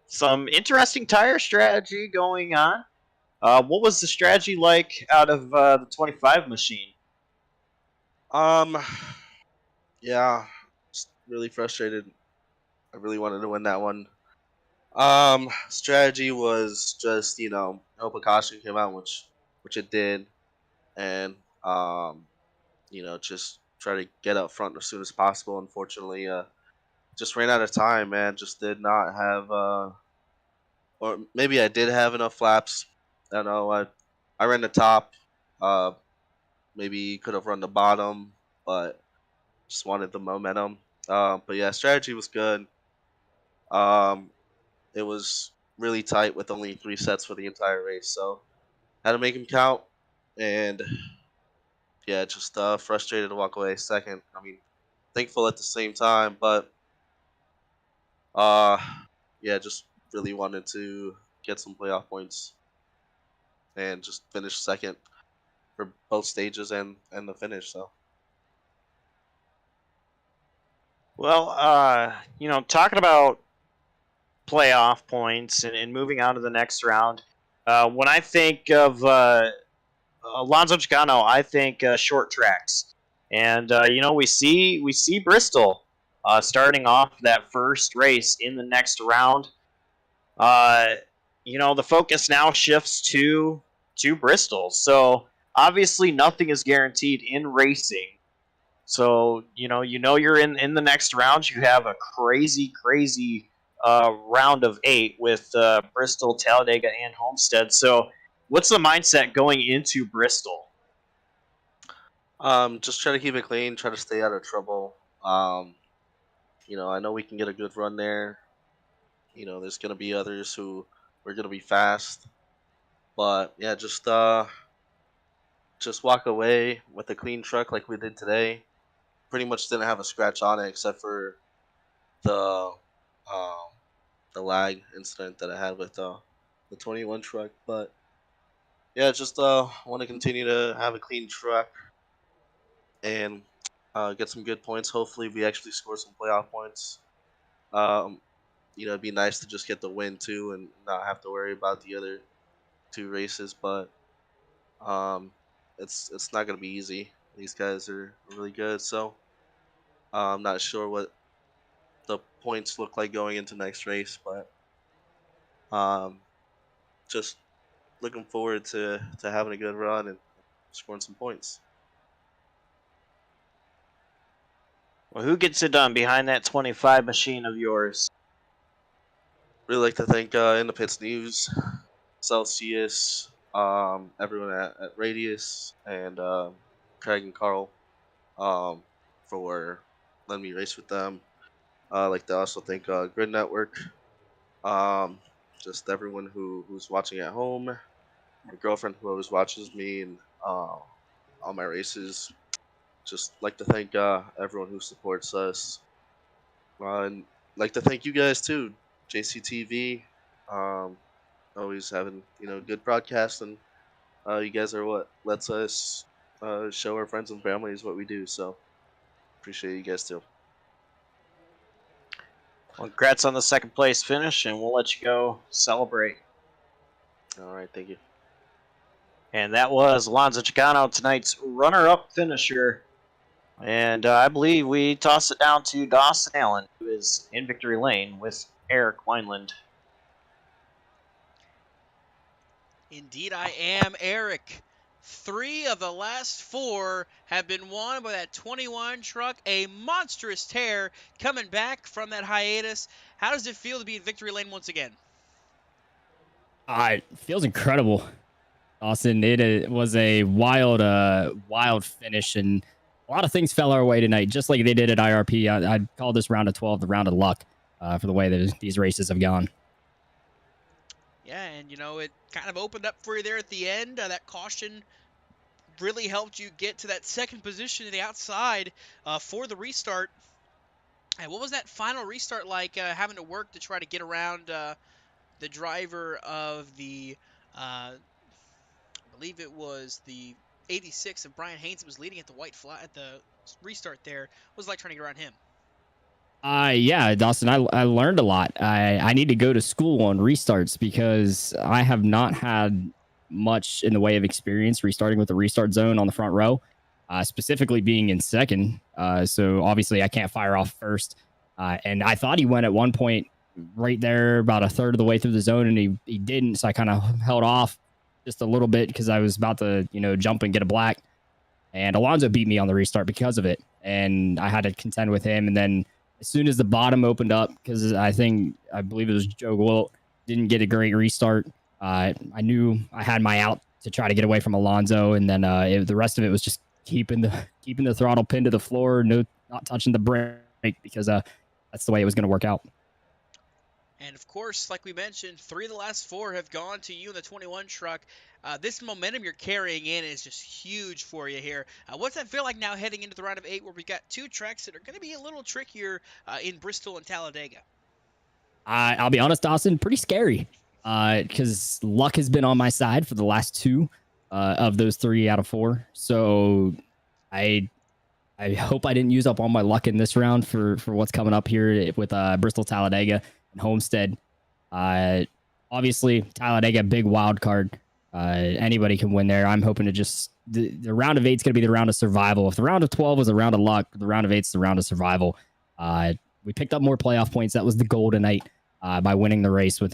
Speaker 2: Some interesting tire strategy going on. What was the strategy like out of the 25 machine?
Speaker 6: Yeah, just really frustrated. I really wanted to win that one. Strategy was just hope a caution came out, which it did, and just try to get up front as soon as possible. Unfortunately, just ran out of time, man. Just did not have, or maybe I did have enough flaps. I don't know. I ran the top. Maybe could have run the bottom, but just wanted the momentum. But yeah, strategy was good. Um, it was really tight with only 3 sets for the entire race, so had to make him count. And yeah, just frustrated to walk away second. I mean, thankful at the same time, but uh, yeah, just really wanted to get some playoff points and just finish second for both stages and the finish. So.
Speaker 2: Well, talking about playoff points and moving on to the next round, when I think of Alonso Chicano, I think short tracks, and we see Bristol starting off that first race in the next round. The focus now shifts to Bristol, so obviously nothing is guaranteed in racing. So you're in the next round. You have a crazy round of 8 with Bristol, Talladega, and Homestead. So what's the mindset going into Bristol?
Speaker 6: Just try to keep it clean. Try to stay out of trouble. I know we can get a good run there. There's gonna be others who are gonna be fast, but yeah, just walk away with a clean truck like we did today. Pretty much didn't have a scratch on it except for the um, the lag incident that I had with the 21 truck. But yeah, just want to continue to have a clean truck and get some good points. Hopefully, we actually score some playoff points. Um, it'd be nice to just get the win too and not have to worry about the other two races. But um, it's not gonna be easy. These guys are really good, so I'm not sure what the points look like going into next race, but um, just looking forward to having a good run and scoring some points.
Speaker 2: Well, who gets it done behind that 25 machine of yours?
Speaker 6: Really like to thank In the Pits News, Celsius, everyone at Radius, and Craig and Carl for letting me race with them. I like to also thank Grid Network, um, just everyone who's watching at home, my girlfriend who always watches me and all my races. Just like to thank everyone who supports us. And like to thank you guys too, JCTV. Um, always having good broadcasts, and you guys are what lets us show our friends and families what we do. So appreciate you guys too.
Speaker 2: Well, congrats on the second place finish, and we'll let you go celebrate.
Speaker 6: All right, thank you.
Speaker 2: And that was Alonzo Chicano, tonight's runner-up finisher. And I believe we toss it down to Dawson Allen, who is in victory lane with Eric Wineland.
Speaker 1: Indeed, I am, Eric. 3 of the last 4 have been won by that 21 truck. A monstrous tear coming back from that hiatus. How does it feel to be in victory lane once again?
Speaker 8: It feels incredible, Austin. It was a wild finish, and a lot of things fell our way tonight, just like they did at IRP. I'd call this round of 12 the round of luck for the way that these races have gone.
Speaker 1: Yeah, and it kind of opened up for you there at the end. That caution really helped you get to that second position to the outside for the restart. And what was that final restart like, having to work to try to get around the driver of the, I believe it was the 86 of Brian Haynes that was leading at the white flag at the restart there? What was it like trying to get around him?
Speaker 8: Yeah, Dawson, I learned a lot. I need to go to school on restarts because I have not had much in the way of experience restarting with the restart zone on the front row, specifically being in second. So obviously I can't fire off first. And I thought he went at one point right there about a third of the way through the zone, and he didn't. So I kind of held off just a little bit because I was about to, jump and get a black. And Alonso beat me on the restart because of it. And I had to contend with him. And then as soon as the bottom opened up, because I believe it was Joe Gwilt, didn't get a great restart. I knew I had my out to try to get away from Alonso, and then the rest of it was just keeping the throttle pinned to the floor, not touching the brake, because that's the way it was going to work out.
Speaker 1: And of course, like we mentioned, 3 of the last 4 have gone to you in the 21 truck. This momentum you're carrying in is just huge for you here. What's that feel like now heading into the round of 8, where we've got 2 tracks that are going to be a little trickier in Bristol and Talladega?
Speaker 8: I'll be honest, Dawson, pretty scary, because luck has been on my side for the last 2 of those 3 out of 4. So I hope I didn't use up all my luck in this round for what's coming up here with Bristol, Talladega, and Homestead. Obviously, Talladega, big wild card. Anybody can win there. I'm hoping to just the round of 8 is going to be the round of survival. If the round of 12 was a round of luck, the round of 8 is the round of survival. We picked up more playoff points. That was the goal tonight by winning the race with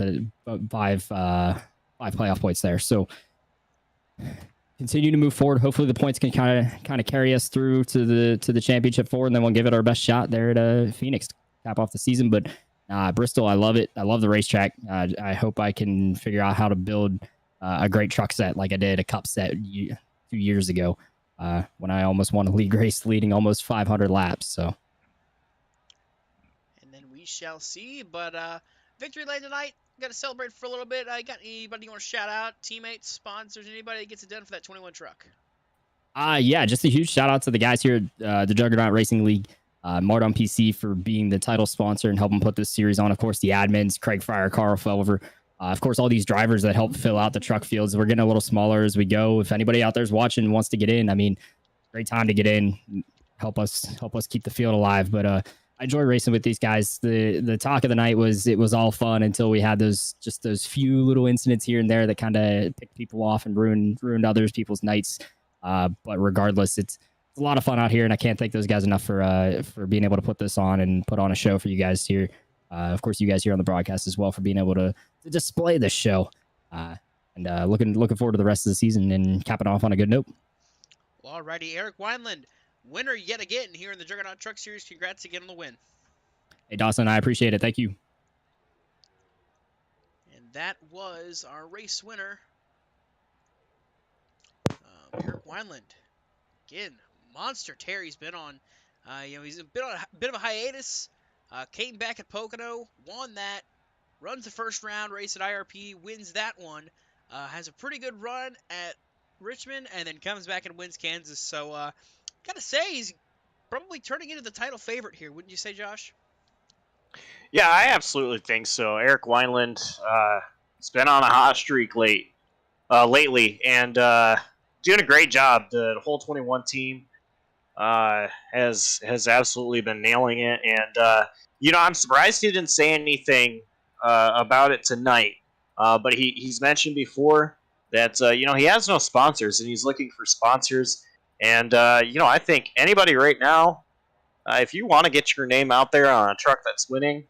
Speaker 8: five playoff points there. So continue to move forward. Hopefully the points can kind of carry us through to the championship 4, and then we'll give it our best shot there at Phoenix to cap off the season. But Bristol, I love it. I love the racetrack. I hope I can figure out how to build a great truck set like I did a cup set 2 years ago when I almost won a league race leading almost 500 laps. So
Speaker 1: shall see. But victory lane tonight. Got to celebrate for a little bit. I got anybody you want to shout out? Teammates, sponsors, anybody that gets it done for that 21 truck?
Speaker 8: Yeah, just a huge shout out to the guys here at the Juggernaut Racing League, Mart on PC for being the title sponsor and helping put this series on. Of course, the admins, Craig Fryer, Carl Felver. Of course, all these drivers that help fill out the truck fields. We're getting a little smaller as we go. If anybody out there's watching and wants to get in, I mean, great time to get in. Help us keep the field alive. But I enjoy racing with these guys. The talk of the night was it was all fun until we had those few little incidents here and there that kind of picked people off and ruined others people's nights. But regardless, it's a lot of fun out here, and I can't thank those guys enough for being able to put this on and put on a show for you guys here. Of course, you guys here on the broadcast as well for being able to display this show. And looking forward to the rest of the season and capping off on a good note.
Speaker 1: Well, alrighty, Eric Wineland, winner yet again here in the Juggernaut Truck Series. Congrats again on the win.
Speaker 8: Hey, Dawson, I appreciate it. Thank you.
Speaker 1: And that was our race winner, Eric Wineland. Again, monster Terry's been on. He's been on a bit of a hiatus. Came back at Pocono, won that, runs the first round race at IRP, wins that one. Has a pretty good run at Richmond, and then comes back and wins Kansas. So, gotta say, he's probably turning into the title favorite here, wouldn't you say, Josh?
Speaker 2: Yeah, I absolutely think so. Eric Wineland has been on a hot streak lately, and doing a great job. The whole 21 team has absolutely been nailing it, and I'm surprised he didn't say anything about it tonight. But he's mentioned before that he has no sponsors, and he's looking for sponsors. And I think anybody right now, if you want to get your name out there on a truck that's winning,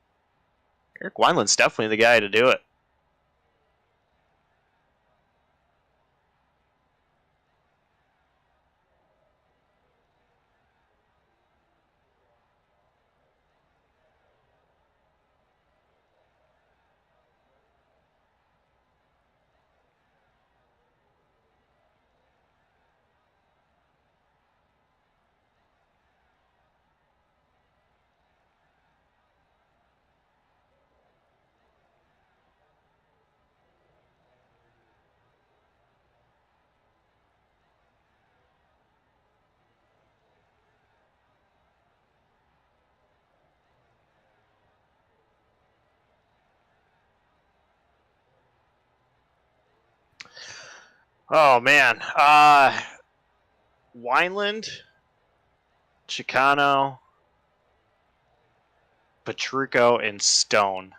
Speaker 2: Eric Wineland's definitely the guy to do it. Oh man, Wineland, Chicano, Petrucco, and Stone.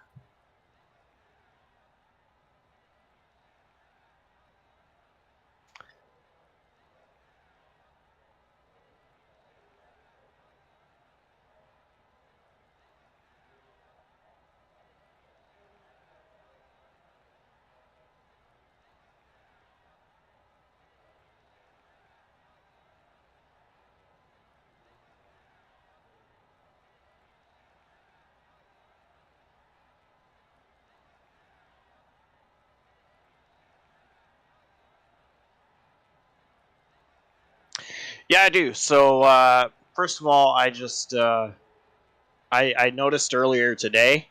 Speaker 2: Yeah, I do. So first of all, I just I noticed earlier today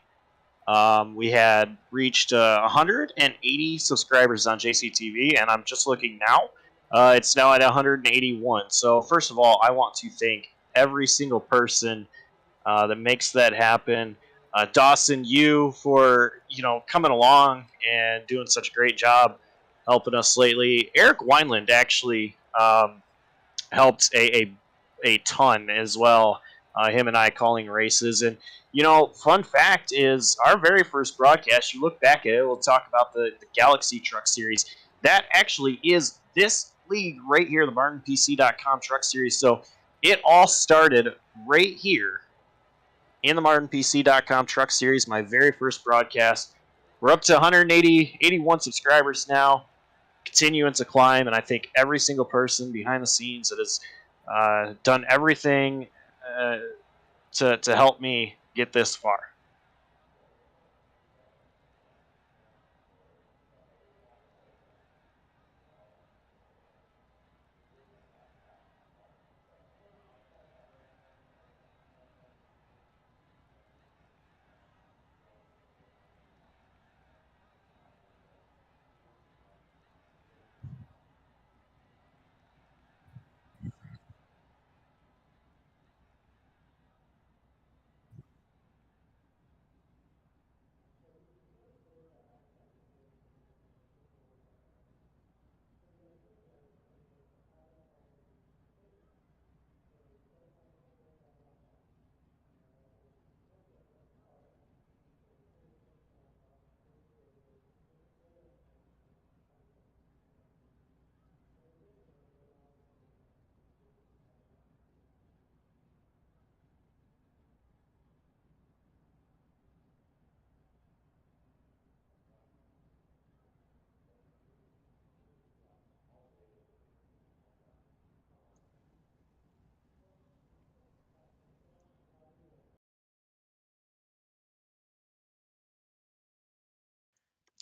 Speaker 2: we had reached 180 subscribers on JCTV, and I'm just looking now. It's now at 181. So first of all, I want to thank every single person that makes that happen. Dawson, you for coming along and doing such a great job helping us lately. Eric Wineland actually helped a ton as well. Him and I calling races, and fun fact is our very first broadcast. You look back at it, we'll talk about the Galaxy Truck Series. That actually is this league right here, the MartinPC.com Truck Series. So it all started right here in the MartinPC.com Truck Series, my very first broadcast. We're up to 81 subscribers now, continuing to climb, and I thank every single person behind the scenes that has done everything to help me get this far.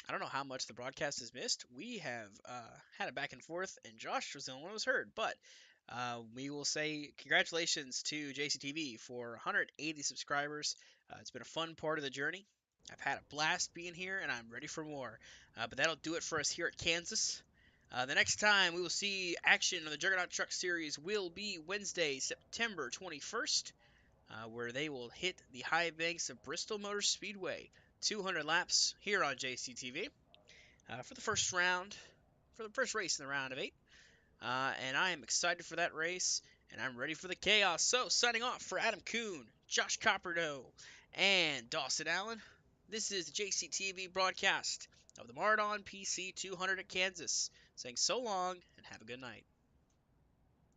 Speaker 1: I don't know how much the broadcast has missed. We have had a back and forth, and Josh was the only one who was heard. But we will say congratulations to JCTV for 180 subscribers. It's been a fun part of the journey. I've had a blast being here, and I'm ready for more. But that'll do it for us here at Kansas. The next time we will see action on the Juggernaut Truck Series will be Wednesday, September 21st, where they will hit the high banks of Bristol Motor Speedway. 200 laps here on JCTV for the first round, for the first race in the round of 8. And I am excited for that race, and I'm ready for the chaos. So, signing off for Adam Kuhn, Josh Copperdoe, and Dawson Allen, this is the JCTV broadcast of the Mardon PC 200 at Kansas, saying so long and have a good night.